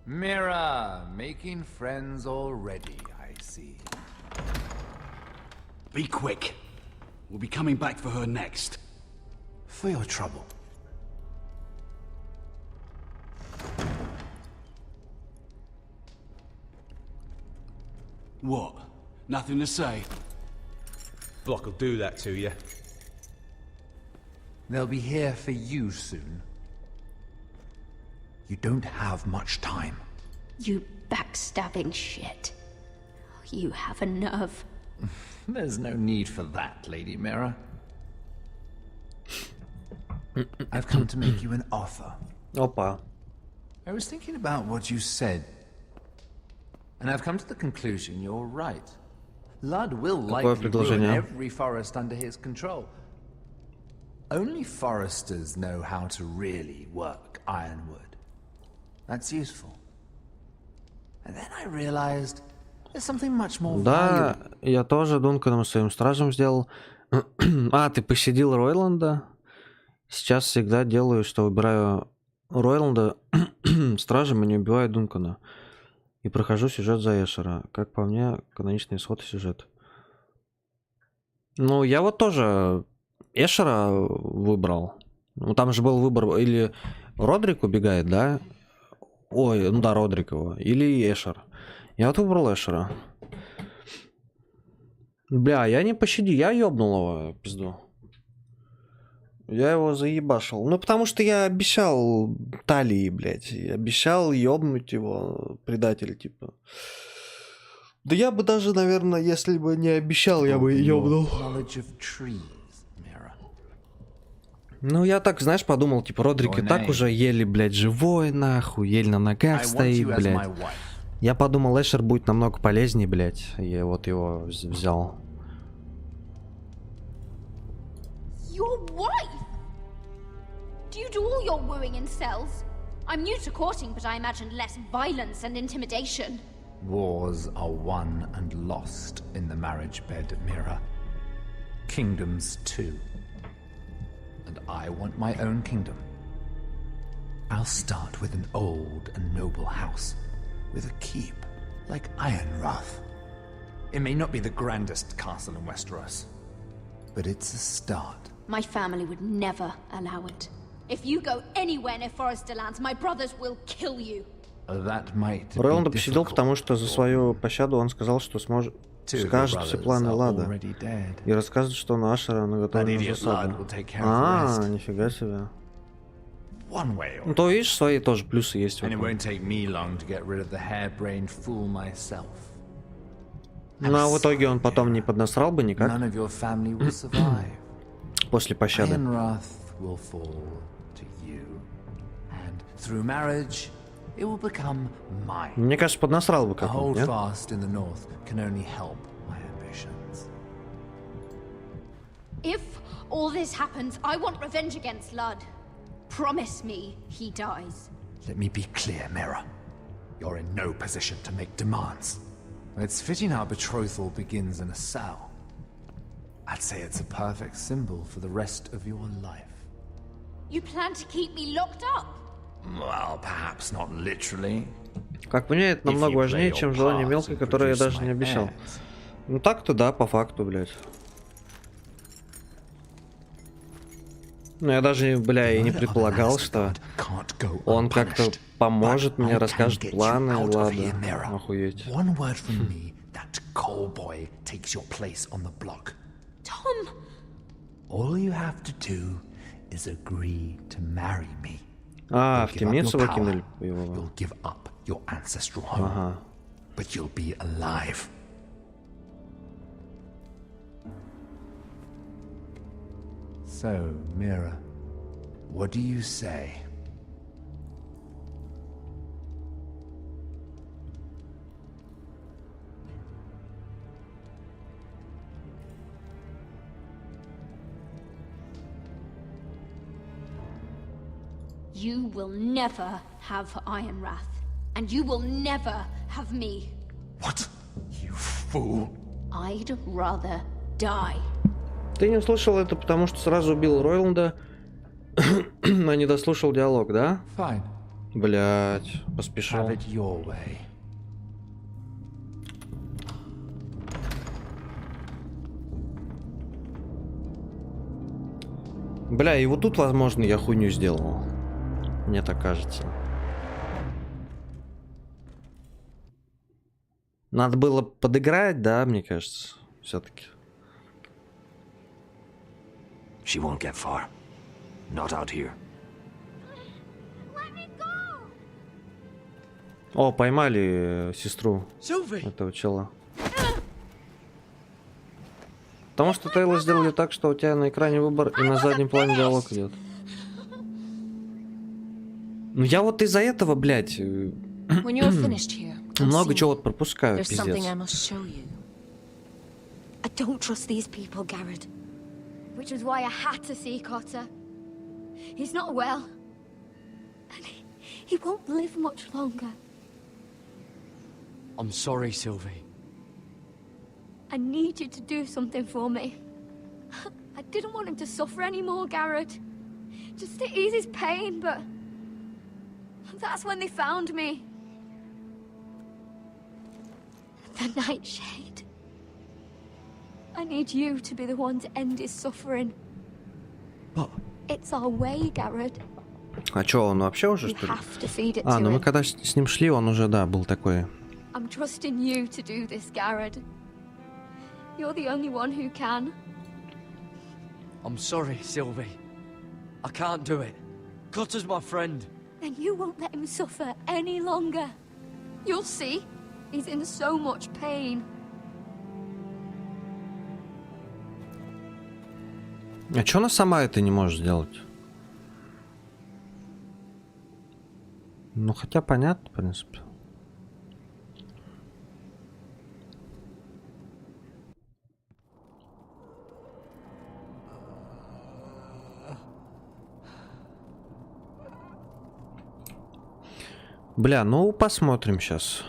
Mira, making friends already, I see.
Be quick. We'll be coming back for her next.
For your trouble.
What? Nothing to say?
Block will do that to you.
They'll be here for you soon. You don't have much time.
You backstabbing shit. You have a nerve.
There's no need for that, Lady Mira. I've come to make you an offer.
Опа.
I was thinking about what you said, and I've come to the conclusion you're right. Ludd will likely ruin every forest under his control. Only foresters know how to really work ironwood. That's useful. And then I realized there's something much more
Да,
valuable.
я тоже Дунканом своим стражем сделал. А, ты пощадил Ройланда? Сейчас всегда делаю, что выбираю Ройланда стражем и не убиваю Дункана. И прохожу сюжет за Эшера. Как по мне, каноничный исход и сюжет. Ну, я вот тоже Эшера выбрал. Ну, там же был выбор, или Родрик убегает, да? Ой, ну да, Родрик его. Или Эшер. Я вот выбрал Эшера. Бля, я не пощади, я ёбнул его, пизду. Я его заебашил. Ну, потому что я обещал Талии, блядь. Я обещал ёбнуть его, предатель, типа. Да я бы даже, наверное, если бы не обещал, я бы ёбнул. Ну, я так, знаешь, подумал, типа, Родрик и так уже еле, блядь, живой, нахуй, еле на ногах стоит, блядь. Я подумал, Эшер будет намного полезнее, блядь. Я вот его взял.
Your wife? Do you do all your wooing in cells? I'm new to courting, but I imagined less violence and intimidation.
Wars are won and lost in the marriage bed, Mira. Kingdoms too. And I want my own kingdom. I'll start with an old and noble house, with a keep like Ironrath. It may not be the grandest castle in Westeros, but it's a start.
My family would never allow it. If you go anywhere near Forrester lands, my brothers will kill you.
That might be
Ройланда посидел, потому что за свою пощаду он сказал, что скажет все планы Лада. И расскажет, что на Ашера наготовлена засада. А, нифига себе. Ну, то видишь, свои тоже плюсы есть. Ну, а в итоге он потом не поднасрал бы никак. После пощады. Мне кажется, поднасрал бы как-нибудь, нет?
If all this happens, I want revenge against Ludd. Promise me he dies.
Let me be clear, Mira. You're in no position to make demands. It's fitting our betrothal begins in a cell. I'd say it's a perfect symbol for the rest of your life.
You plan to keep me locked up?
Well, perhaps not literally.
Как мне это намного важнее, чем желание мелкой, которое я даже не обещал. Ну так-то да, по факту, блядь. Ну я даже, бля, и не предполагал, что он как-то поможет мне, расскажет планы, ладно, охуеть.
Tom!
All you have to do is agree to marry me.
А, в темницу выкинули его.
You'll give up your ancestral home, but you'll be alive. So, Mira, what do you say?
You will never have Ironrath, and you will never have me.
What? You fool!
I'd rather die.
Ты не услышал это, потому что сразу убил Ройланда, но не дослушал диалог, да?
Fine.
Блять, поспешил.
Have it your way.
Бля, и вот тут, возможно, я хуйню сделал. Мне так кажется. Надо было подыграть, да, мне кажется, все-таки.
She won't get far. Not out here.
О, поймали сестру
Sylvie!
этого чела. Потому что Тейлор сделали так, что у тебя на экране выбор и на заднем плане диалог идет. Ну я вот из-за этого, блядь, много чего вот пропускаю, пиздец.
I don't trust these people, Garrett. Which was why I had to see Cotter. He's not well. And he won't live much longer.
I'm sorry, Sylvie.
I need you to do something for me. I didn't want him to suffer anymore, Garrett. Just to ease his pain, but... that's when they found me. The Nightshade. I need you to be the one to end his suffering.
But...
it's our way, Garrett.
А чё, он вообще уже, что ли? А, ну мы когда с ним шли, он уже, да, был такой.
I'm trusting you to do this, Garrett. You're the only one who can.
I'm sorry, Sylvie. I can't do it. Cutter's my friend.
Then you won't let him suffer any longer. You'll see. He's in so much pain.
А чё она сама это не может сделать? Ну, хотя понятно, в принципе. Бля, ну посмотрим сейчас.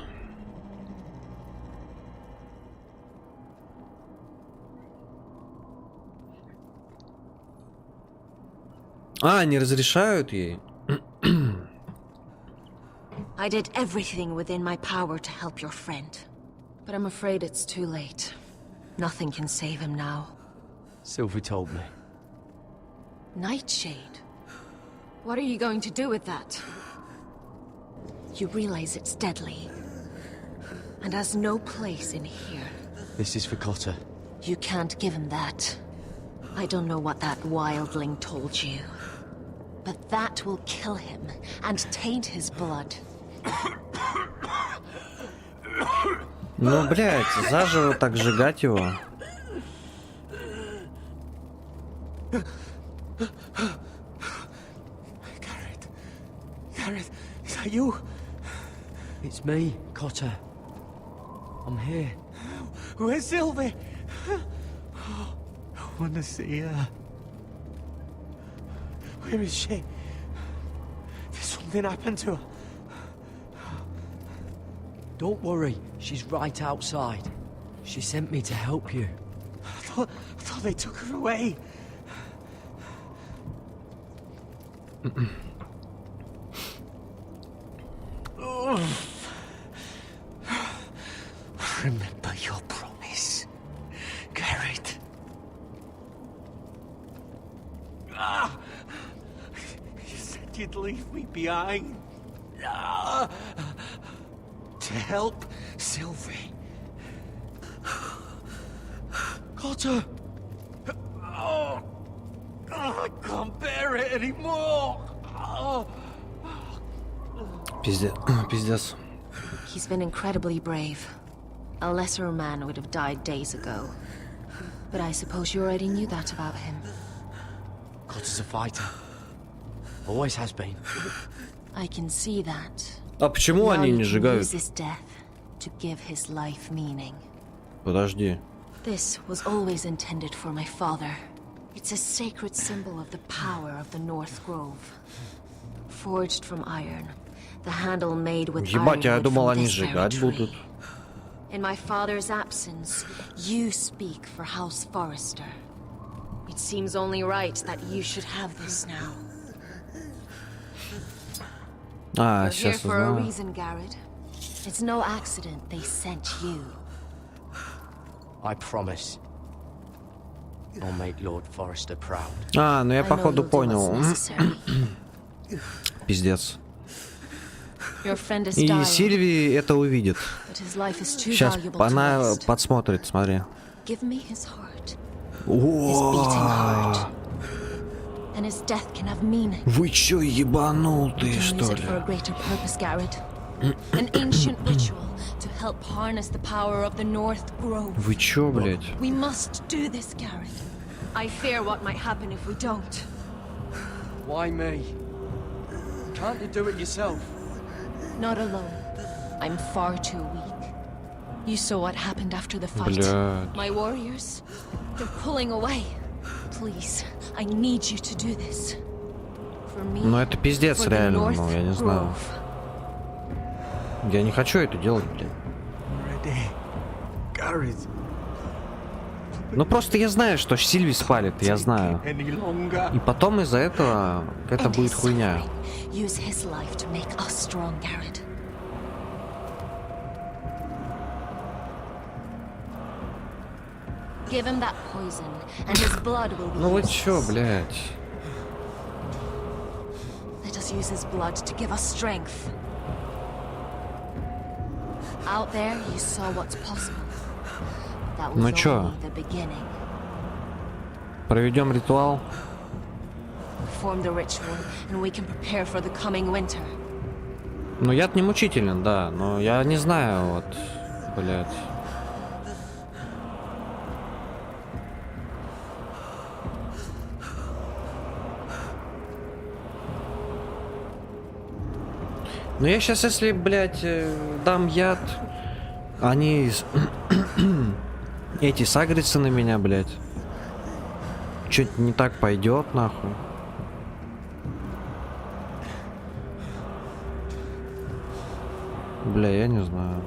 А, не разрешают ей?
I did everything within my power to help your friend. But I'm afraid it's too late. Nothing can save him now.
Sylvie told me.
Nightshade? What are you going to do with that? You realize it's deadly. And has no place in here.
This is for Cotter.
You can't give him that. I don't know what that wildling told you. But that will kill him and taint his blood.
Ну, блядь, заживо так сжигать его.
Garrett, is that you?
It's me, Cotter. I'm here.
Where's Sylvie? Oh, I want to see her. Where is she? Did something happen to her?
Don't worry, she's right outside. She sent me to help you.
I thought they took her away. Remember your promise, Garrett. You said you'd leave me behind. To help Sylvie. Cotter! Oh, I can't bear it anymore.
Пиздец.
He's been incredibly brave. A lesser man would have died days ago. But I suppose you already knew that about him.
Cotter's a fighter. Always has been.
I can see that.
А почему они не сжигают?
To give his life meaning.
Подожди.
This was always intended for my father. It's a sacred symbol of the power of the North Grove. Forged from iron, the handle made with
Ебать, я
ironwood
думал,
from
они
this
сжигать
very
будут.
tree. In my father's absence, you speak for House Forrester. It seems only right that you should have this now.
А,
You're here
сейчас
for a
узнаю.
reason, Garrett. It's no accident they sent you.
I promise. I'll make Lord Forrester proud.
А, ну я походу понял. Пиздец. И Сильви это увидит. Сейчас она подсмотрит, смотри. Вы чё, ебанутые, что ли? Вы чё, блядь?
I fear what might happen if we don't.
Why me? Can't you do it yourself?
Not alone. I'm far too weak. You saw what happened after the fight.
Блядь.
My warriors, they're pulling away. Please, I need you to do this. For me,
Ну это пиздец
for the
реально,
North
ну я не знаю. Я не хочу это делать, блядь. Ну просто я знаю, что Сильви спалит, я знаю. И потом из-за этого это будет хуйня. Ну вы чё, блядь? Ну чё? Проведем ритуал. Ну я-то не мучителен, да, но я не знаю, вот, блядь. Ну я сейчас, если, блядь, дам яд, они эти сагрятся на меня, блядь. Чуть не так пойдет, нахуй. Бля, я не знаю.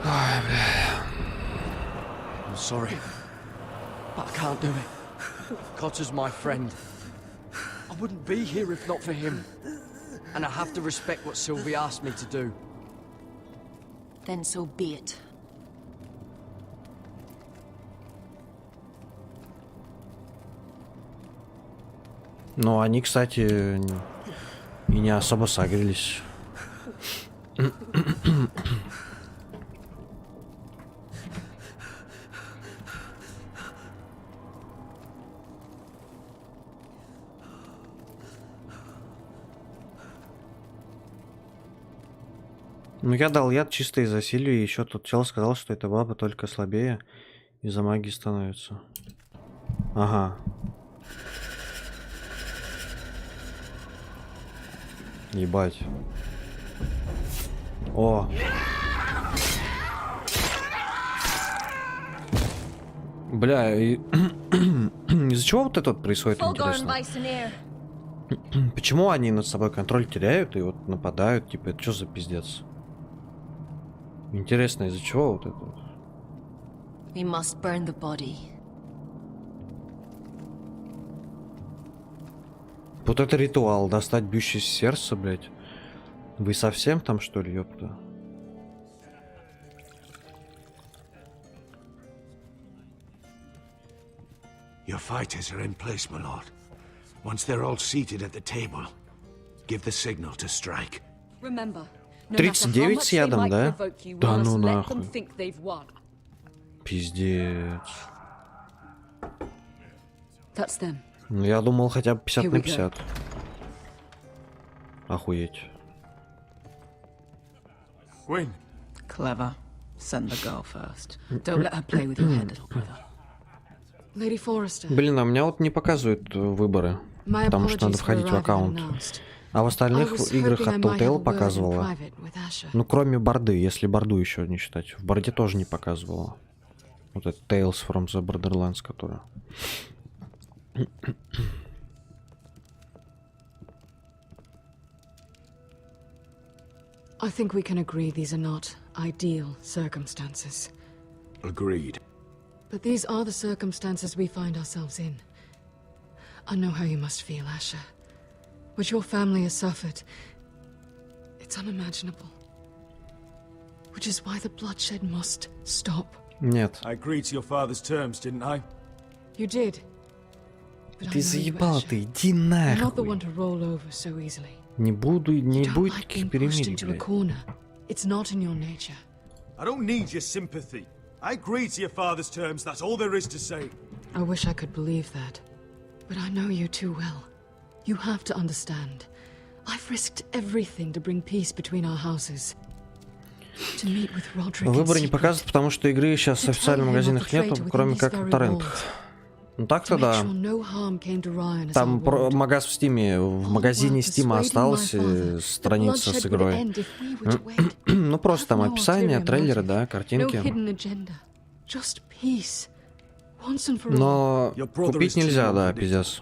Ой, бля.
I'm sorry, but I can't do it. Cotter's my friend. I wouldn't be here if not for him. And I have to respect what Sylvie asked me to do.
Then so be it.
Ну, они, кстати, и не особо согрелись. Ну, я дал яд чисто из-за Сильвии, и еще тут чел сказал, что эта баба только слабее из-за магии становится. Ага. Ебать. О. Бля, из-за чего вот это вот происходит, интересно? Почему они над собой контроль теряют и вот нападают? Типа, это что за пиздец? Интересно, из-за чего вот это вот?
We must burn the body.
Вот это ритуал, достать бьющее сердце, блядь. Вы совсем там, что ли, ёпта?
Your fighters are in place, my lord. Once they're all seated at the table, give the signal to strike.
Remember,
39 с ядом, да? Да ну нахуй. Пиздец. Ну, я думал хотя бы 50 на 50. Охуеть.
Gwyn. Clever. Send the girl first. Don't let her play with your head, little brother.
Lady Forrester.
Блин, а у меня вот не показывают выборы, потому что надо входить в аккаунт. А в остальных играх от Telltale показывала. Ну, кроме борды, если борду еще не считать. В борде тоже не показывала. Вот это Tales from the Borderlands, которая.
I think we can agree these are not ideal circumstances.
Agreed.
But these are the circumstances we find ourselves in. I know how you must feel, Asher. What your family has suffered, it's unimaginable. Which is why the bloodshed must stop.
Нет.
I agreed to your father's terms, didn't I?
You did.
Ты заебал, ты иди нахуй. Не буду, не будет таких перемирий, блядь.
It's not in your nature.
I don't need your sympathy. I agreed to your father's terms, that's all there is to say.
I wish I could believe that. But I know you too well. You have to understand. I've risked everything to bring peace between our houses. To meet with Roderick.
Выбор не показывает, потому что игры сейчас в официальных магазинах нету, кроме как в торрентах. Ну так-то да. Там магаз в Стиме, в магазине Стима осталась страница с игрой. Ну просто там описание, трейлеры, да, картинки. Но купить нельзя, да, пиздец.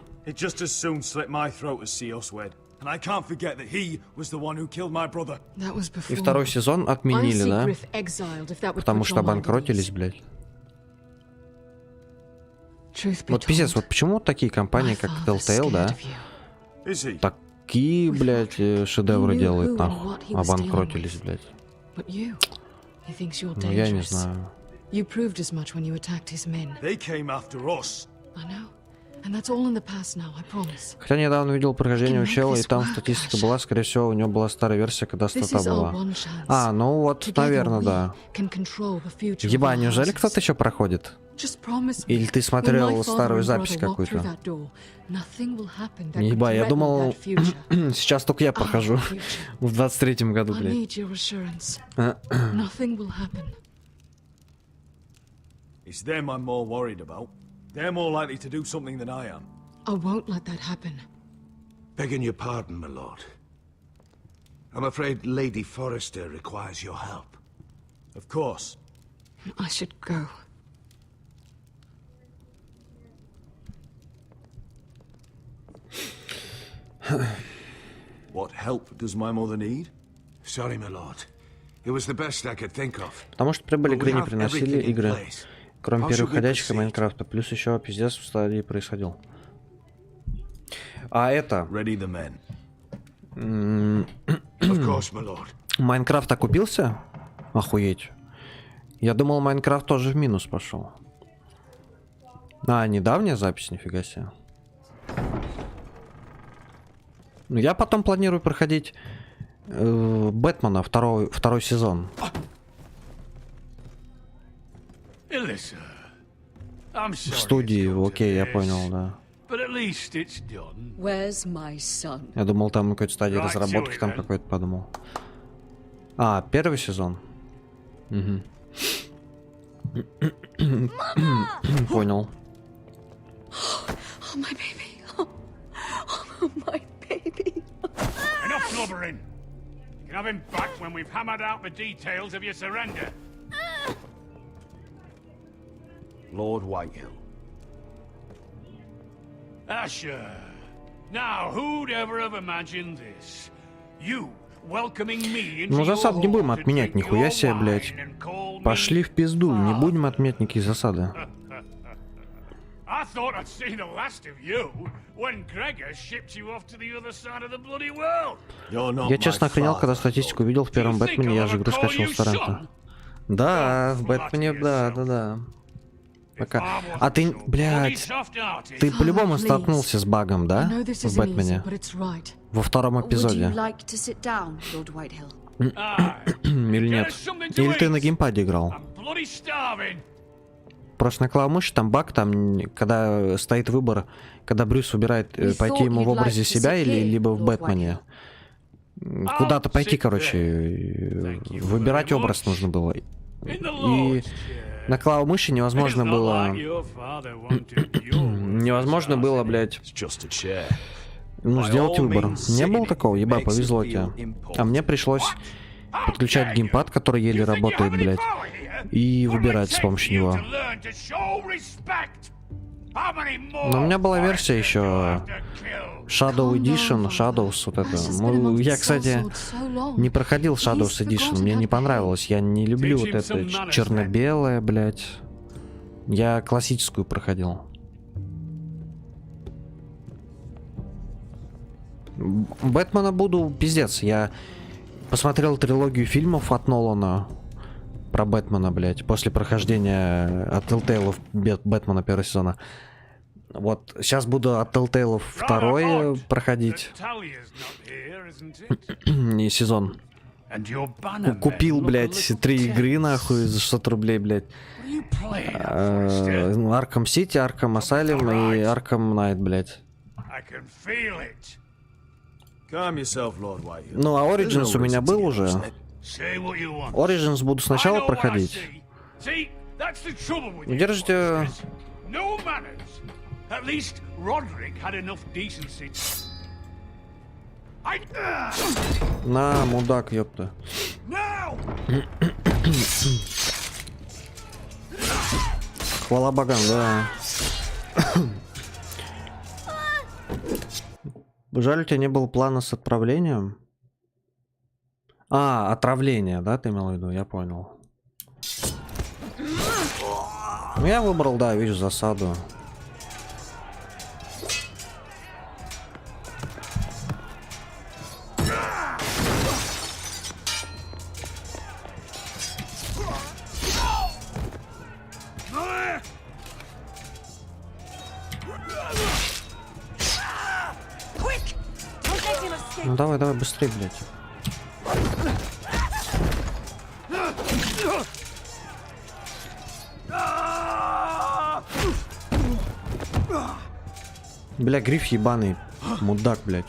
И второй сезон отменили, да? Потому что обанкротились, блядь. Вот пиздец, вот почему такие компании, как Telltale, да, такие, блядь, шедевры делают, нахуй, обанкротились, блядь. Ну, я не знаю. Хотя недавно видел прохождение у чела, и там статистика была, скорее всего, у него была старая версия, когда стата была. А, ну вот, наверное, да. Еба, неужели кто-то еще проходит? Или ты смотрел старую запись какую-то? Еба, я думал, сейчас только я прохожу. В 23-м году, блядь.
It's them I'm more worried about. They're more likely to do something than I am.
I won't let that happen.
Begging your pardon, my lord. I'm afraid Lady Forrester requires your help.
Of course.
I should go.
What help does my mother need?
Sorry, my lord. It was the best I could think of.
Потому что прибыль игры не приносили игры, кроме первых ходячих и Майнкрафта. Плюс еще пиздец в стадии происходил. А это... Майнкрафт окупился? Охуеть. Я думал, Майнкрафт тоже в минус пошел. А, недавняя запись, нифига себе. Ну, я потом планирую проходить Бэтмена второй сезон. В студии, окей, я понял, да. Я думал, там на какой-то стадии разработки, там какой-то подумал. А, первый сезон. Угу. Понял.
Enough blubbering. You can have him back when we've hammered out the details of your surrender.
Lord Whitehill.
Asher. Now, who'd ever have imagined this? You welcoming me into
Ну,
your
засад не будем
home to
отменять,
drink
нихуя
your
себе, блядь.
wine and call me
Пошли в пизду, не будем отменять никакие засады.
I thought I'd seen the last of you when Gregor shipped you off to the other side of the bloody world.
Я честно охренел, когда статистику видел в первом Бэтмене, я же игру скачивал с торрента. Да, в Бэтмене, да. Пока. А ты, блядь, ты по-любому столкнулся с багом, да? В Бэтмене. Во втором эпизоде. Или нет? Или ты на геймпаде играл? Просто на клавомыши там баг, там, когда стоит выбор, когда Брюс выбирает пойти ему в образе себя или либо в Бэтмене. Куда-то пойти, короче, выбирать образ нужно было. И на клавомыши невозможно было... Невозможно было, блядь, ну, сделать выбор. Не было такого? Еба, повезло тебе. А мне пришлось подключать геймпад, который еле работает, блядь, и выбирать с помощью него. Но у меня была версия еще Shadow Edition, Shadows, вот это. Ну, я, кстати, не проходил Shadows Edition, мне не понравилось. Я не люблю вот это черно-белое, блядь. Я классическую проходил. Бэтмена буду, пиздец. Я посмотрел трилогию фильмов от Нолана. про Бэтмена, блядь, после прохождения от Telltale Бэтмена первого сезона. Вот, сейчас буду от Telltale второй проходить. Не сезон. Купил, блядь, 3 игры, нахуй, за 600 рублей, блядь. Аркам Сити, Аркам Асайлум и Аркам Найт, блядь. Ну, а Origins у меня был уже. Origins буду сначала проходить. Держите... На, мудак, ёпта. Хвала богам, да. Жаль, у тебя не было плана с отправлением. А, отравление, да, ты имел в виду? Я понял. Ну, я выбрал, да, вижу засаду. Ну давай, давай, быстрее, блядь. Бля, гриф ебаный. Мудак, блядь.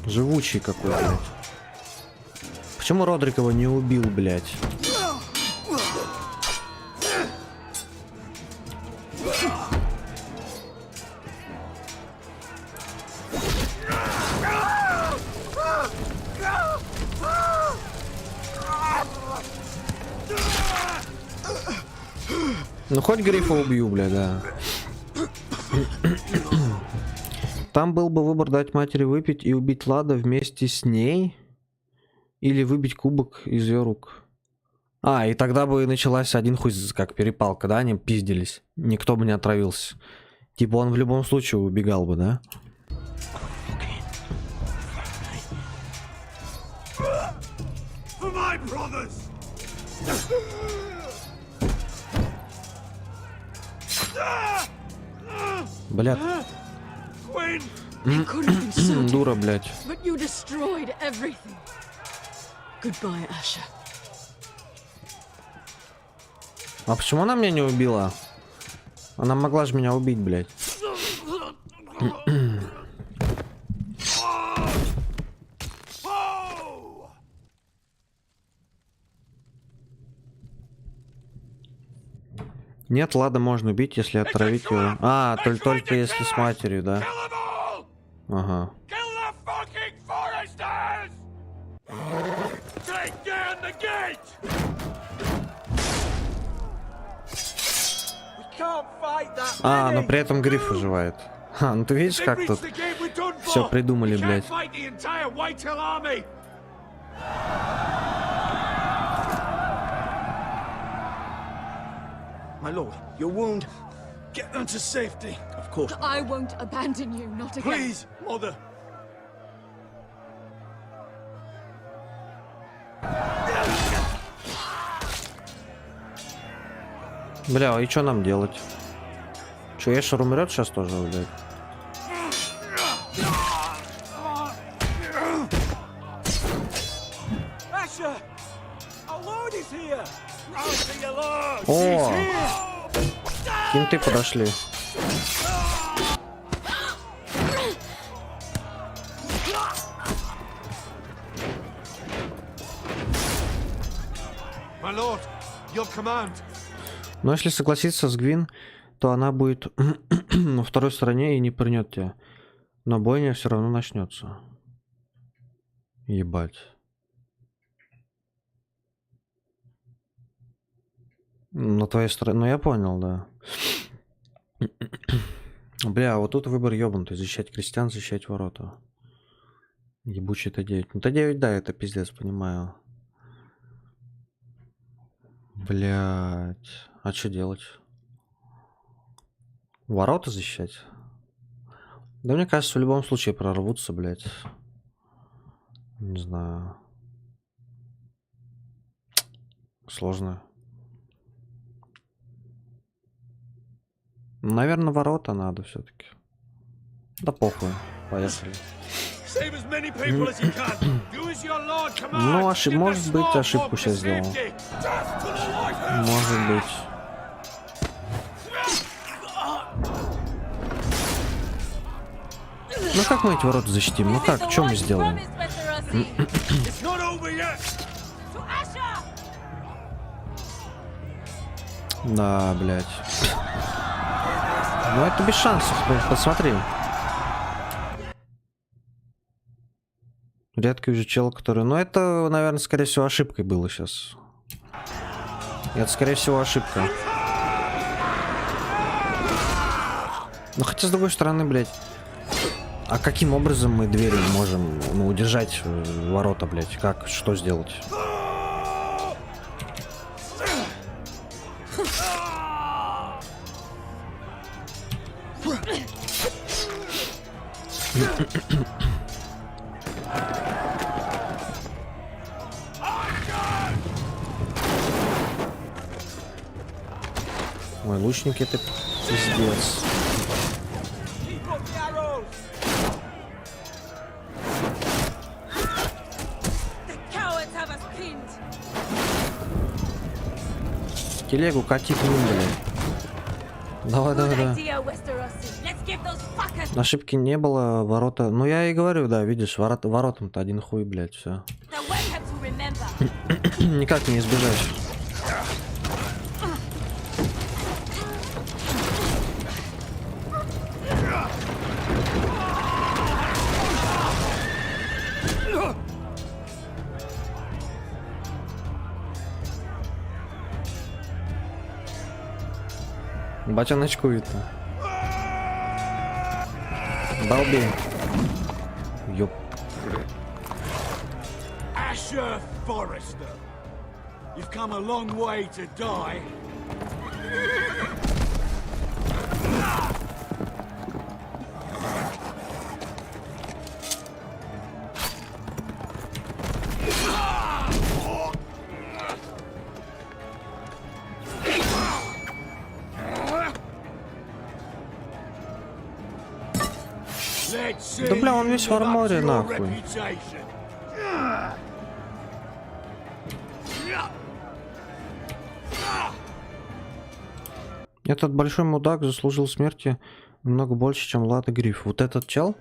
Живучий какой, блядь. Почему Родрик его не убил, блядь? Ну хоть грифа убью, бля, да. Там был бы выбор дать матери выпить и убить Лада вместе с ней. Или выбить кубок из ее рук. А, и тогда бы началась один хуй как перепалка, да? Они пиздились. Никто бы не отравился. Типа он в любом случае убегал бы, да? Блядь. Дура, блядь. А почему она меня не убила? Она могла же меня убить, блядь. Нет, ладно, можно убить, если отравить его. А, только если с матерью, да? Ага. А, но при этом гриф выживает. Ха, ну ты видишь, как тут все придумали, блядь.
My lord, your wound. Get them to safety. Of course.
I won't abandon you, not again.
Please, mother.
Бля, и что нам делать? Че, Эшер умрет сейчас тоже, блядь? О! Кенты подошли. Но если согласиться с Гвин, то она будет на второй стороне и не принет тебя. Но бойня все равно начнется. Ебать. На твоей стороне. Ну я понял, да. Бля, вот тут выбор ёбнутый. Защищать крестьян, защищать ворота. Ебучий Т9. Ну Т9, да, это пиздец, понимаю. Блять. А что делать? Ворота защищать? Да мне кажется, в любом случае прорвутся, блядь. Не знаю. Сложно. Наверное, ворота надо все-таки. Да похуй. Поехали. Ну, может быть, ошибку сейчас сделал. Может быть. Ну как мы эти ворота защитим? Ну как? Что мы сделаем? Да, блядь. Ну это без шансов. Посмотри. Редкий уже чел, который... Ну это, наверное, скорее всего, ошибкой было сейчас. Это, скорее всего, ошибка. Ну хотя, с другой стороны, блядь. А каким образом мы двери можем, ну, удержать ворота, блядь? Как? Что сделать? Ой, лучники, это пиздец. Телегу кати к ним, блядь. Давай, давай, давай. Ошибки не было, ворота... Ну я и говорю, да, видишь, воротам-то один хуй, блядь, все. Никак не избежать. Батя ночкует-то. Долби. Ёп.
Asher Forrester, you've come a long way to die.
Да бля, он весь в арморе, нахуй. Этот большой мудак заслужил смерти много больше, чем Лада Гриф. Вот этот чел?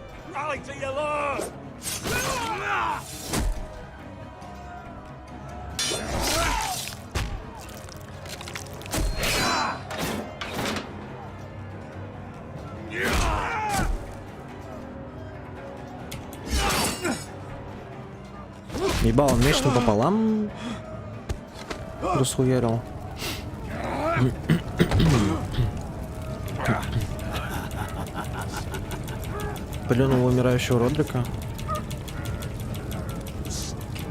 Ебал, он меч пополам расхуярил. Плюнул умирающего Родрика.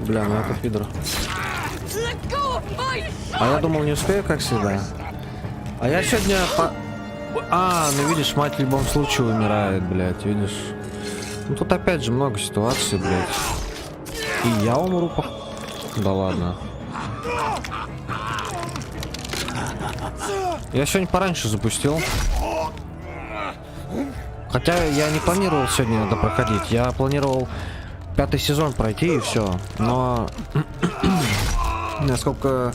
Бля, ну это пидор. А я думал, не успею, как всегда. А я сегодня А, ну видишь, мать в любом случае умирает, блядь, видишь. Ну тут опять же много ситуаций, блядь. И я умру, да ладно. Я сегодня пораньше запустил. Хотя я не планировал сегодня это проходить. Я планировал 5-й сезон пройти и все. Но насколько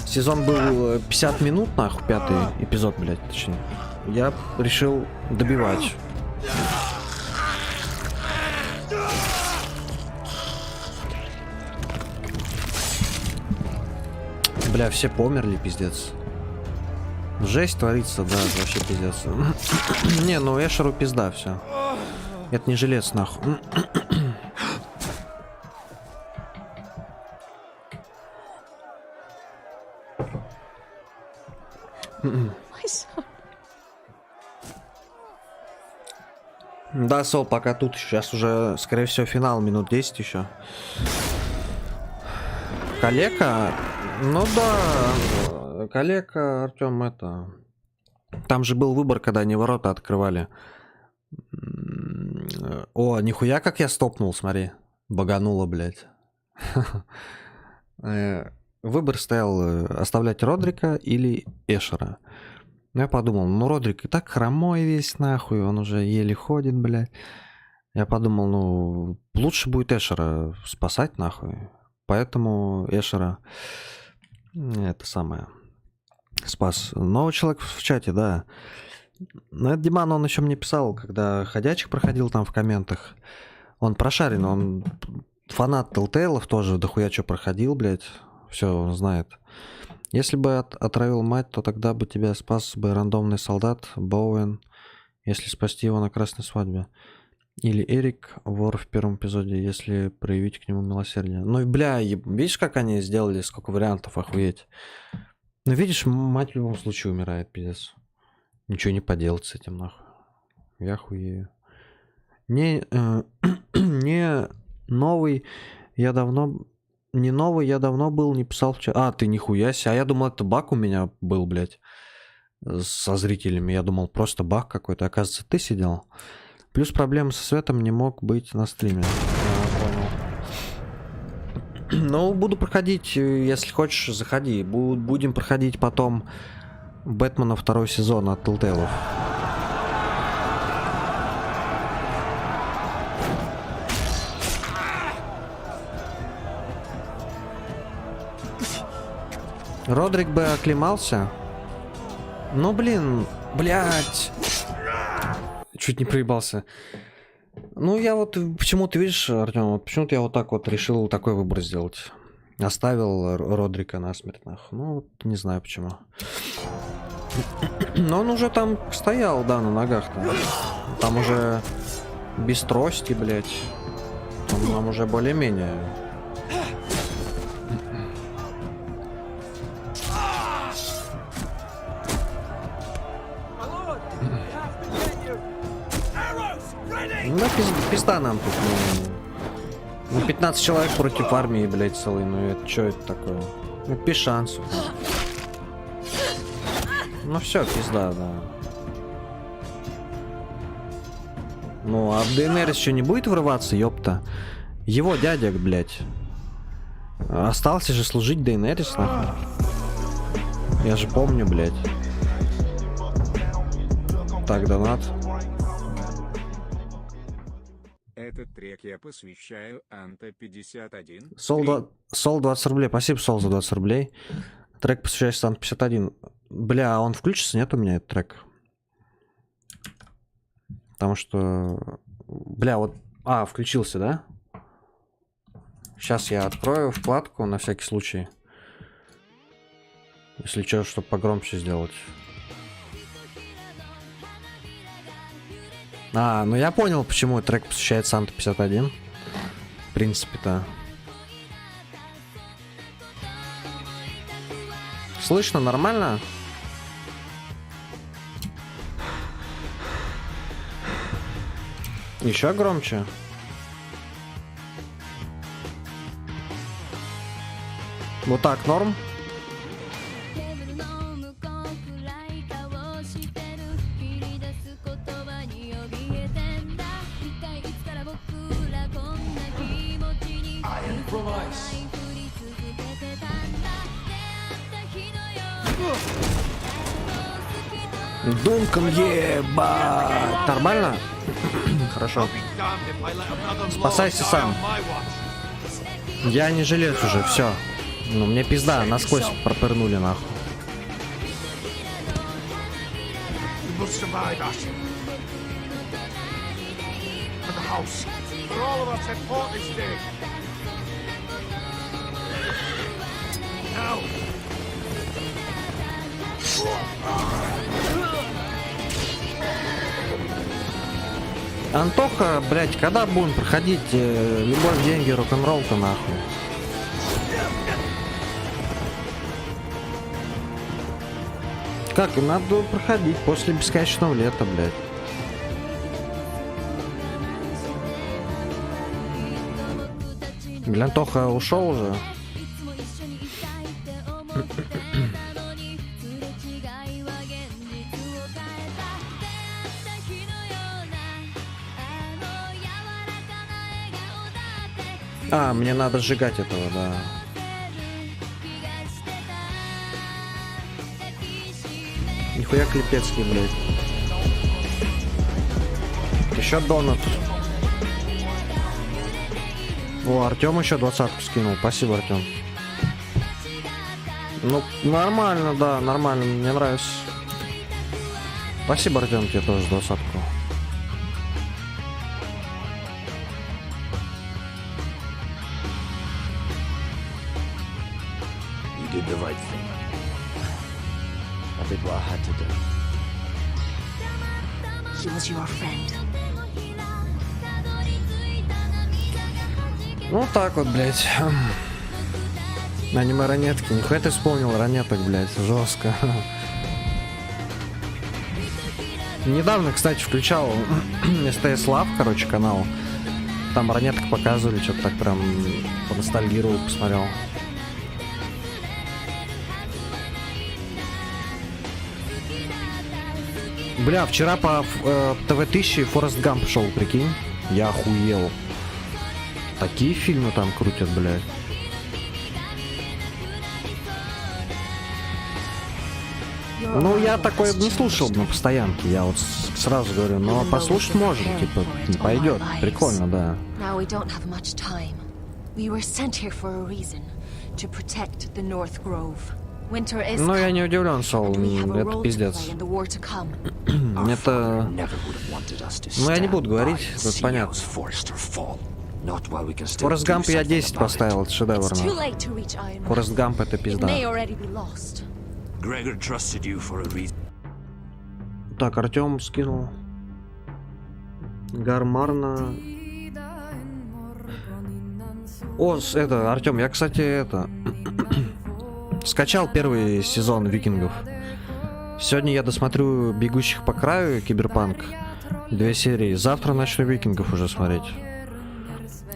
сезон был 50 минут, нахуй, 5-й эпизод, блядь, точнее. Я решил добивать. Бля, все померли, пиздец. Жесть творится, да, вообще пиздец. Не, ну Эшеру пизда, все. Это не жилец, нахуй. Да, Сол, пока тут. Сейчас уже, скорее всего, финал, минут 10 еще. Калека? Ну да, Калека, Артем, это... Там же был выбор, когда они ворота открывали. О, нихуя как я стопнул, смотри. Багануло, блядь. Выбор стоял оставлять Родрика или Эшера. Я подумал, ну Родрик и так хромой весь нахуй, он уже еле ходит, блядь. Я подумал, ну лучше будет Эшера спасать нахуй. Поэтому Эшера это самое спас. Новый человек в чате, да. Но это Диман, он еще мне писал, когда ходячих проходил там в комментах. Он прошарен, он фанат Telltale тоже дохуя что проходил, блядь. Все, он знает. Если бы отравил мать, то тогда бы тебя спас бы рандомный солдат Боуэн, если спасти его на красной свадьбе. Или Эрик, вор в первом эпизоде, если проявить к нему милосердие. Ну, бля, видишь, как они сделали, сколько вариантов, охуеть. Ну, видишь, мать в любом случае умирает, пиздец. Ничего не поделать с этим, нахуй. Я хуею. Не новый, я давно... Не новый, я давно был, не писал в чат. А, ты нихуя себе. А я думал, это баг у меня был, блядь, со зрителями. Я думал, просто баг какой-то. Оказывается, ты сидел. Плюс проблемы со светом, не мог быть на стриме. Ну, буду проходить, если хочешь, заходи. Будем проходить потом Бэтмена второй сезон от Telltale. Родрик бы оклемался. Ну, блин, блядь. Чуть не проебался. Ну, я вот почему-то, видишь, Артем, вот почему-то я вот так вот решил такой выбор сделать. Оставил Родрика насмерть, нахуй. Ну, вот не знаю почему. Но он уже там стоял, да, на ногах-то. Там уже без трости, блядь. Там уже более-менее... Ну, пизда нам тут. Ну, 15 человек против армии, блядь, целый. Ну, это что это такое? Ну, без шансов. Ну, все, пизда, да. Ну, а ДНР еще не будет врываться, ёпта. Его дядя, блядь. Остался же служить ДНР, нахуй. Я же помню, блядь. Так, донат.
Этот трек я посвящаю Анта 51.
Сол 20 рублей. Спасибо, Сол, за 20 рублей. Трек посвящается Анта 51. Бля, он включится? Нет у меня этот трек. Потому что... Бля, вот... А, включился, да? Сейчас я открою вкладку на всякий случай. Если что, чтобы погромче сделать. А, ну я понял, почему трек посвящается Анта 51. В принципе-то. Слышно нормально? Еще громче. Вот так норм. Дункан, ебать! Нормально? Хорошо. Спасайся сам. Я не жилец уже, все. Ну, мне пизда, насквозь пропырнули, нахуй. Антоха, блять, когда будем проходить любовь, деньги, рок-н-ролл-то нахуй? Как, и надо проходить после бесконечного лета, блядь. Бля, Антоха ушел уже. А, мне надо сжигать этого, да. Нихуя клепецкий, блядь. Еще донат. О, Артем еще 20-ку скинул. Спасибо, Артем. Ну, нормально, да, нормально. Мне нравится. Спасибо, Артем, тебе тоже 20-ку.
You did the right thing.
I did what I had to do.
She was your friend.
Ну так вот, блядь. Аниме ранетки. Нихуя ты вспомнил ранеток, блядь. Жестко. Недавно, кстати, включал СТС Лав, короче, канал. Там ранеток показывали, что-то так прям поностальгировал, посмотрел. Бля, вчера по ТВ-1000 Форест Гамп шел, прикинь. Я охуел. Такие фильмы там крутят, блядь. Ну, я такое не слушал на постоянке, я вот сразу говорю, но послушать можно, типа, пойдет, прикольно, да. Ну, я не удивлен, Сол, это пиздец. Это... Ну, я не буду говорить, это понятно. Форест Гамп я 10 поставил, это шедеврно. Форест Гамп это пизда. Так, Артем скинул. Гармарна. О, это, Артем, я, кстати, это... скачал первый сезон Викингов. Сегодня я досмотрю Бегущих по краю, Киберпанк. 2 серии. Завтра начну Викингов уже смотреть.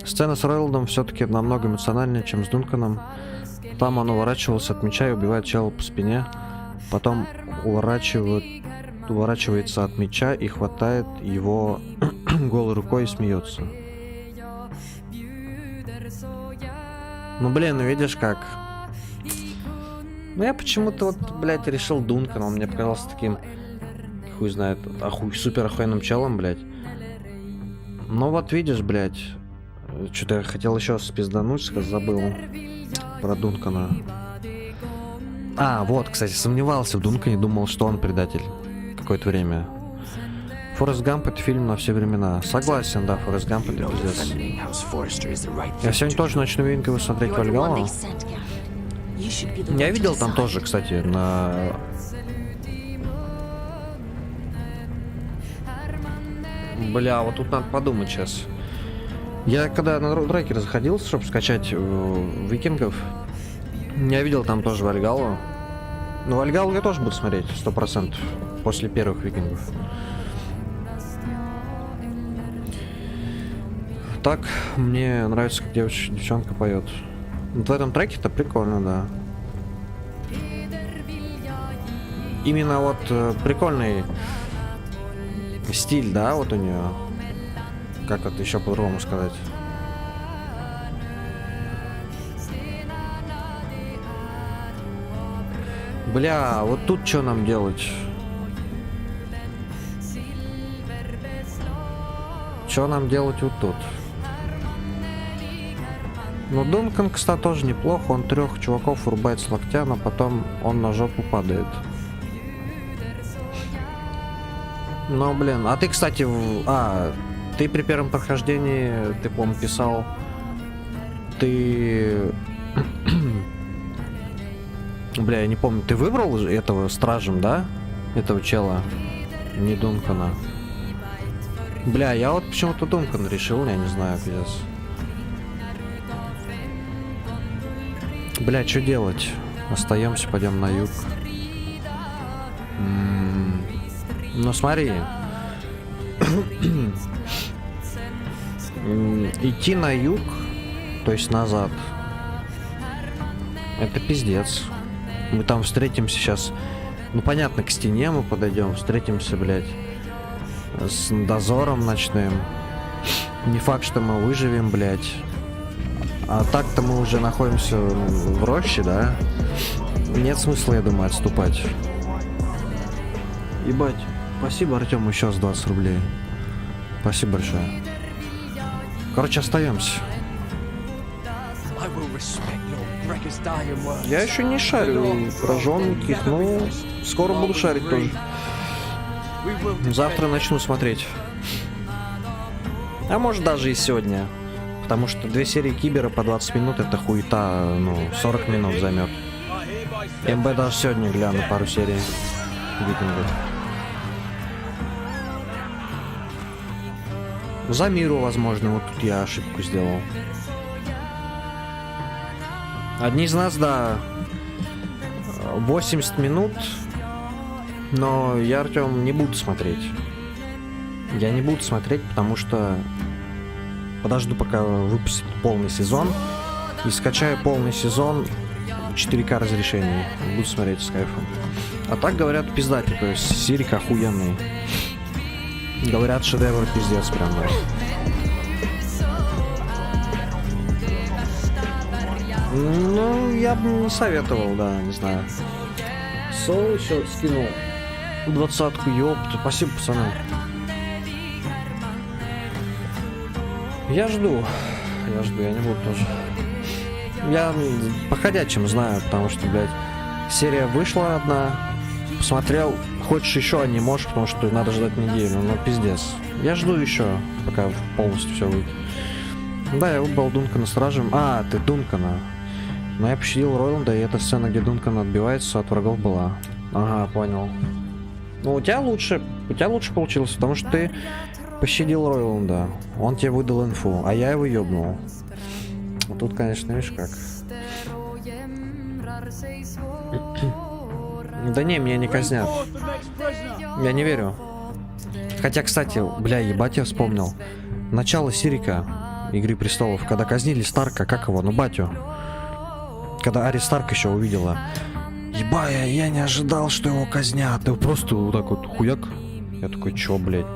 Сцена с Ройлдом все-таки намного эмоциональнее, чем с Дунканом. Там он уворачивался от меча и убивает чела по спине. Потом уворачивается от меча и хватает его голой рукой и смеется. Ну блин, ну видишь как. Ну я почему-то вот, блядь, решил Дункана. Он мне показался таким, хуй знает, супер охуенным челом, блядь. Ну вот видишь, блядь. Что-то я хотел еще спиздануть, забыл про Дункана. А, вот, кстати, сомневался в Дункане, думал, что он предатель какое-то время. Форест Гамп — это фильм на все времена. Согласен, да, Форест Гамп — это пиздец. Я сегодня тоже начну Винкову смотреть Вальгаллу. Я видел там тоже, кстати, на... Бля, вот тут надо подумать сейчас. Я когда на Драйкер заходил, чтобы скачать Викингов, я видел там тоже Вальгаллу. Но Вальгаллу я тоже буду смотреть 100% после первых Викингов. Так, мне нравится, как девчонка поет. Вот в этом треке-то прикольно, да. Именно вот прикольный стиль, да, вот у нее. Как это еще по-другому сказать? Бля, вот тут что нам делать? Что нам делать вот тут? Ну, Дункан, кстати, тоже неплохо. Он 3 чуваков вырубает с локтя, но потом он на жопу падает. Ну, блин. А ты, кстати, ты при первом прохождении, ты, по-моему, писал... Ты... Бля, я не помню. Ты выбрал этого стражем, да? Этого чела? Не Дункана. Бля, я вот почему-то Дункан решил, я не знаю, пиздец. Бля, что делать? Остаемся, пойдем на юг. Ну смотри. Идти на юг, то есть назад, это пиздец. Мы там встретимся сейчас. Ну понятно, к стене мы подойдем, встретимся, блядь, с дозором ночным. Не факт, что мы выживем, блядь. А так-то мы уже находимся в роще, да? Нет смысла, я думаю, отступать. Ебать. Спасибо, Артем, еще с 20 рублей. Спасибо большое. Короче, остаемся. Я еще не шарю про жёнких, но скоро буду шарить тоже. Завтра начну смотреть. А может даже и сегодня. Потому что 2 серии Кибера по 20 минут это хуета, ну, 40 минут займет. МБ даже сегодня гляну пару серий. Викинга. За миру, возможно, вот тут я ошибку сделал. Одни из нас, да, 80 минут, но я, Артем, не буду смотреть. Я не буду смотреть, потому что подожду, пока выпустят полный сезон, и скачаю полный сезон в 4К разрешении. Буду смотреть с кайфом. А так, говорят, пиздатый, то есть Сирик охуенный. Говорят, шедевр пиздец прям, да. Ну, я бы не советовал, да, не знаю. Сол еще скинул 20-ку, ёпта, спасибо, пацаны. Я жду, я не буду тоже. Я по ходячим знаю, потому что, блядь, серия вышла одна, посмотрел, хочешь еще, а не можешь, потому что надо ждать неделю, но пиздец. Я жду еще, пока полностью все выйдет. Да, я выбрал Дункана стражем. А, ты Дункана. Но я пощадил Ройланда, и эта сцена, где Дункан отбивается от врагов, была. Ага, понял. Ну, у тебя лучше получилось, потому что ты пощадил Ройланда. Он тебе выдал инфу, а я его ёбнул. Вот тут, конечно, видишь как. Да не, меня не казнят. Я не верю. Хотя, кстати, бля, ебать, я вспомнил. Начало Сирика, Игры престолов, когда казнили Старка, как его, ну батю. Когда Ари Старк еще увидела. Еба, я не ожидал, что его казнят. И просто вот так вот хуяк. Я такой, чё, блядь?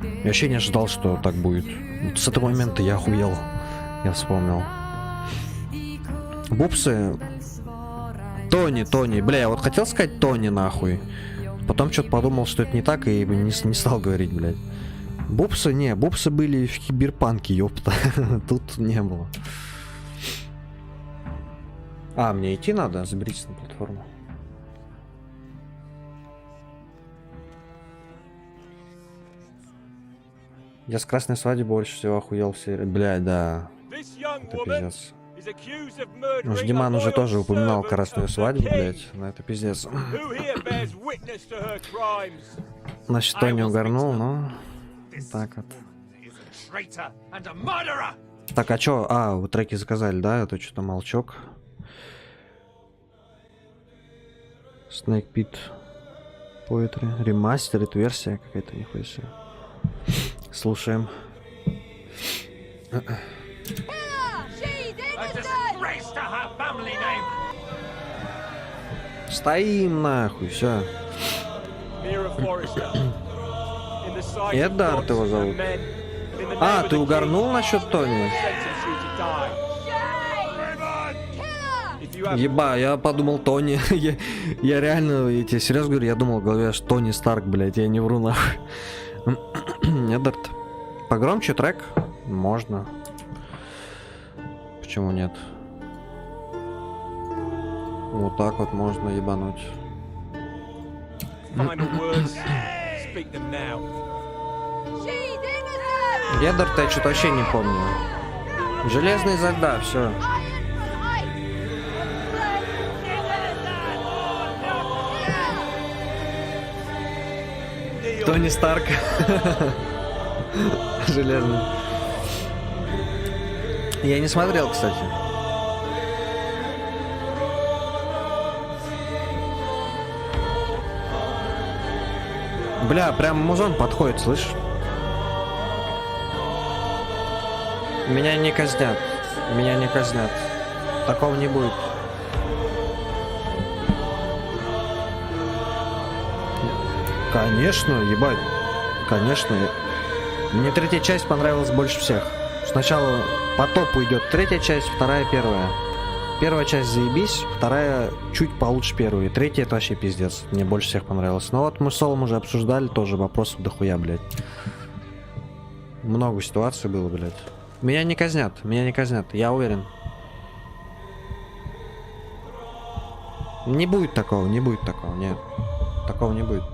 Я вообще не ожидал, что так будет. Вот с этого момента я охуел. Я вспомнил. Бупсы. Тони. Бля, я вот хотел сказать Тони, нахуй. Потом что-то подумал, что это не так, и не стал говорить, блядь. Бупсы были в Киберпанке, ёпта. Тут не было. А, мне идти надо? Заберитесь на платформу. Я с красной свадьбы больше всего охуел в серии. Блядь, да. Это пиздец. Ну, Диман уже тоже упоминал красную свадьбу, блядь. Но это пиздец. Значит, Тони угорнул, но... Так вот. Так, а чё? А, вы треки заказали, да? Это что-то молчок. Snake Pit Poetry. Ремастерит версия какая-то, нихуя себе. Слушаем. Стоим нахуй, все. Эддард его зовут. А, ты угорнул насчет Тони? Еба, я подумал Тони. я реально, я тебе серьезно говорю, я думал в голове, что Тони Старк, блядь, я не вру нахуй. Эддард. Погромче трек? Можно. Почему нет? Вот так вот можно ебануть. Эддард я что-то вообще не помню. Железный изо льда, все. Тони Старк. Железный. Я не смотрел, кстати. Бля, прям музон подходит, слышь? Меня не казнят. Меня не казнят. Такого не будет. Конечно, ебать. Конечно. Мне третья часть понравилась больше всех. Сначала По топу идет третья часть, вторая, первая. Первая часть заебись, вторая чуть получше первой. Третья это вообще пиздец. Мне больше всех понравилось. Но вот мы с Солом уже обсуждали, тоже вопросов дохуя, блядь. Много ситуаций было, блядь. Меня не казнят, я уверен. Не будет такого, нет. Такого не будет.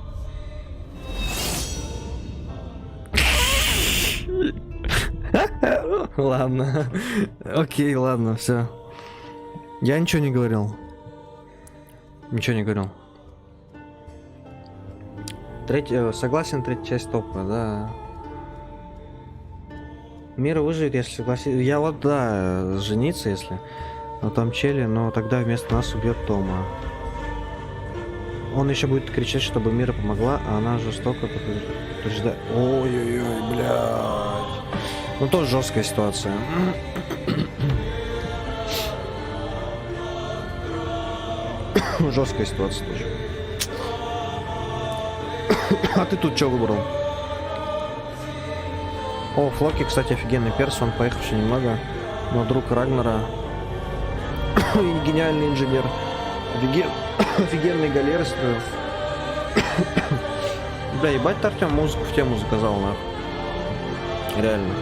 Ладно. Окей, ладно, все. Я ничего не говорил. Согласен, третья часть топа, да. Мир выживет, если согласиться. Я вот, да, жениться, если на том челе, но тогда вместо нас убьет Тома. Он еще будет кричать, чтобы Мира помогла, а она жестоко подтверждает. Ой-ой-ой, блядь. Ну, тоже жесткая ситуация. Жесткая ситуация тоже. А ты тут что выбрал? О, Флоки, кстати, офигенный перс, он поехавший немного, но друг Рагнара и гениальный инженер. Офигенный галеры строил. Бля, ебать, Артем музыку в тему заказал, нахуй. Реально.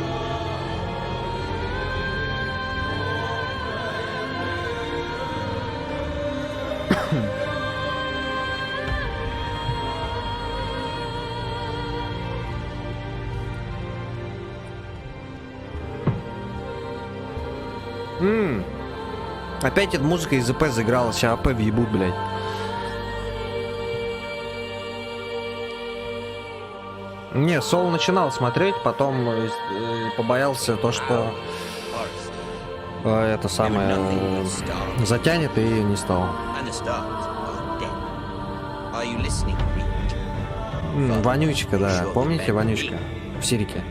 Опять эта музыка из ЗП заиграла, сейчас АП въебут, блядь. Не, Сол начинал смотреть, потом побоялся то, что это самое затянет, и не стал. Вонючка, да, помните Вонючка в Сирике?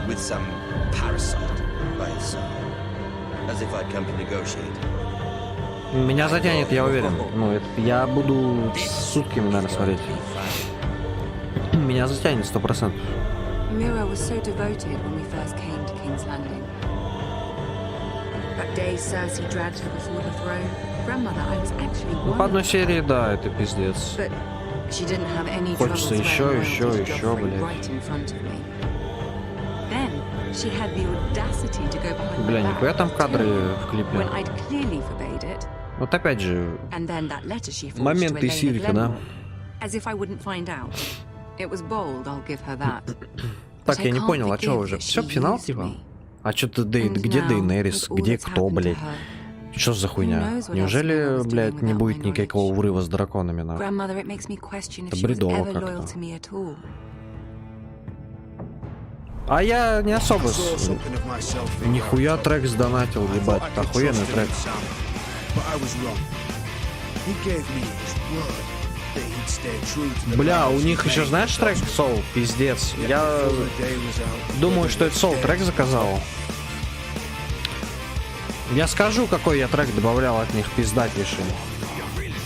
With some parasite by his side, as if I'd come to negotiate.
Меня затянет, я уверен. Ну, это, я буду сутками, наверное, смотреть. Меня затянет 100%.
Mira was so devoted when we first came to King's Landing. That day Cersei dragged her before the throne. Grandmother, I was actually
Ну, по одной серии, да, это пиздец.
But she didn't have any
Хочется еще, блядь. Бля, нихуя там кадры в клипе. Вот опять же, моменты из Сирика, да? Так, я не понял, а чё уже? Все, финал, типа? А чё ты, где Дейенерис? Где кто, блядь? Что за хуйня? Неужели, блядь, не будет никакого урыва с драконами, нахуй? Это бредово как-то. А я не особо... Нихуя трек сдонатил, ебать. Охуенный трек. Бля, у них еще знаешь трек Soul? Пиздец. Я думаю, что это Soul трек заказал. Я скажу, какой я трек добавлял от них, пиздатейший.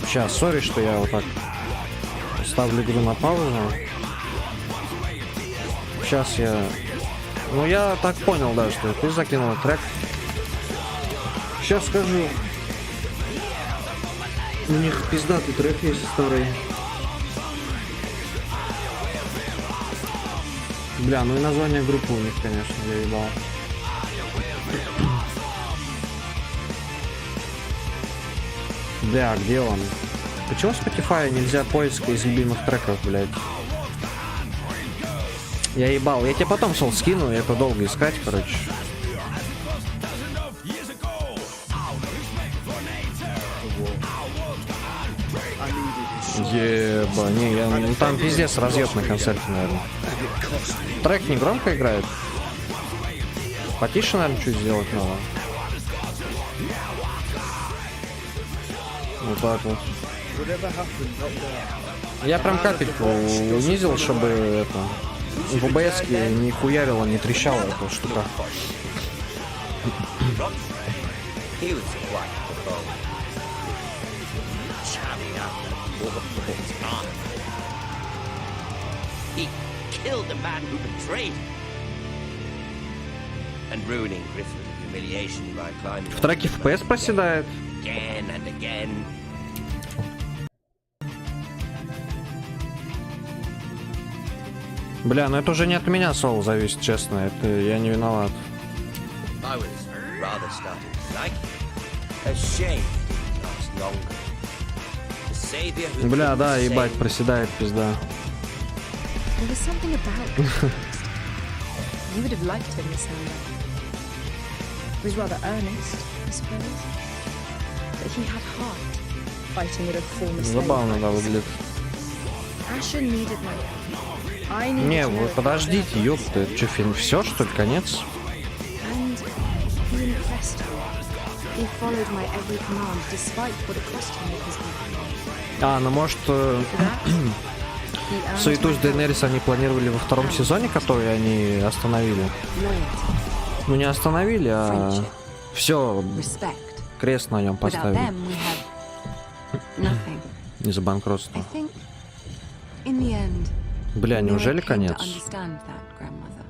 Сейчас, сори, что я вот так ставлю игру на паузу. Сейчас я... Ну, я так понял, да, что ты закинул трек. Сейчас скажу. У них пиздатый трек есть старый. Бля, ну и название группы у них, конечно, я ебал. Бля, где он? Почему в Spotify нельзя поиска из любимых треков, блядь? Я ебал. Я тебе потом сол скину, это долго искать, короче. Еба, не, я, ну там пиздец разъеб на концерте, наверное. Трек не громко играет. Потише, наверное, чуть сделать надо. Вот так вот. Я прям капельку унизил, чтобы это... В ОБС-ке не хуярило, не трещало эта штука.
war for his honor. He killed the man who betrayed him. And ruining Griffith's humiliation by climbing...
В треке FPS проседает.
Again and again.
Бля, ну это уже не от меня, Сол, зависит, честно. Это я не виноват.
I was rather starting to like it. A shame it lasts longer. The savior who...
Бля, да, ебать, проседает, пизда.
There was something about him. You would have liked him, Miss Hannah. He was rather earnest, I suppose. But he had heart, fighting with a former slave.
Забавно, да, выглядит.
Asher needed my help. I needed
Не,
to know
вы
it.
подождите, ёпта, это что, фильм все, что ли, конец?
And he impressed me. He followed my every command, despite what it cost him with his life.
А, ну может, суету с Дейенерис они планировали во втором сезоне, который они остановили? Ну не остановили, а все, крест на нем поставили. Из-за банкротства. Бля, неужели конец?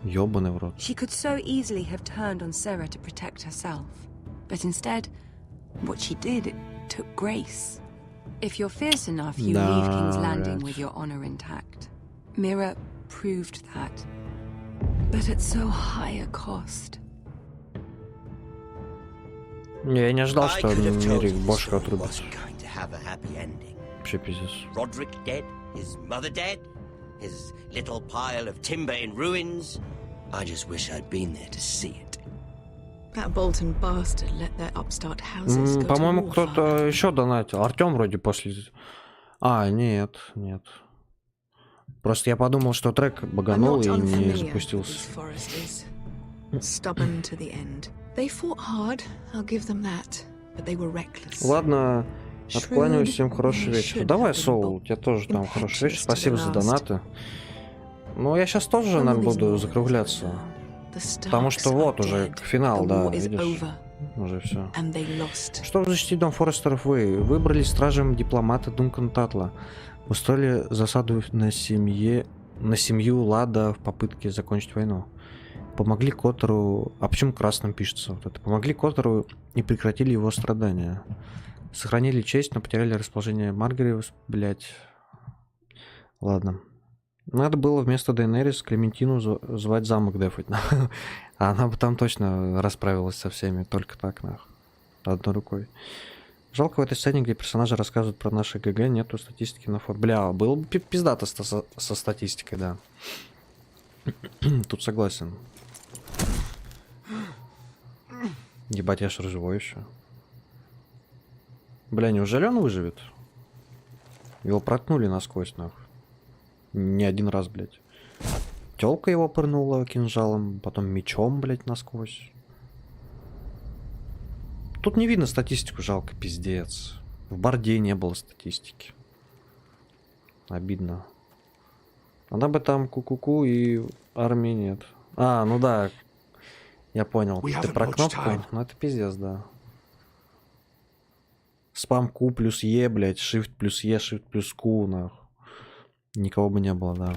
Ёбаный в рот.
She could so easily have turned on Sarah to protect herself. But instead, what she did, it took grace. If you're fierce enough, you leave King's Landing with your honor intact. Mira proved that. But at so high a cost.
Я не ожидал, что в мире бошка отрубит. Вообще пиздец.
Roderick dead, his mother dead, his little pile of timber in ruins. I just wish I'd been there to see it.
That Bolton bastard let their upstart houses go to
По-моему,
war.
кто-то еще донатил. Артем вроде после... А, нет. Просто я подумал, что трек баганул и не запустился.
Stubborn to the end. They fought hard, I'll give them that, but they were reckless.
Ладно, откланяюсь, всем хороший вечер. Давай, Соул, у тебя тоже там хороший вечер. Спасибо за донаты. Ну, я сейчас тоже, наверное, буду закругляться. Потому что вот уже финал, да, видишь? Уже все. Что в защите Дом Форрестеров вы? Выбрали стражем дипломата Дункан Татла. Устроили засаду на семью Лада в попытке закончить войну. Помогли Коттеру... А почему красным пишется вот это? Помогли Коттеру и прекратили его страдания. Сохранили честь, но потеряли расположение Маргаривс, блять. Ладно. Надо было вместо Дейенерис Клементину звать замок дефать. А она бы там точно расправилась со всеми. Только так, нахуй. Одной рукой. Жалко, в этой сцене, где персонажи рассказывают про наши ГГ, нету статистики на фоне. Бля, было бы пиздато со статистикой, да. Тут согласен. Ебать, я ж живой еще. Бля, неужели он выживет? Его проткнули насквозь, нахуй. Не один раз, блядь. Тёлка его пырнула кинжалом, потом мечом, блядь, насквозь. Тут не видно статистику, жалко, пиздец. В Борде не было статистики. Обидно. Она бы там ку-ку-ку и армии нет. А, ну да. Я понял. Ты про кнопку? Ну это пиздец, да. Спам Q плюс Е, блядь. Shift плюс Е, Shift плюс Q, нахуй. Никого бы не было, да.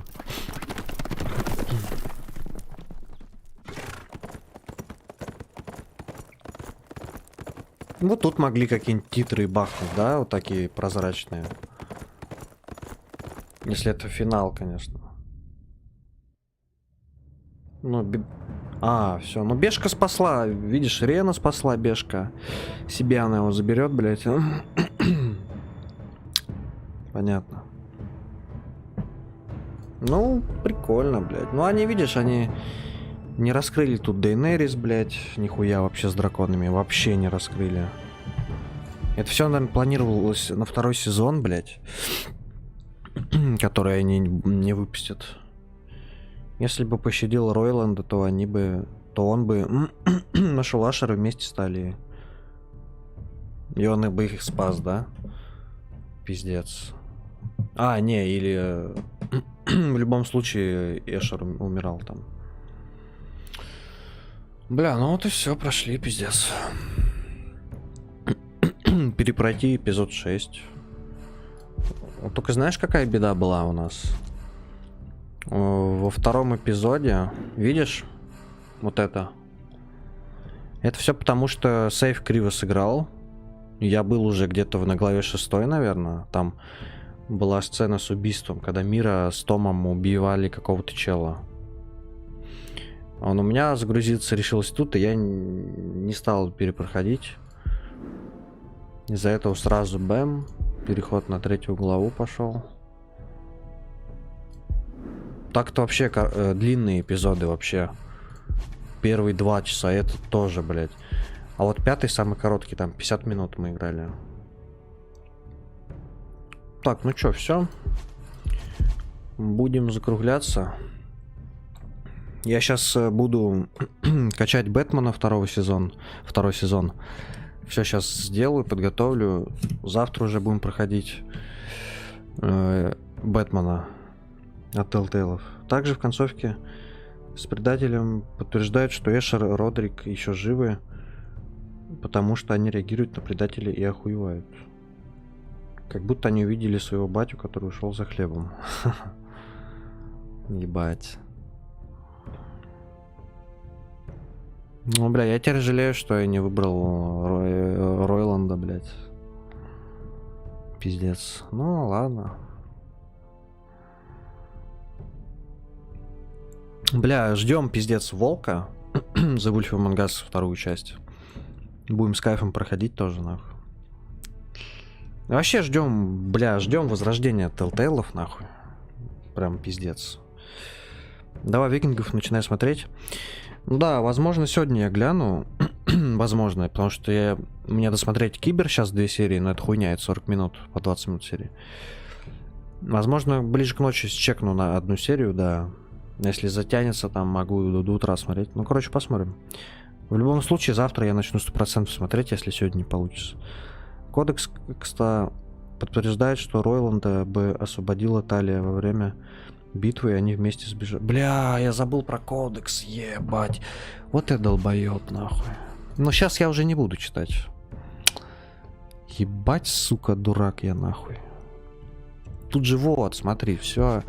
Вот тут могли какие-нибудь титры бахнуть, да? Вот такие прозрачные. Если это финал, конечно. Ну, а, все. Ну, Бешка спасла. Видишь, Рена спасла Бешка. Себе она его заберет, блядь. Понятно. Ну, прикольно, блядь. Ну, они, видишь, они не раскрыли тут Дейенерис, блядь. Нихуя вообще с драконами. Вообще не раскрыли. Это все, наверное, планировалось на второй сезон, блядь. Который они не выпустят. Если бы пощадил Ройланда, то он бы нашел Ашера, вместе стали. И он бы их спас, да? Пиздец. А, не, или в любом случае Эшер умирал там. Бля, ну вот и все, прошли, пиздец. Перепройти эпизод 6. Вот только знаешь, какая беда была у нас? Во втором эпизоде, видишь, вот это. Это все потому, что сейф криво сыграл. Я был уже где-то на главе 6, наверное. Там была сцена с убийством, когда Мира с Томом убивали какого-то чела. Он у меня загрузиться решилось тут, и я не стал перепроходить. Из-за этого сразу бэм. Переход на 3 главу пошел. Так-то вообще длинные эпизоды вообще. Первые 2 часа, это тоже, блядь. А вот 5-й самый короткий, там 50 минут мы играли. Так, ну чё, все. Будем закругляться. Я сейчас буду качать Бэтмена второй сезон. Все сейчас сделаю, подготовлю. Завтра уже будем проходить Бэтмена от Telltale. Также в концовке с предателем подтверждают, что Эшер и Родрик еще живы, потому что они реагируют на предателей и охуевают. Как будто они увидели своего батю, который ушел за хлебом. Ебать. Ну, бля, я теперь жалею, что я не выбрал Ройланда, блядь. Пиздец. Ну, ладно. Бля, ждем, пиздец, Волка. The Wolf Among Us, вторую часть. Будем с кайфом проходить тоже, нахуй. Вообще ждем, бля, ждем возрождения Telltale'ов, нахуй. Прям пиздец. Давай викингов начинай смотреть. Ну да, возможно, сегодня я гляну. Возможно, потому что мне досмотреть Кибер сейчас 2 серии, но это хуйня, это 40 минут, по 20 минут серии. Возможно, ближе к ночи чекну на 1 серию, да. Если затянется, там могу до утра смотреть. Ну, короче, посмотрим. В любом случае, завтра я начну 100% смотреть, если сегодня не получится. Кодекс, кстати, подтверждает, что Ройланда бы освободила Талия во время битвы, и они вместе сбежали. Бля, я забыл про кодекс, ебать. Вот я долбоёб, нахуй. Но сейчас я уже не буду читать. Ебать, сука, дурак я, нахуй. Тут же вот, смотри, все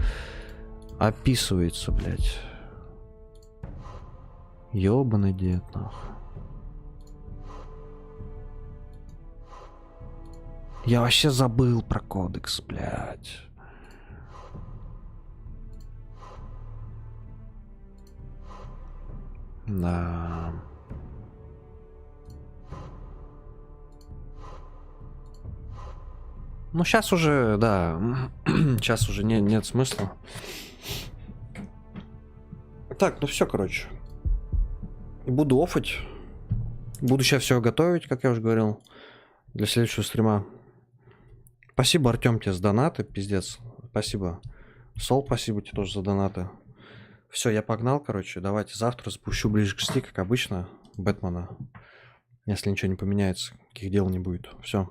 описывается, блядь. Ёбаный дед, нахуй. Я вообще забыл про кодекс, блядь. Да. Ну, сейчас уже, да. Сейчас уже нет смысла. Так, ну все, короче. Буду оффать. Буду сейчас все готовить, как я уже говорил, для следующего стрима. Спасибо, Артем, тебе за донаты, пиздец. Спасибо. Сол, спасибо тебе тоже за донаты. Все, я погнал, короче. Давайте завтра запущу ближе к 6, как обычно, Бэтмена. Если ничего не поменяется, каких дел не будет. Все.